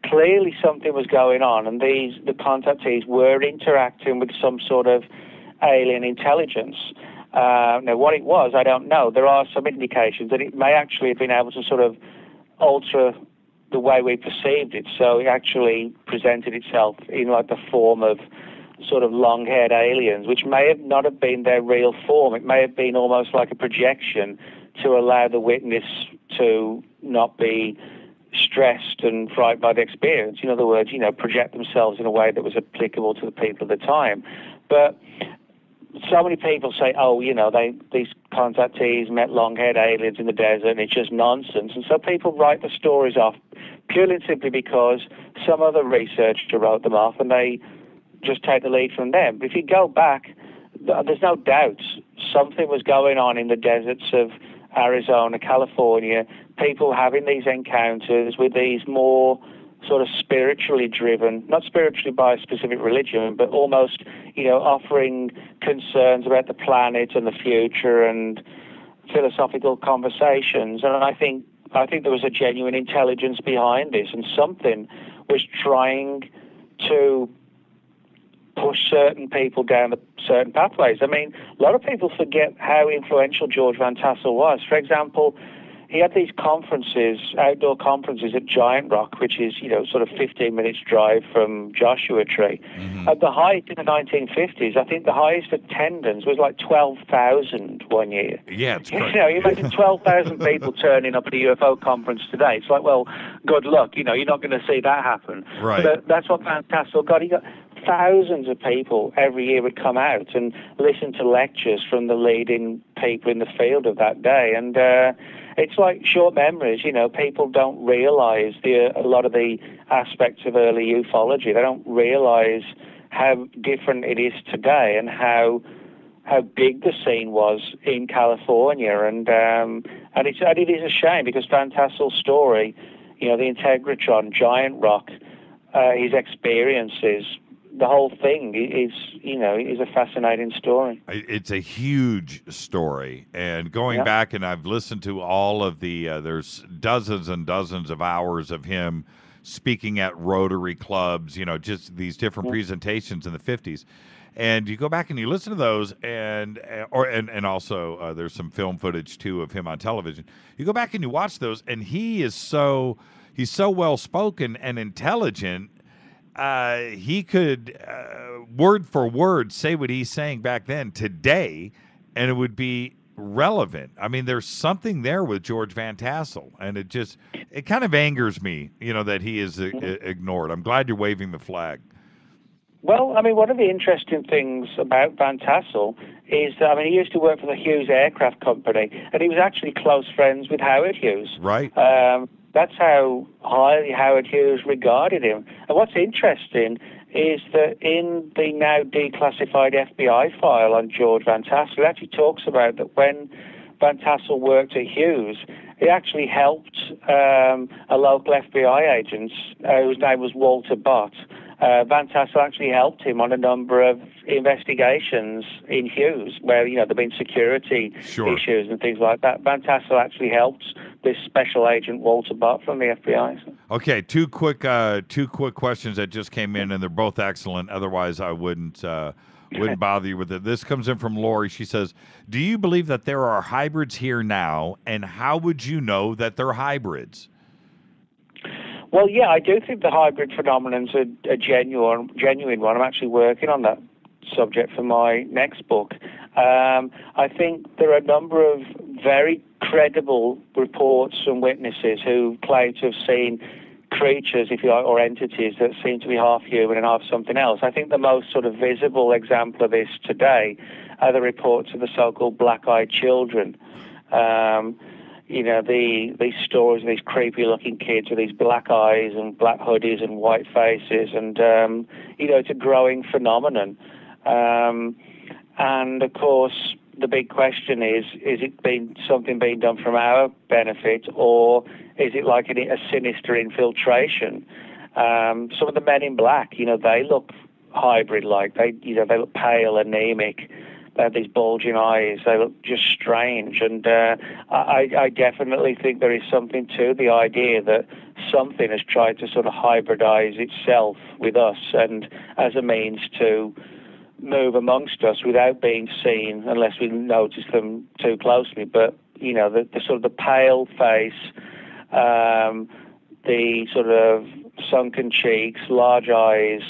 Speaker 15: clearly something was going on, and the contactees were interacting with some sort of alien intelligence. Now, what it was, I don't know. There are some indications that it may actually have been able to sort of alter the way we perceived it. So it actually presented itself in like the form of sort of long-haired aliens, which may have not have been their real form. It may have been almost like a projection to allow the witness to not be stressed and frightened by the experience. In other words, you know, project themselves in a way that was applicable to the people at the time. But so many people say, oh, you know, these contactees met long-haired aliens in the desert, and it's just nonsense. And so people write the stories off purely and simply because some other researcher wrote them off, and they just take the lead from them. But if you go back, there's no doubt something was going on in the deserts of Arizona, California, people having these encounters with these more sort of spiritually driven, not spiritually by a specific religion, but almost, you know, offering concerns about the planet and the future and philosophical conversations. And I think there was a genuine intelligence behind this, and something was trying to push certain people down certain pathways. I mean, a lot of people forget how influential George Van Tassel was. For example, he had these conferences, outdoor conferences at Giant Rock, which is, you know, sort of 15 minutes drive from Joshua Tree. Mm-hmm. At the height in the 1950s, I think the highest attendance was like 12,000 one year.
Speaker 6: Yeah, it's
Speaker 15: you know, you imagine 12,000 people turning up at a UFO conference today. It's like, well, good luck. You know, you're not going to see that happen.
Speaker 6: Right.
Speaker 15: But that's what Van Tassel got. He got thousands of people every year would come out and listen to lectures from the leading people in the field of that day. And it's like short memories, you know, people don't realize a lot of the aspects of early ufology. They don't realize how different it is today and how big the scene was in California. And it is a shame because Van Tassel's story, you know, the Integratron, Giant Rock, his experiences, the whole thing is a fascinating story.
Speaker 6: It's a huge story, and going back, and I've listened to all of the there's dozens and dozens of hours of him speaking at Rotary clubs, just these different presentations in the 50s. And you go back and you listen to those, and also there's some film footage too of him on television. You go back and you watch those, and he's so well spoken and intelligent. He could word for word say what he's saying back then today, and it would be relevant. I mean, there's something there with George Van Tassel, and it kind of angers me, that he is ignored. I'm glad you're waving the flag.
Speaker 15: Well, I mean, one of the interesting things about Van Tassel is that, he used to work for the Hughes Aircraft Company, and he was actually close friends with Howard Hughes.
Speaker 6: Right.
Speaker 15: That's how highly Howard Hughes regarded him. And what's interesting is that in the now declassified FBI file on George Van Tassel, it actually talks about that when Van Tassel worked at Hughes, he actually helped a local FBI agent whose name was Walter Bott. Van Tassel actually helped him on a number of investigations in Hughes where, there've been security issues and things like that. Van Tassel actually helped this special agent Walter Bott from the FBI.
Speaker 6: Okay, two quick questions that just came in, and they're both excellent. Otherwise, I wouldn't bother you with it. This comes in from Lori. She says, do you believe that there are hybrids here now, and how would you know that they're hybrids?
Speaker 15: Well, yeah, I do think the hybrid phenomenon's a genuine one. I'm actually working on that subject for my next book. I think there are a number of very credible reports from witnesses who claim to have seen creatures, if you like, or entities that seem to be half human and half something else. I think the most sort of visible example of this today are the reports of the so-called black-eyed children. These stories of these creepy-looking kids with these black eyes and black hoodies and white faces, and it's a growing phenomenon. And of course, the big question is it something being done from our benefit, or is it like a sinister infiltration? Some of the men in black, they look hybrid-like. They look pale, anemic. They have these bulging eyes. They look just strange. And I definitely think there is something to the idea that something has tried to sort of hybridize itself with us, and as a means to move amongst us without being seen, unless we notice them too closely. But, the sort of the pale face, the sort of sunken cheeks, large eyes,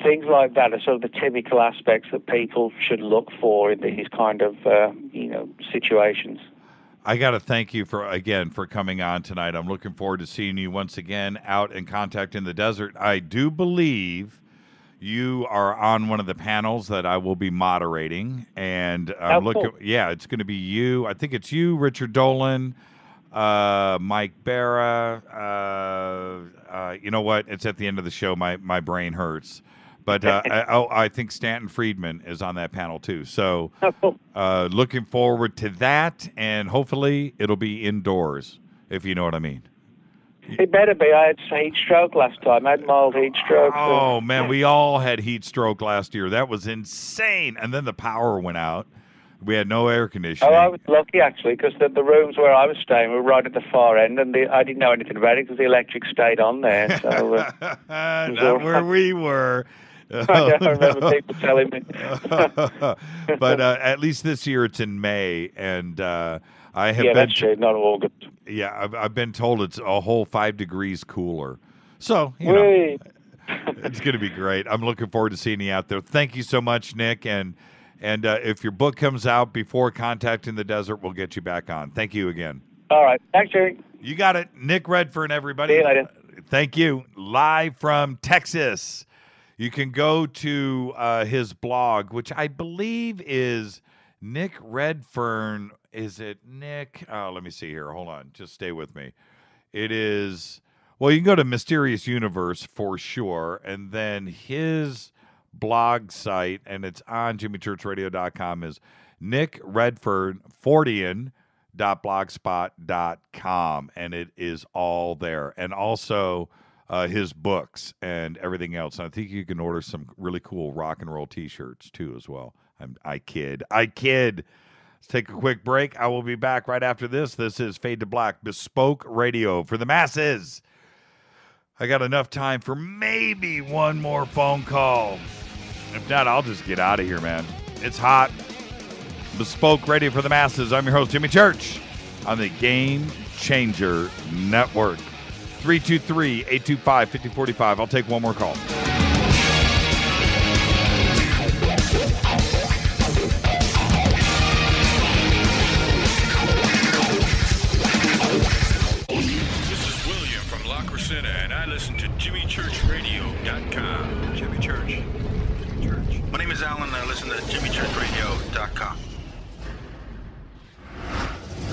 Speaker 15: things like that are sort of the typical aspects that people should look for in these kind of, situations.
Speaker 6: I got to thank you for coming on tonight. I'm looking forward to seeing you once again out in Contact in the Desert. I do believe you are on one of the panels that I will be moderating, and I'm looking. Cool. Yeah, it's going to be you. I think it's you, Richard Dolan, Mike Barra. You know what? It's at the end of the show. My brain hurts. But I think Stanton Friedman is on that panel too. So looking forward to that, and hopefully it'll be indoors, if you know what I mean.
Speaker 15: It better be. I had heat stroke last time. I had mild heat stroke.
Speaker 6: Oh, man, we all had heat stroke last year. That was insane. And then the power went out. We had no air conditioning.
Speaker 15: Oh, I was lucky, actually, because the rooms where I was staying were right at the far end, and I didn't know anything about it because the electric stayed on there. So,
Speaker 6: not where we were.
Speaker 15: I remember people telling me.
Speaker 6: But at least this year it's in May, and I have been.
Speaker 15: That's true, not August.
Speaker 6: Yeah, I've been told it's a whole 5 degrees cooler. So, it's going to be great. I'm looking forward to seeing you out there. Thank you so much, Nick. And if your book comes out before Contact in the Desert, we'll get you back on. Thank you again.
Speaker 15: All right. Thanks, Jerry.
Speaker 6: You got it. Nick Redfern, everybody.
Speaker 15: See you later.
Speaker 6: Thank you. Live from Texas. You can go to his blog, which I believe is Nick Redfern. Is it Nick? Oh, let me see here. Hold on. Just stay with me. It is, well, you can go to Mysterious Universe for sure. And then his blog site, and it's on jimmychurchradio.com, is nickredfern40.blogspot.com. And it is all there. And also his books and everything else. And I think you can order some really cool rock and roll T-shirts too as well. I kid. Let's take a quick break. I will be back right after this. This is Fade to Black, bespoke radio for the masses. I got enough time for maybe one more phone call. If not, I'll just get out of here, man. It's hot. Bespoke radio for the masses. I'm your host, Jimmy Church, on the Game Changer Network. 323-825-5045. I'll take one more call.
Speaker 18: And I listen to JimmyChurchRadio.com. Jimmy Church. My name is Alan, and I listen to JimmyChurchRadio.com.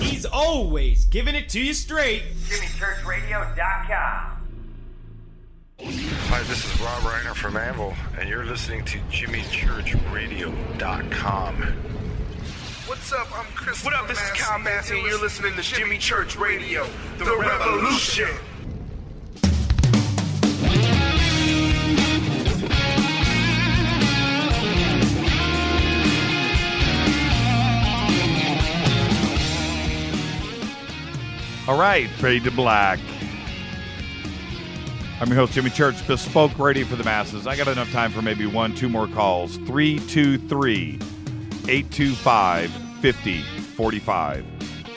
Speaker 19: He's always giving it to you straight.
Speaker 1: JimmyChurchRadio.com.
Speaker 2: Hi, this is Rob Reiner from Anvil, and you're listening to JimmyChurchRadio.com.
Speaker 20: What's up? I'm Chris. What up? This is Kyle Massey, and you're listening to Jimmy Church Radio, The Revolution.
Speaker 6: All right, Fade to Black. I'm your host, Jimmy Church, bespoke radio for the masses. I got enough time for maybe 1-2 more calls. 323-825-5045.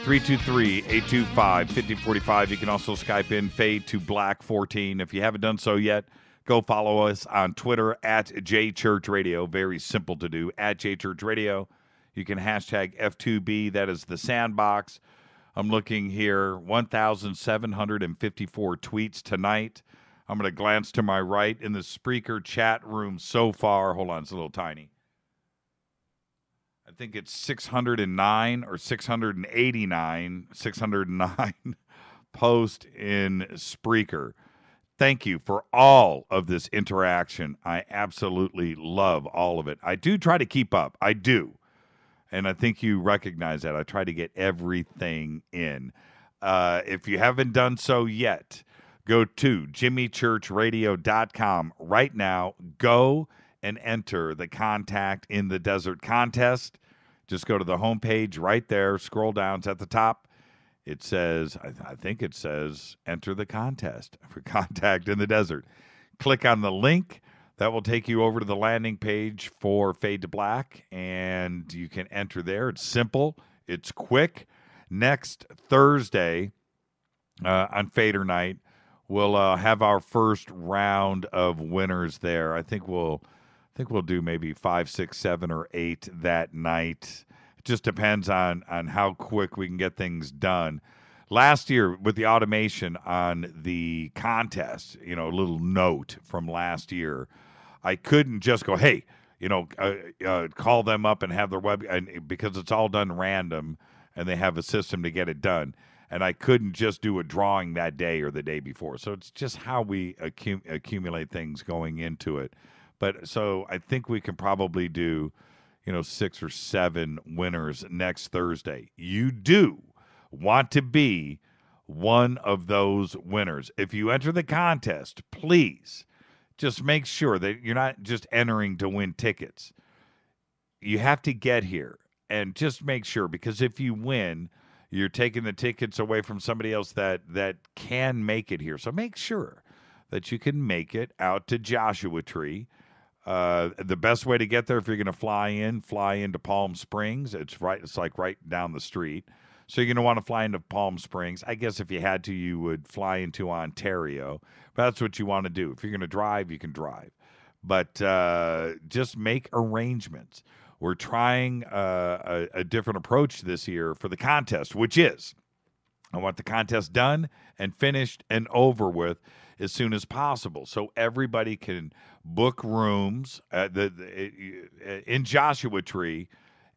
Speaker 6: 323-825-5045. You can also Skype in Fade to Black 14. If you haven't done so yet, go follow us on Twitter at JChurchRadio. Very simple to do, at JChurchRadio. You can hashtag F2B. That is the sandbox. I'm looking here, 1,754 tweets tonight. I'm going to glance to my right in the Spreaker chat room so far. Hold on, it's a little tiny. I think it's 609 or 609 post in Spreaker. Thank you for all of this interaction. I absolutely love all of it. I do try to keep up. I do. And I think you recognize that. I try to get everything in. If you haven't done so yet, go to JimmyChurchRadio.com right now. Go and enter the Contact in the Desert contest. Just go to the homepage right there. Scroll down. It's at the top. It says, I think it says, enter the contest for Contact in the Desert. Click on the link. That will take you over to the landing page for Fade to Black, and you can enter there. It's simple. It's quick. Next Thursday on Fader Night, we'll have our first round of winners there. I think we'll do maybe 5, 6, 7, or 8 that night. It just depends on how quick we can get things done. Last year, with the automation on the contest, a little note from last year, I couldn't just go, hey, call them up and have their web, and because it's all done random and they have a system to get it done. And I couldn't just do a drawing that day or the day before. So it's just how we accumulate things going into it. But so I think we can probably do, 6 or 7 winners next Thursday. You do want to be one of those winners. If you enter the contest, please just make sure that you're not just entering to win tickets. You have to get here and just make sure, because if you win, you're taking the tickets away from somebody else that can make it here. So make sure that you can make it out to Joshua Tree. The best way to get there, if you're going to fly into Palm Springs. It's like right down the street. So you're going to want to fly into Palm Springs. I guess if you had to, you would fly into Ontario. But that's what you want to do. If you're going to drive, you can drive. But just make arrangements. We're trying a different approach this year for the contest, which is I want the contest done and finished and over with as soon as possible, so everybody can book rooms in Joshua Tree.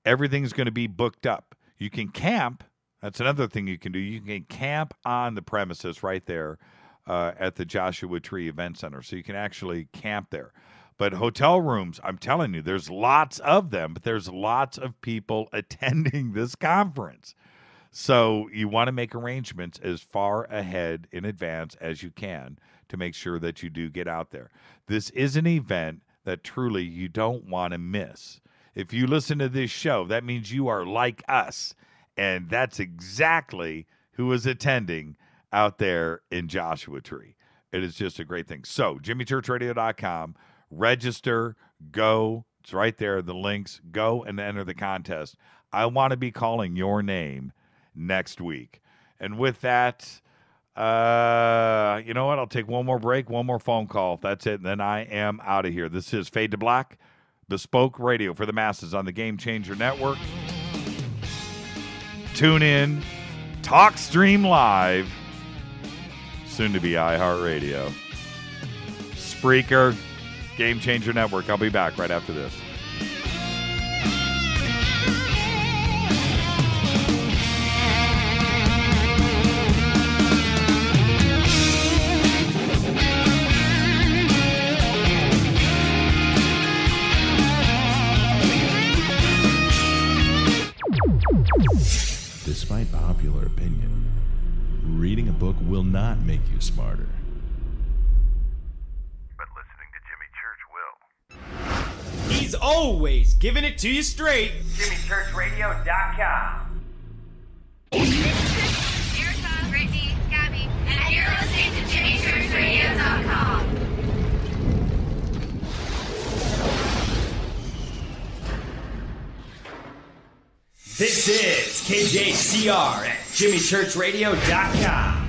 Speaker 6: Everything's going to be booked up. You can camp. That's another thing you can do. You can camp on the premises right there at the Joshua Tree Event Center, so you can actually camp there. But hotel rooms, I'm telling you, there's lots of them, but there's lots of people attending this conference. So you want to make arrangements as far ahead in advance as you can to make sure that you do get out there. This is an event that truly you don't want to miss. If you listen to this show, that means you are like us. And that's exactly who is attending out there in Joshua Tree. It is just a great thing. So, jimmychurchradio.com, register, go. It's right there, the links. Go and enter the contest. I want to be calling your name next week. And with that, you know what? I'll take one more break, one more phone call. That's it. And then I am out of here. This is Fade to Black, bespoke radio for the masses on the Game Changer Network. Tune in, talk, stream live, soon to be iHeartRadio, Spreaker, Game Changer Network. I'll be back right after this.
Speaker 11: Despite popular opinion, reading a book will not make you smarter.
Speaker 5: But listening to Jimmy Church will.
Speaker 19: He's always giving it to you straight.
Speaker 1: JimmyChurchRadio.com.
Speaker 21: Erica, Brittany, Gabby, and you're listening to JimmyChurchRadio.com.
Speaker 19: This is KJCR at JimmyChurchRadio.com.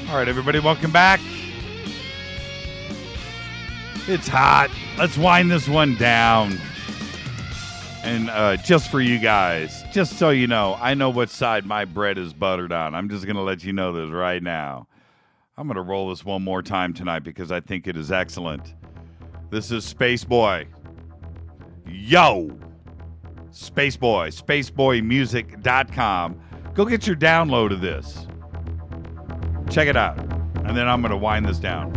Speaker 6: All right, everybody, welcome back. It's hot. Let's wind this one down. And just for you guys, just so you know, I know what side my bread is buttered on. I'm just going to let you know this right now. I'm going to roll this one more time tonight because I think it is excellent. This is Spaceboy. Yo! Spaceboy. Spaceboymusic.com. Go get your download of this. Check it out. And then I'm going to wind this down.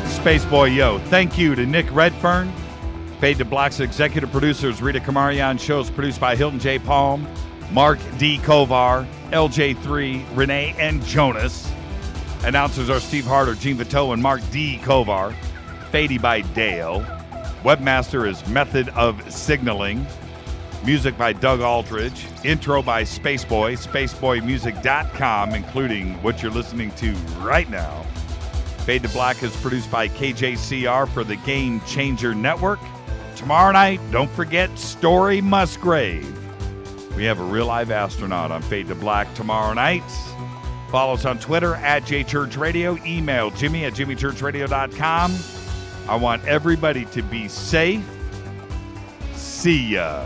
Speaker 6: Spaceboy, yo. Thank you to Nick Redfern. Fade to Black's executive producers, Rita Kamarian. Shows produced by Hilton J. Palm, Mark D. Kovar, LJ3, Renee, and Jonas. Announcers are Steve Harder, Gene Vito, and Mark D. Kovar. Fady by Dale. Webmaster is Method of Signaling. Music by Doug Aldridge. Intro by Spaceboy, spaceboymusic.com, including what you're listening to right now. Fade to Black is produced by KJCR for the Game Changer Network. Tomorrow night, don't forget Story Musgrave. We have a real live astronaut on Fade to Black tomorrow night. Follow us on Twitter at JChurchRadio. Email Jimmy at JimmyChurchRadio.com. I want everybody to be safe. See ya.